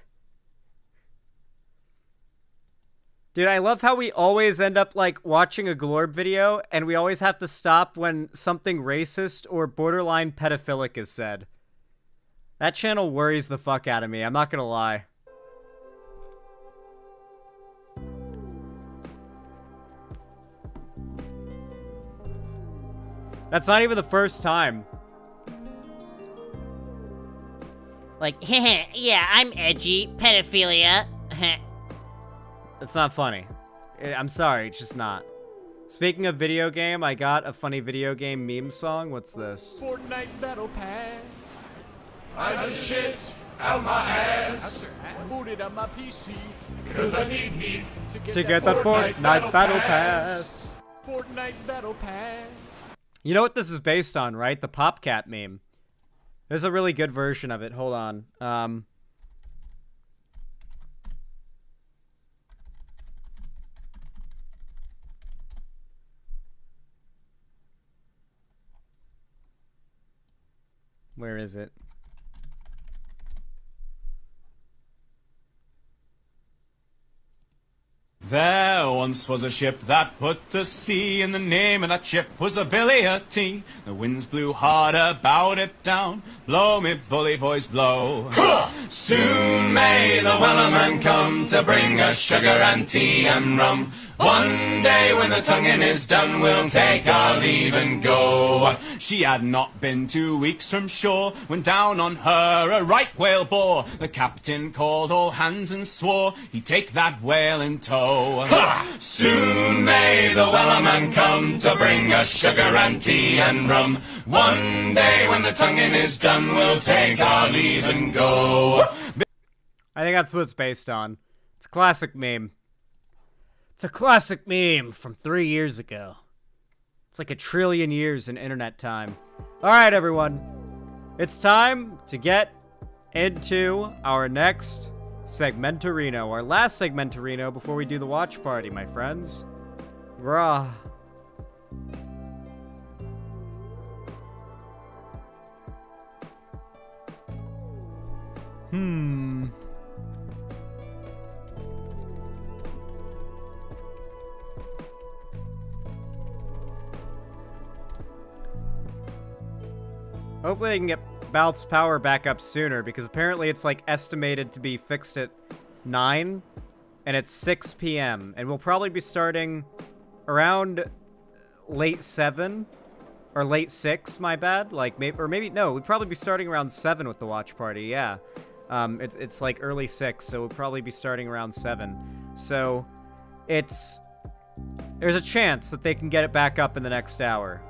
Dude, I love how we always end up, like, watching a Glorb video, and we always have to stop when something racist or borderline pedophilic is said. That channel worries the fuck out of me, I'm not gonna lie. That's not even the first time. Like, yeah, I'm edgy, pedophilia. That's not funny. I'm sorry, it's just not. Speaking of video game, I got a funny video game meme song. What's this? Fortnite Battle Pass. I just shit out my ass. Booted on my PC. Cause I need meat To get that Fortnite Battle Pass. Fortnite Battle Pass. You know what this is based on, right? The PopCat meme. There's a really good version of it. Hold on. Where is it? There once was a ship that put to sea, and the name of that ship was the Billy o' Tea. The winds blew hard about it down, blow me bully boys blow. Soon may the wellerman come to bring us sugar and tea and rum. One day when the tonguing is done, we'll take our leave and go. She had not been 2 weeks from shore when down on her a right whale bore. The captain called all hands and swore he'd take that whale in tow. Soon may the wellerman come to bring us sugar and tea and rum. One day when the tonguing is done, we'll take our leave and go. I think that's what it's based on. It's a classic meme. It's a classic meme from 3 years ago. It's like 1 trillion years in internet time. Alright, everyone. It's time to get into our next segmentarino. Our last segmentarino before we do the watch party, my friends. Grah. Hopefully they can get Balth's power back up sooner, because apparently it's like estimated to be fixed at 9, and it's 6 p.m. And we'll probably be starting around late 7, or late 6, my bad. Like, no, we'd probably be starting around 7 with the watch party, yeah. It's like early 6, so we'll probably be starting around 7. So, there's a chance that they can get it back up in the next hour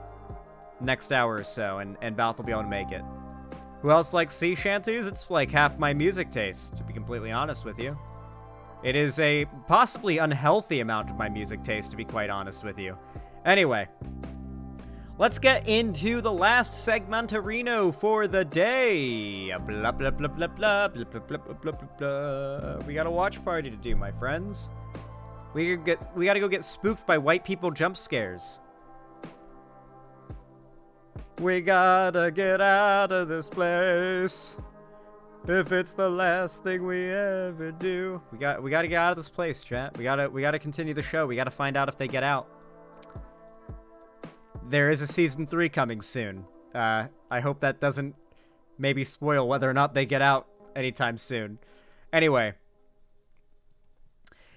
or so, and Balth will be able to make it. Who else likes sea shanties? It's like half my music taste, to be completely honest with you. It is a possibly unhealthy amount of my music taste, to be quite honest with you. Anyway, let's get into the last segmentarino for the day. Blah, blah, blah, blah, blah, blah, blah, blah, blah, blah, blah. We got a watch party to do, my friends. We gotta go get spooked by white people jump scares. We gotta get out of this place. If it's the last thing we ever do. We gotta get out of this place, chat. We gotta continue the show. We gotta find out if they get out. There is a season 3 coming soon. I hope that doesn't maybe spoil whether or not they get out anytime soon. Anyway.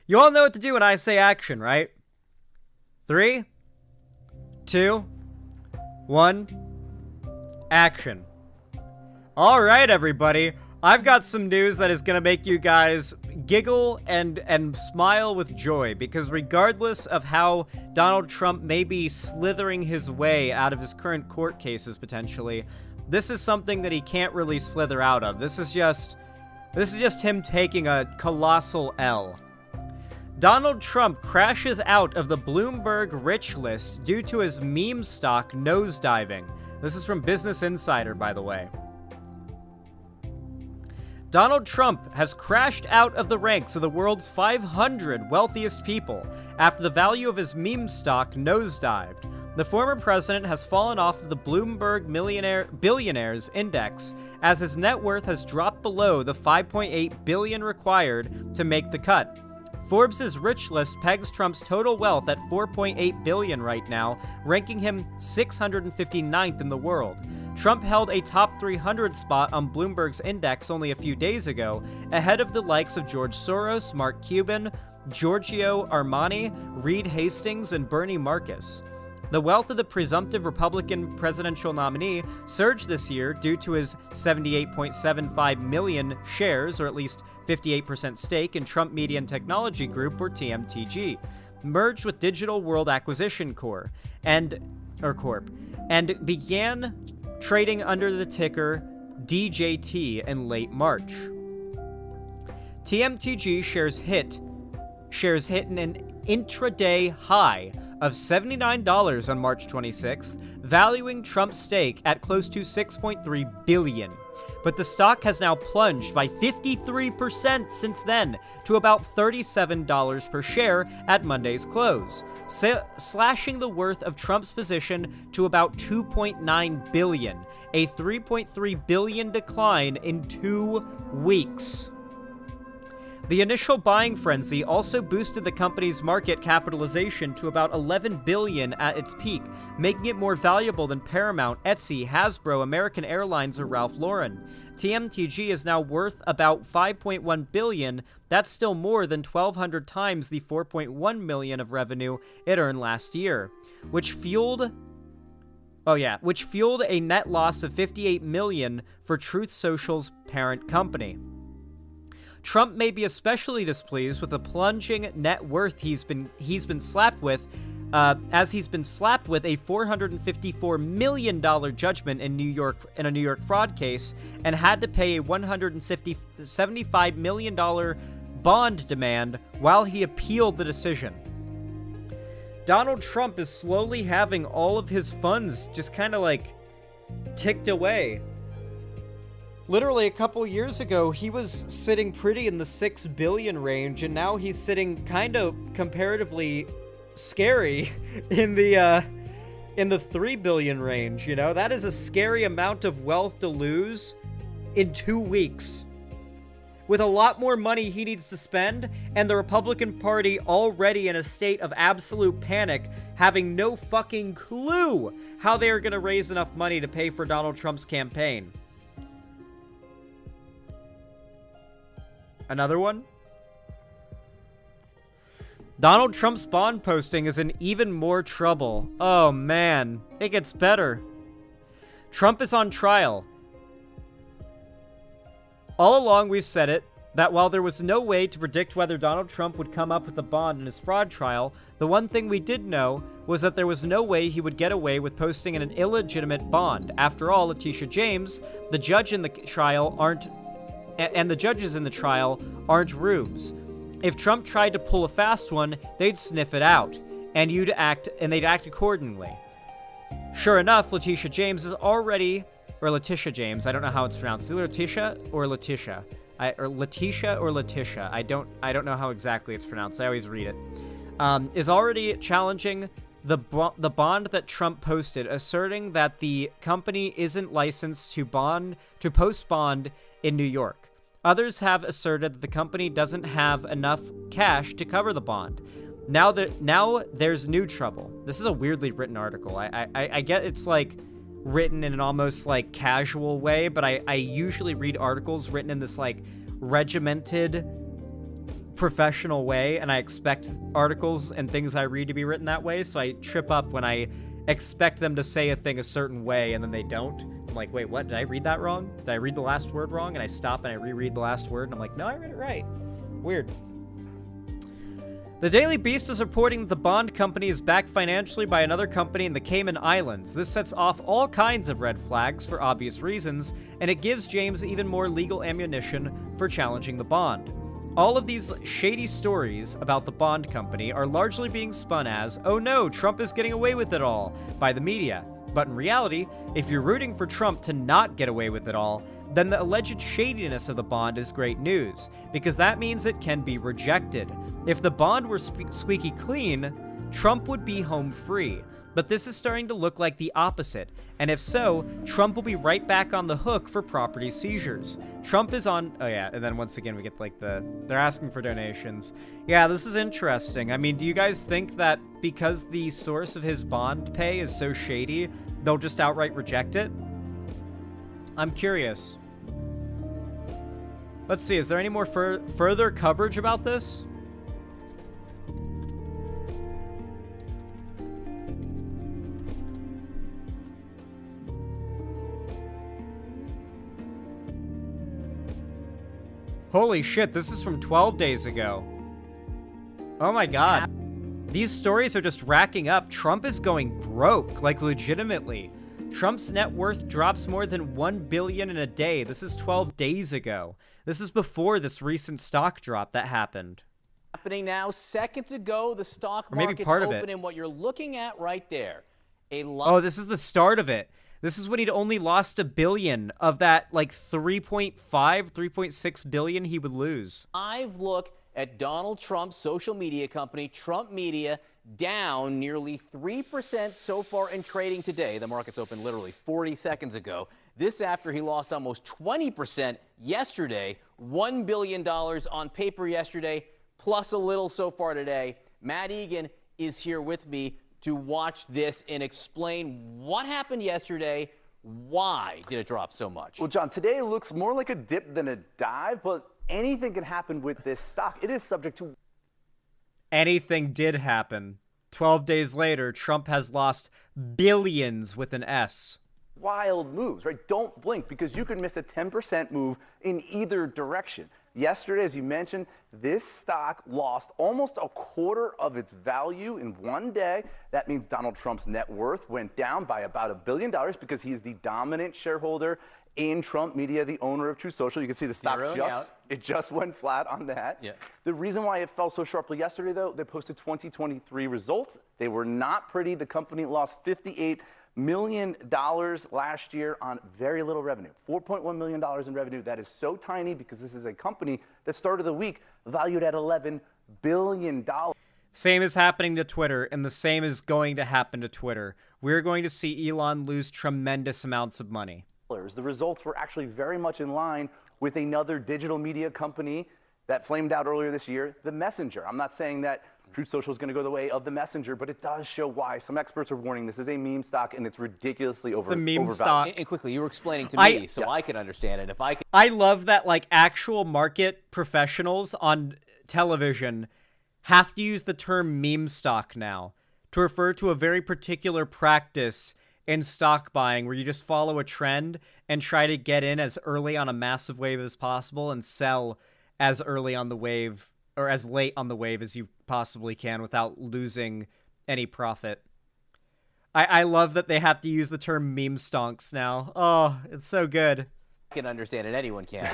You all know what to do when I say action, right? 3, 2, 1... action. All right, everybody. I've got some news that is going to make you guys giggle and smile with joy, because regardless of how Donald Trump may be slithering his way out of his current court cases potentially, this is something that he can't really slither out of. This is just him taking a colossal L. Donald Trump crashes out of the Bloomberg rich list due to his meme stock nosediving. This is from Business Insider, by the way. Donald Trump has crashed out of the ranks of the world's 500 wealthiest people after the value of his meme stock nosedived. The former president has fallen off of the Bloomberg Billionaires Index as his net worth has dropped below the $5.8 billion required to make the cut. Forbes' rich list pegs Trump's total wealth at $4.8 billion right now, ranking him 659th in the world. Trump held a top 300 spot on Bloomberg's index only a few days ago, ahead of the likes of George Soros, Mark Cuban, Giorgio Armani, Reed Hastings, and Bernie Marcus. The wealth of the presumptive Republican presidential nominee surged this year due to his 78.75 million shares, or at least 58% stake in Trump Media and Technology Group, or TMTG, merged with Digital World Acquisition Corp, and began trading under the ticker DJT in late March. TMTG shares hit an intraday high of $79 on March 26th, valuing Trump's stake at close to $6.3 billion. But the stock has now plunged by 53% since then to about $37 per share at Monday's close, slashing the worth of Trump's position to about $2.9 billion, a $3.3 billion decline in 2 weeks. The initial buying frenzy also boosted the company's market capitalization to about $11 billion at its peak, making it more valuable than Paramount, Etsy, Hasbro, American Airlines, or Ralph Lauren. TMTG is now worth about $5.1 billion. That's still more than 1,200 times the $4.1 million of revenue it earned last year, which fueled a net loss of $58 million for Truth Social's parent company. Trump may be especially displeased with the plunging net worth he's been slapped with, as he's been slapped with a $454 million judgment in a New York fraud case, and had to pay a $175 million bond demand while he appealed the decision. Donald Trump is slowly having all of his funds just kind of like ticked away. Literally a couple years ago, he was sitting pretty in the $6 billion range, and now he's sitting kind of comparatively scary in the $3 billion range, you know? That is a scary amount of wealth to lose in 2 weeks. with a lot more money he needs to spend, and the Republican Party already in a state of absolute panic, having no fucking clue how they are going to raise enough money to pay for Donald Trump's campaign. Another one? Donald Trump's bond posting is in even more trouble. Oh man, it gets better. Trump is on trial. All along we've said it, that while there was no way to predict whether Donald Trump would come up with a bond in his fraud trial, the one thing we did know was that there was no way he would get away with posting an illegitimate bond. After all, Letitia James, the judge in the trial, and the judges in the trial aren't rubes. If Trump tried to pull a fast one, they'd sniff it out, and they'd act accordingly. Sure enough, Letitia James is already, or Letitia James, I don't know how it's pronounced. Is it Letitia or Letitia? Or Letitia or Letitia? I don't know how exactly it's pronounced. I always read it. Is already challenging the bond that Trump posted, asserting that the company isn't licensed to post bond in New York. Others have asserted that the company doesn't have enough cash to cover the bond. Now there's new trouble. This is a weirdly written article. I get it's like written in an almost like casual way, but I usually read articles written in this like regimented professional way, and I expect articles and things I read to be written that way, so I trip up when I expect them to say a thing a certain way and then they don't. I'm like, wait, what? Did I read that wrong? Did I read the last word wrong? And I stop and I reread the last word and I'm like, no, I read it right. Weird. The Daily Beast is reporting that the bond company is backed financially by another company in the Cayman Islands. This sets off all kinds of red flags for obvious reasons, and it gives James even more legal ammunition for challenging the bond. All of these shady stories about the bond company are largely being spun as, oh no, Trump is getting away with it all, by the media. But in reality, if you're rooting for Trump to not get away with it all, then the alleged shadiness of the bond is great news, because that means it can be rejected. If the bond were squeaky clean, Trump would be home free. But this is starting to look like the opposite, and if so, Trump will be right back on the hook for property seizures. Trump is on... Oh yeah, and then once again we get like they're asking for donations. Yeah, this is interesting. I mean, do you guys think that because the source of his bond pay is so shady, they'll just outright reject it? I'm curious. Let's see, is there any more further coverage about this? Holy shit, this is from 12 days ago. Oh my god. These stories are just racking up. Trump is going broke, like legitimately. Trump's net worth drops more than $1 billion in a day. This is 12 days ago. This is before this recent stock drop that happened. Happening now, seconds ago, the stock market's open, and what you're looking at right there. Oh, this is the start of it. This is when he'd only lost $1 billion of that, like 3.6 billion he would lose. Live look at Donald Trump's social media company, Trump Media, down nearly 3% so far in trading today. The market's opened literally 40 seconds ago. This after he lost almost 20% yesterday, $1 billion on paper yesterday, plus a little so far today. Matt Egan is here with me to watch this and explain what happened yesterday. Why did it drop so much? Well, John, today looks more like a dip than a dive, but anything can happen with this stock. It is subject to... Anything did happen. 12 days later, Trump has lost billions with an S. Wild moves, right? Don't blink, because you could miss a 10% move in either direction. Yesterday, as you mentioned, this stock lost almost a quarter of its value in one day. That means Donald Trump's net worth went down by about $1 billion because he is the dominant shareholder in Trump Media, the owner of True Social. You can see the stock just went flat on that. Yeah. The reason why it fell so sharply yesterday, though, they posted 2023 results. They were not pretty. The company lost $58 million last year on very little revenue. $4.1 million in revenue. That is so tiny because this is a company that started the week valued at $11 billion. Same is happening to Twitter, and the same is going to happen to Twitter. We're going to see Elon lose tremendous amounts of money. The results were actually very much in line with another digital media company that flamed out earlier this year, The Messenger. I'm not saying that Truth Social is going to go the way of The Messenger, but it does show why. Some experts are warning this is a meme stock and it's ridiculously overvalued. It's a meme stock. And quickly, you were explaining to me so I could understand it. If I could... I love that like actual market professionals on television have to use the term meme stock now to refer to a very particular practice in stock buying where you just follow a trend and try to get in as early on a massive wave as possible and sell as early on the wave or as late on the wave as you possibly can without losing any profit. I love that they have to use the term meme stonks now. Oh, it's so good. I can understand it. Anyone can.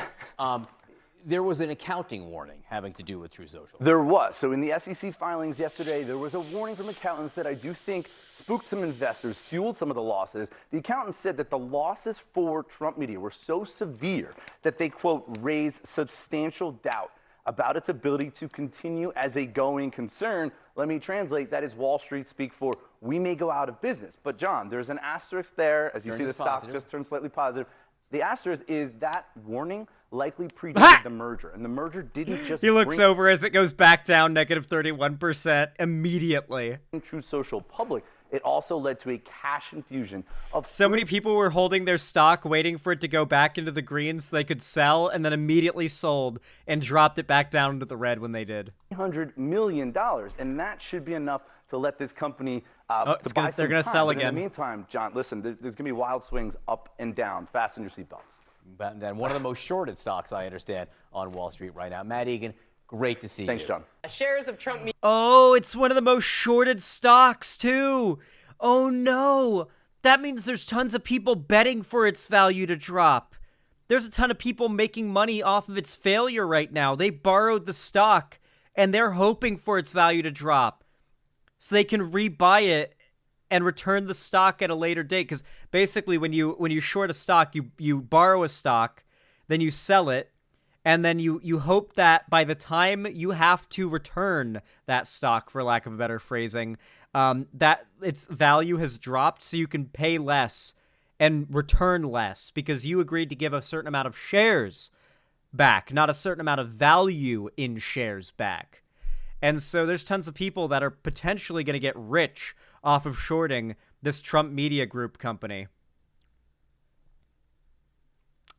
There was an accounting warning having to do with True Social. There was. So in the SEC filings yesterday, there was a warning from accountants that I do think spooked some investors, fueled some of the losses. The accountants said that the losses for Trump Media were so severe that they, quote, raise substantial doubt about its ability to continue as a going concern. Let me translate. That is Wall Street speak for we may go out of business. But, John, there's an asterisk there. As you see, the stock just turned slightly positive. The asterisk is that warning likely predated the merger. And the merger didn't just He looks over as it goes back down negative 31% immediately. Truth Social public. It also led to a cash infusion of so many people were holding their stock waiting for it to go back into the green so they could sell and then immediately sold and dropped it back down into the red when they did. $100 million. And that should be enough to let this company they're going to sell again. In the meantime, John, listen, there's going to be wild swings up and down. Fasten your seatbelts. And one of the most shorted stocks, I understand, on Wall Street right now. Matt Egan, great to see you. Thanks, John. Shares of Trump. Oh, it's one of the most shorted stocks, too. Oh, no. That means there's tons of people betting for its value to drop. There's a ton of people making money off of its failure right now. They borrowed the stock, and they're hoping for its value to drop so they can rebuy it and return the stock at a later date. Because basically, when you short a stock, you borrow a stock, then you sell it, and then you hope that by the time you have to return that stock, for lack of a better phrasing, that its value has dropped so you can pay less and return less because you agreed to give a certain amount of shares back, not a certain amount of value in shares back. And so there's tons of people that are potentially going to get rich off of shorting this Trump Media Group company.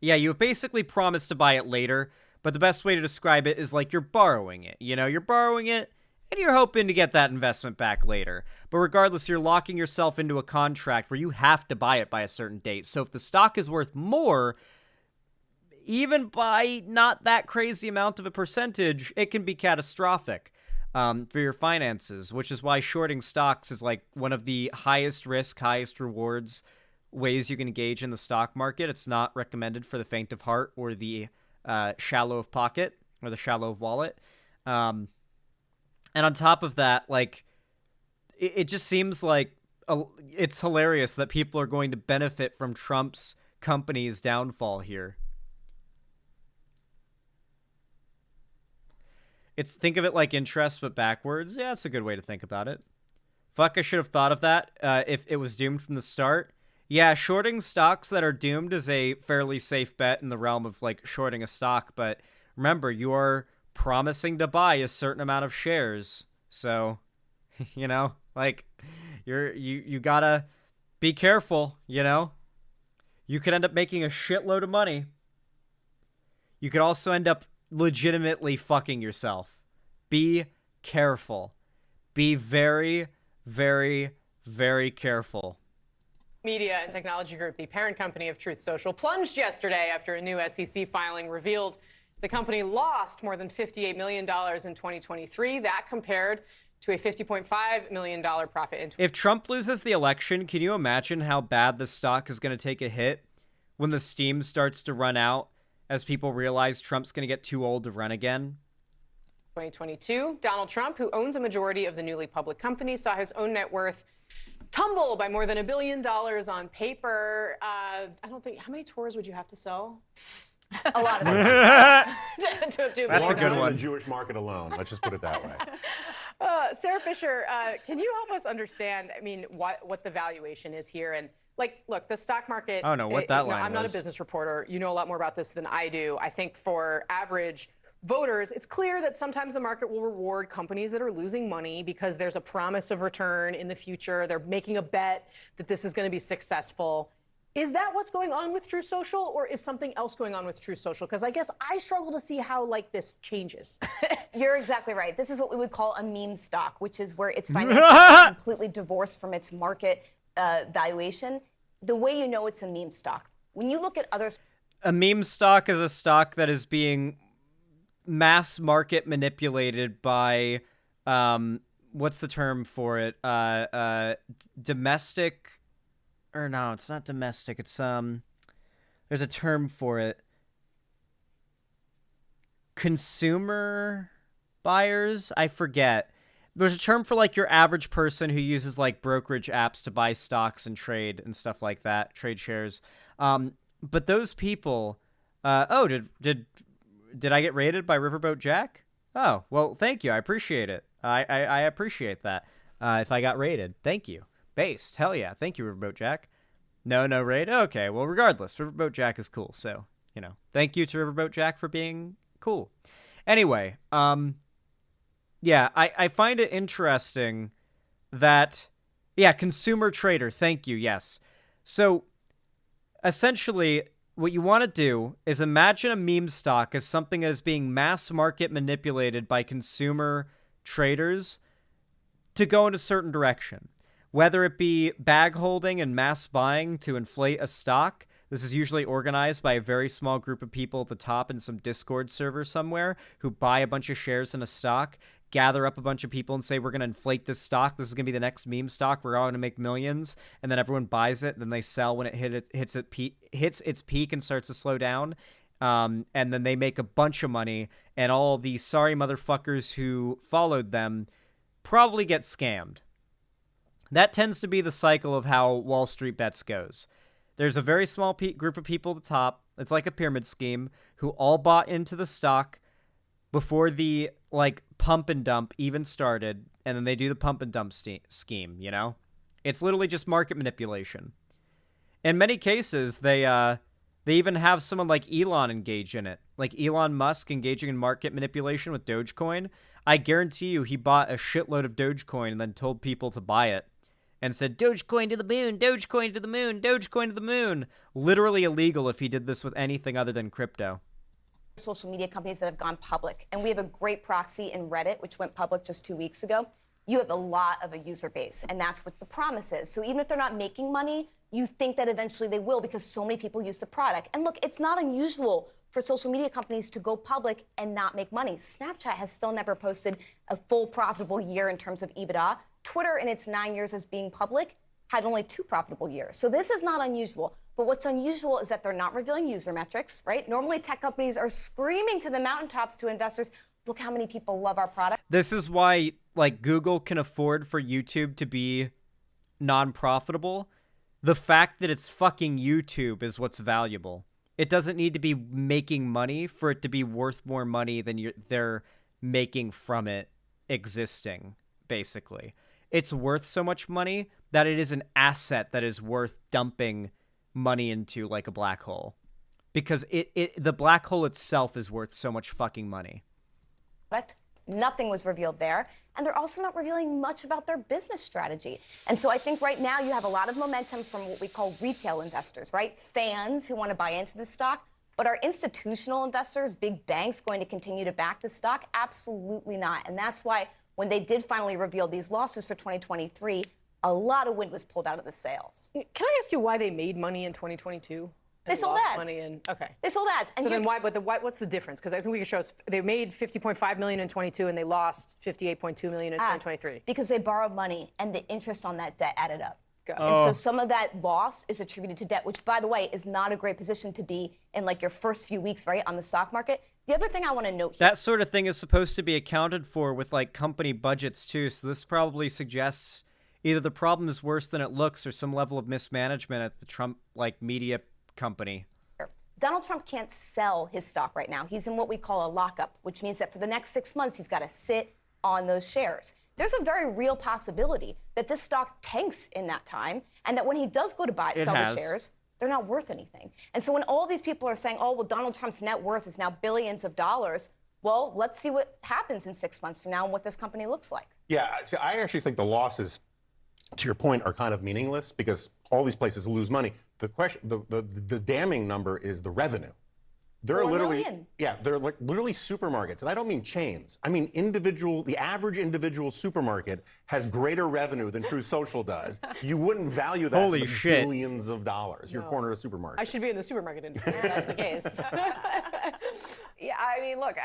Yeah, you basically promised to buy it later, but the best way to describe it is like you're borrowing it. You know, you're borrowing it, and you're hoping to get that investment back later. But regardless, you're locking yourself into a contract where you have to buy it by a certain date. So if the stock is worth more, even by not that crazy amount of a percentage, it can be catastrophic for your finances, which is why shorting stocks is like one of the highest risk, highest rewards ways you can engage in the stock market. It's not recommended for the faint of heart or the shallow of pocket or the shallow of wallet. And on top of that, like, it just seems like it's hilarious that people are going to benefit from Trump's company's downfall here. Think of it like interest, but backwards. Yeah, it's a good way to think about it. Fuck, I should have thought of that if it was doomed from the start. Yeah, shorting stocks that are doomed is a fairly safe bet in the realm of, like, shorting a stock. But remember, you are promising to buy a certain amount of shares. So, you know, like, you gotta be careful, you know? You could end up making a shitload of money. You could also end up legitimately fucking yourself. Be careful. Be very, very, very careful. Media and Technology Group, the parent company of Truth Social, plunged yesterday after a new SEC filing revealed the company lost more than $58 million in 2023. That compared to a $50.5 million profit in. If Trump loses the election, can you imagine how bad the stock is going to take a hit when the steam starts to run out as people realize Trump's going to get too old to run again? 2022, Donald Trump, who owns a majority of the newly public company, saw his own net worth tumble by more than $1 billion on paper. I don't think, how many tours would you have to sell? A lot of them. That's a good one. The Jewish market alone. Let's just put it that way. Sarah Fisher, can you help us understand, I mean, what the valuation is here and Like, look, the stock market. I don't know what that line I'm not a was. business reporter. You know a lot more about this than I do. I think for average voters, it's clear that sometimes the market will reward companies that are losing money because there's a promise of return in the future. They're making a bet that this is going to be successful. Is that what's going on with Truth Social, or is something else going on with Truth Social? Because I guess I struggle to see how this changes. You're exactly right. This is what we would call a meme stock, which is where its financials completely divorced from its market valuation. The way you know it's a meme stock, when you look at other... A meme stock is a stock that is being mass market manipulated by, what's the term for it? Domestic... Or no, it's not domestic. It's there's a term for it. Consumer buyers? I forget. There's a term for your average person who uses brokerage apps to buy stocks and trade and stuff like that, trade shares. But those people, did I get raided by Riverboat Jack? Oh, well, thank you. I appreciate it. I appreciate that. If I got raided, thank you. Based. Hell yeah. Thank you, Riverboat Jack. No raid? Okay, well, regardless, Riverboat Jack is cool. So, thank you to Riverboat Jack for being cool. Anyway, yeah, I find it interesting that, consumer trader, thank you, yes. So, essentially, what you want to do is imagine a meme stock as something that is being mass market manipulated by consumer traders to go in a certain direction. Whether it be bag holding and mass buying to inflate a stock, this is usually organized by a very small group of people at the top in some Discord server somewhere who buy a bunch of shares in a stock, gather up a bunch of people and say, we're going to inflate this stock. This is going to be the next meme stock. We're all going to make millions. And then everyone buys it. And then they sell when it hits its peak and starts to slow down. And then they make a bunch of money. And all the sorry motherfuckers who followed them probably get scammed. That tends to be the cycle of how Wall Street Bets goes. There's a very small group of people at the top. It's like a pyramid scheme who all bought into the stock before the pump and dump even started, and then they do the pump and dump scheme, It's literally just market manipulation. In many cases, they even have someone like Elon engage in it. Like Elon Musk engaging in market manipulation with Dogecoin. I guarantee you he bought a shitload of Dogecoin and then told people to buy it. And said, Dogecoin to the moon, Dogecoin to the moon, Dogecoin to the moon. Literally illegal if he did this with anything other than crypto. Social media companies that have gone public. And we have a great proxy in Reddit, which went public just 2 weeks ago. You have a lot of a user base, and that's what the promise is. So even if they're not making money, you think that eventually they will because so many people use the product. And look, it's not unusual for social media companies to go public and not make money. Snapchat has still never posted a full profitable year in terms of EBITDA. Twitter, in its 9 years as being public, had only 2 profitable years. So this is not unusual. But what's unusual is that they're not revealing user metrics, right? Normally, tech companies are screaming to the mountaintops to investors, look how many people love our product. This is why, Google can afford for YouTube to be non-profitable. The fact that it's fucking YouTube is what's valuable. It doesn't need to be making money for it to be worth more money than they're making from it existing, basically. It's worth so much money that it is an asset that is worth dumping money into like a black hole. Because the black hole itself is worth so much fucking money. Nothing was revealed there. And they're also not revealing much about their business strategy. And so I think right now you have a lot of momentum from what we call retail investors, right? Fans who want to buy into the stock. But are institutional investors, big banks, going to continue to back the stock? Absolutely not. And that's why when they did finally reveal these losses for 2023, a lot of wind was pulled out of the sails. Can I ask you why they made money in 2022? They sold ads. Okay. They sold ads. And so then what's the difference? Because I think we can show us they made $50.5 million in 22 and they lost $58.2 million in 2023. Because they borrowed money and the interest on that debt added up. Got it. And so some of that loss is attributed to debt, which, by the way, is not a great position to be in your first few weeks, right, on the stock market. The other thing I want to note here. That sort of thing is supposed to be accounted for with company budgets too. So this probably suggests either the problem is worse than it looks or some level of mismanagement at the Trump media company. Donald Trump can't sell his stock right now. He's in what we call a lockup, which means that for the next 6 months, he's got to sit on those shares. there's a very real possibility that this stock tanks in that time, and that when he does go to sell the shares, they're not worth anything. And so when all these people are saying, oh, well, Donald Trump's net worth is now billions of dollars, well, let's see what happens in 6 months from now and what this company looks like. Yeah, see, I actually think the losses, to your point, are kind of meaningless because all these places lose money. The question, the damning number is the revenue. They're literally, they're like literally supermarkets, and I don't mean chains. I mean the average individual supermarket has greater revenue than Truth Social does. You wouldn't value that Holy in shit. Billions of dollars. Your corner of supermarket. I should be in the supermarket industry if that's the case. Yeah, I mean, look,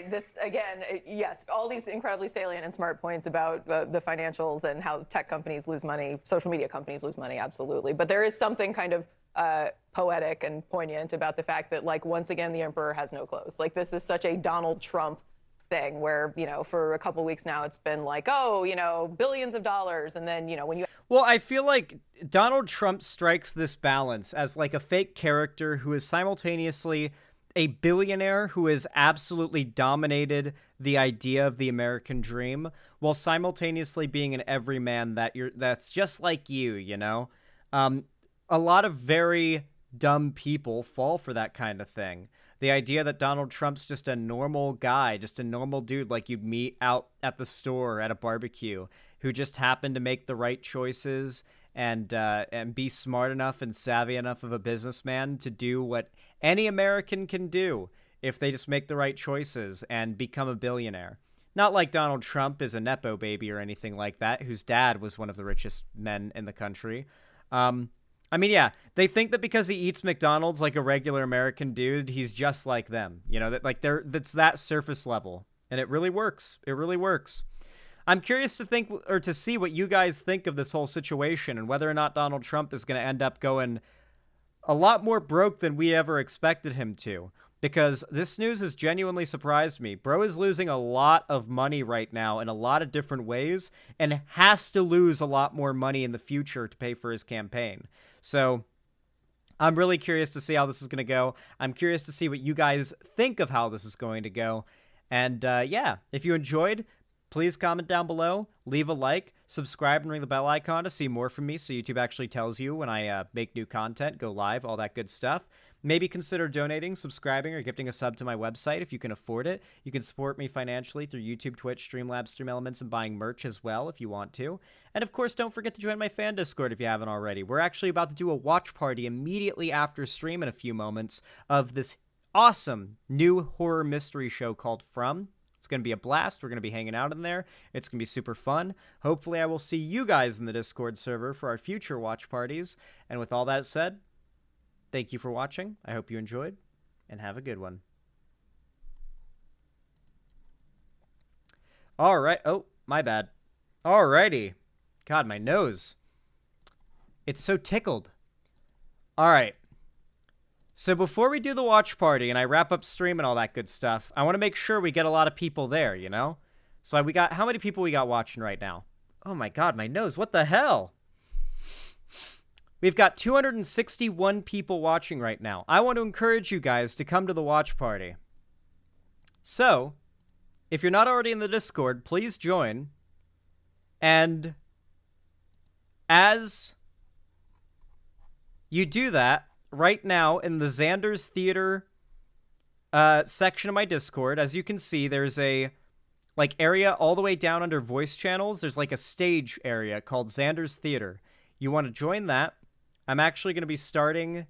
this again, yes, all these incredibly salient and smart points about the financials and how tech companies lose money, social media companies lose money, absolutely. But there is something kind of poetic and poignant about the fact that, like, once again, the emperor has no clothes. Like, this is such a Donald Trump thing where, you know, for a couple weeks now, it's been like, oh, you know, billions of dollars. And then, you know, when you... Well, I feel like Donald Trump strikes this balance as like a fake character who is simultaneously a billionaire who has absolutely dominated the idea of the American dream while simultaneously being an everyman that's just like you know? A lot of very dumb people fall for that kind of thing. The idea that Donald Trump's just a normal guy, just a normal dude like you'd meet out at the store at a barbecue who just happened to make the right choices and be smart enough and savvy enough of a businessman to do what any American can do if they just make the right choices and become a billionaire. Not like Donald Trump is a Nepo baby or anything like that, whose dad was one of the richest men in the country. I mean, yeah, they think that because he eats McDonald's like a regular American dude, he's just like them. You know, that's that surface level. And it really works. It really works. I'm curious to see what you guys think of this whole situation and whether or not Donald Trump is going to end up going a lot more broke than we ever expected him to. Because this news has genuinely surprised me. Bro is losing a lot of money right now in a lot of different ways and has to lose a lot more money in the future to pay for his campaign. So I'm really curious to see how this is going to go. I'm curious to see what you guys think of how this is going to go. And yeah, if you enjoyed, please comment down below, leave a like, subscribe, and ring the bell icon to see more from me so YouTube actually tells you when I make new content, go live, all that good stuff. Maybe consider donating, subscribing, or gifting a sub to my website if you can afford it. You can support me financially through YouTube, Twitch, Streamlabs, Stream Elements, and buying merch as well if you want to. And of course, don't forget to join my fan Discord if you haven't already. We're actually about to do a watch party immediately after stream in a few moments of this awesome new horror mystery show called From. It's going to be a blast. We're going to be hanging out in there. It's going to be super fun. Hopefully, I will see you guys in the Discord server for our future watch parties. And with all that said, thank you for watching. I hope you enjoyed, and have a good one. All right. Oh, my bad. Alrighty. God, my nose. It's so tickled. All right. So before we do the watch party and I wrap up stream and all that good stuff, I want to make sure we get a lot of people there, you know? So we got, how many people we got watching right now? Oh my God, my nose. What the hell? We've got 261 people watching right now. I want to encourage you guys to come to the watch party. So, if you're not already in the Discord, please join. And as you do that, right now in the Xander's Theater section of my Discord, as you can see, there's a area all the way down under voice channels. There's like a stage area called Xander's Theater. You want to join that. I'm actually going to be starting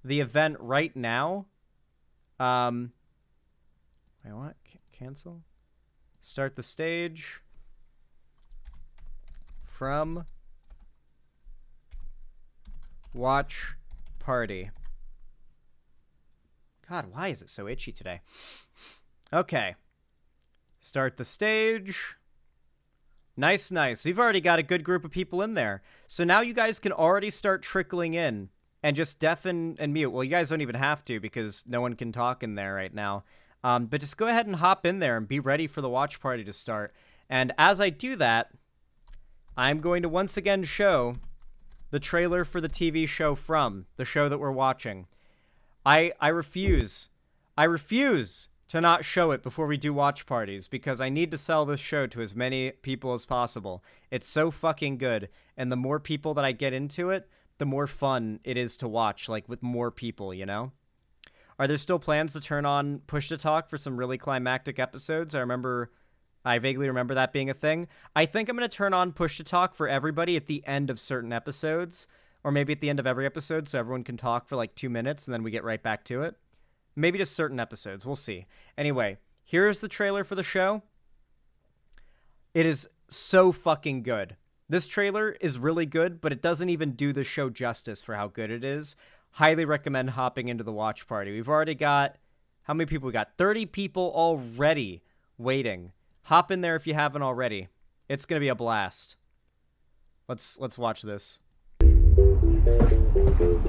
the event right now. Wait, what? Cancel? Start the stage. From watch party. God, why is it so itchy today? Okay. Start the stage. Nice, nice. We've already got a good group of people in there. So now you guys can already start trickling in and just deafen and mute. Well, you guys don't even have to because no one can talk in there right now. But just go ahead and hop in there and be ready for the watch party to start. And as I do that, I'm going to once again show the trailer for the TV show From, the show that we're watching. I refuse to not show it before we do watch parties, because I need to sell this show to as many people as possible. It's so fucking good, and the more people that I get into it, the more fun it is to watch, like, with more people, you know? Are there still plans to turn on Push to Talk for some really climactic episodes? I vaguely remember that being a thing. I think I'm going to turn on Push to Talk for everybody at the end of certain episodes, or maybe at the end of every episode so everyone can talk for like 2 minutes and then we get right back to it. Maybe just certain episodes. We'll see. Anyway, here's the trailer for the show. It is so fucking good. This trailer is really good, but it doesn't even do the show justice for how good it is. Highly recommend hopping into the watch party. We've already got... How many people we got? 30 people already waiting. Hop in there if you haven't already. It's going to be a blast. Let's watch this.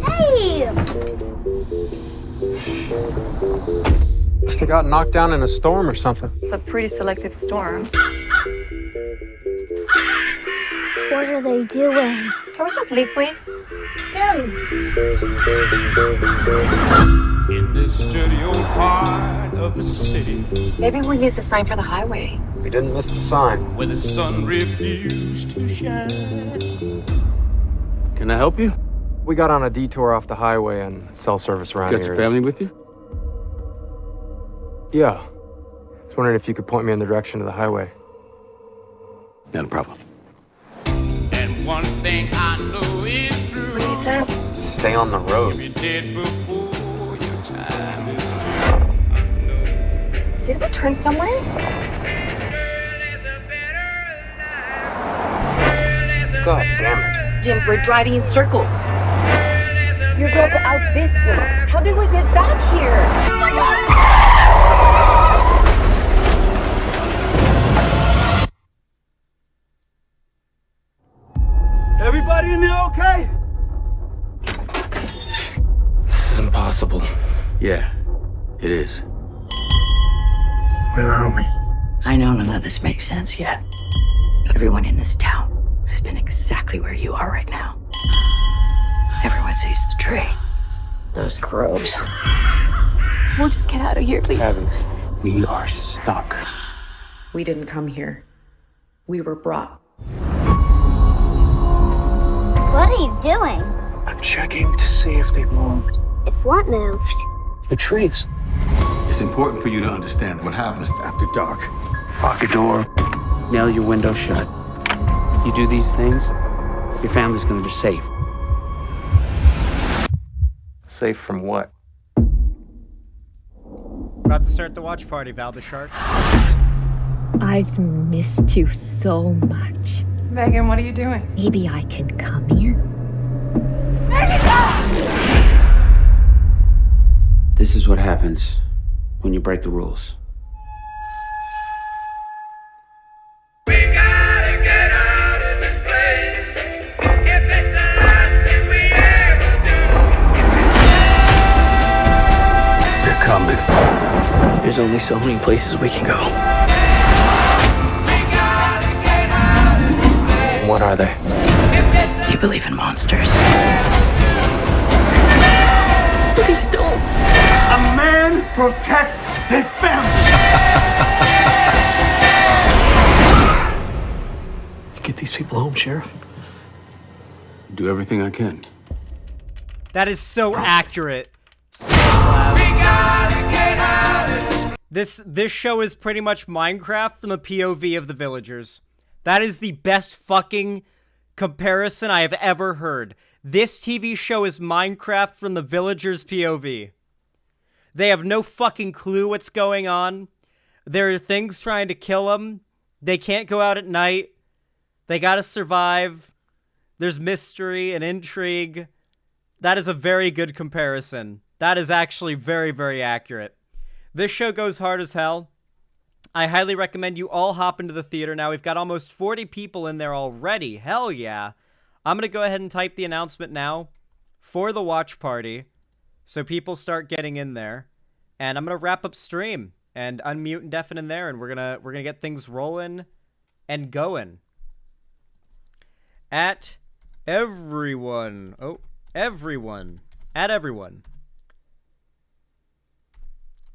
Hey! Must have got knocked down in a storm or something. It's a pretty selective storm. What are they doing? Can we just leave, please? Jim! In this dirty old part of the city, Maybe we missed the sign for the highway. We didn't miss the sign. where the sun refused to shine. Can I help you? We got on a detour off the highway and cell service around here. Got your family with you? Yeah. I was wondering if you could point me in the direction of the highway. Not a problem. And one thing I know is true. What do you say? Stay on the road. You're dead before your time is Did we turn somewhere? God damn it. Jim, we're driving in circles. You drove out this way. How did we get back here? Oh my God! Everybody in there okay? This is impossible. Yeah, it is. Where are we? I know none of this makes sense yet. Everyone in this town has been exactly where you are right now. Everyone sees the tree. Those groves. We'll just get out of here, please. Kevin, we are stuck. We didn't come here. We were brought. What are you doing? I'm checking to see if they moved. If what moved? The trees. It's important for you to understand what happens after dark. Lock your door. Nail your window shut. You do these things, your family's gonna be safe. Safe from what? About to start the watch party, Val the Shark. I've missed you so much. Megan, what are you doing? Maybe I can come in. This is what happens when you break the rules. They're coming. There's only so many places we can go. What are they? You believe in monsters. Please don't. A man protects his family. Get these people home, Sheriff. Do everything I can. That is so accurate. This show is pretty much Minecraft from the POV of the villagers. That is the best fucking comparison I have ever heard. This TV show is Minecraft from the villagers' POV. They have no fucking clue what's going on. There are things trying to kill them. They can't go out at night. They gotta survive. There's mystery and intrigue. That is a very good comparison. That is actually very, very accurate. This show goes hard as hell. I highly recommend you all hop into the theater now. We've got almost 40 people in there already. Hell yeah. I'm going to go ahead and type the announcement now for the watch party so people start getting in there. And I'm going to wrap up stream and unmute and deafen in there, and we're going to get things rolling and going. At everyone. Oh, everyone. At everyone.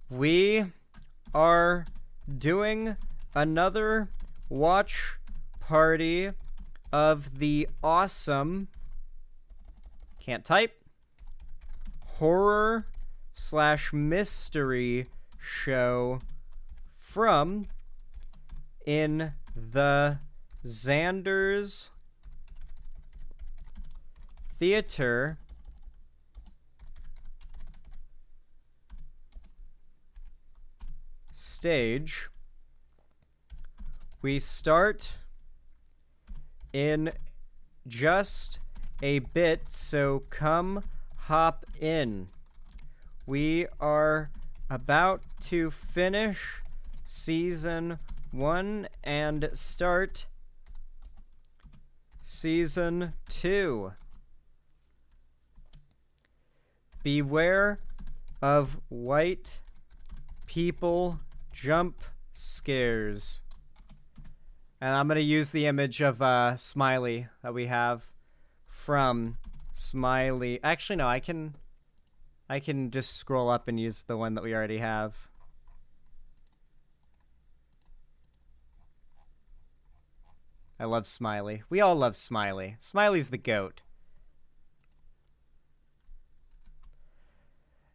We are doing another watch party of the awesome, can't type, horror/mystery show from in the Xander's Theater stage. We start in just a bit, so come hop in. We are about to finish season 1 and start season 2. Beware of white people jump scares. And I'm going to use the image of Smiley that we have from Smiley. Actually, no, I can just scroll up and use the one that we already have. I love Smiley. We all love Smiley. Smiley's the GOAT.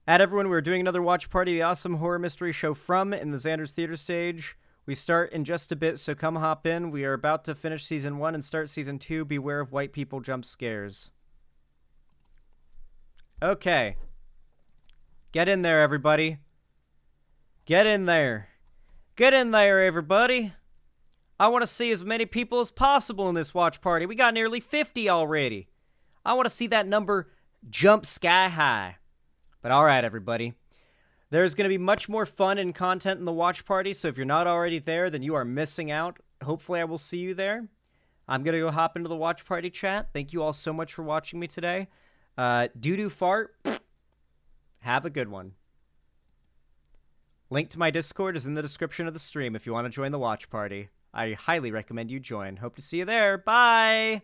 At everyone, we're doing another watch party, the awesome horror mystery show from in the Xander's Theater stage. We start in just a bit, so come hop in. We are about to finish season 1 and start season 2. Beware of white people jump scares. Okay. Get in there, everybody. Get in there. Get in there, everybody. I want to see as many people as possible in this watch party. We got nearly 50 already. I want to see that number jump sky high. But all right, everybody. There's going to be much more fun and content in the watch party, so if you're not already there, then you are missing out. Hopefully, I will see you there. I'm going to go hop into the watch party chat. Thank you all so much for watching me today. Doo-doo fart. Have a good one. Link to my Discord is in the description of the stream if you want to join the watch party. I highly recommend you join. Hope to see you there. Bye!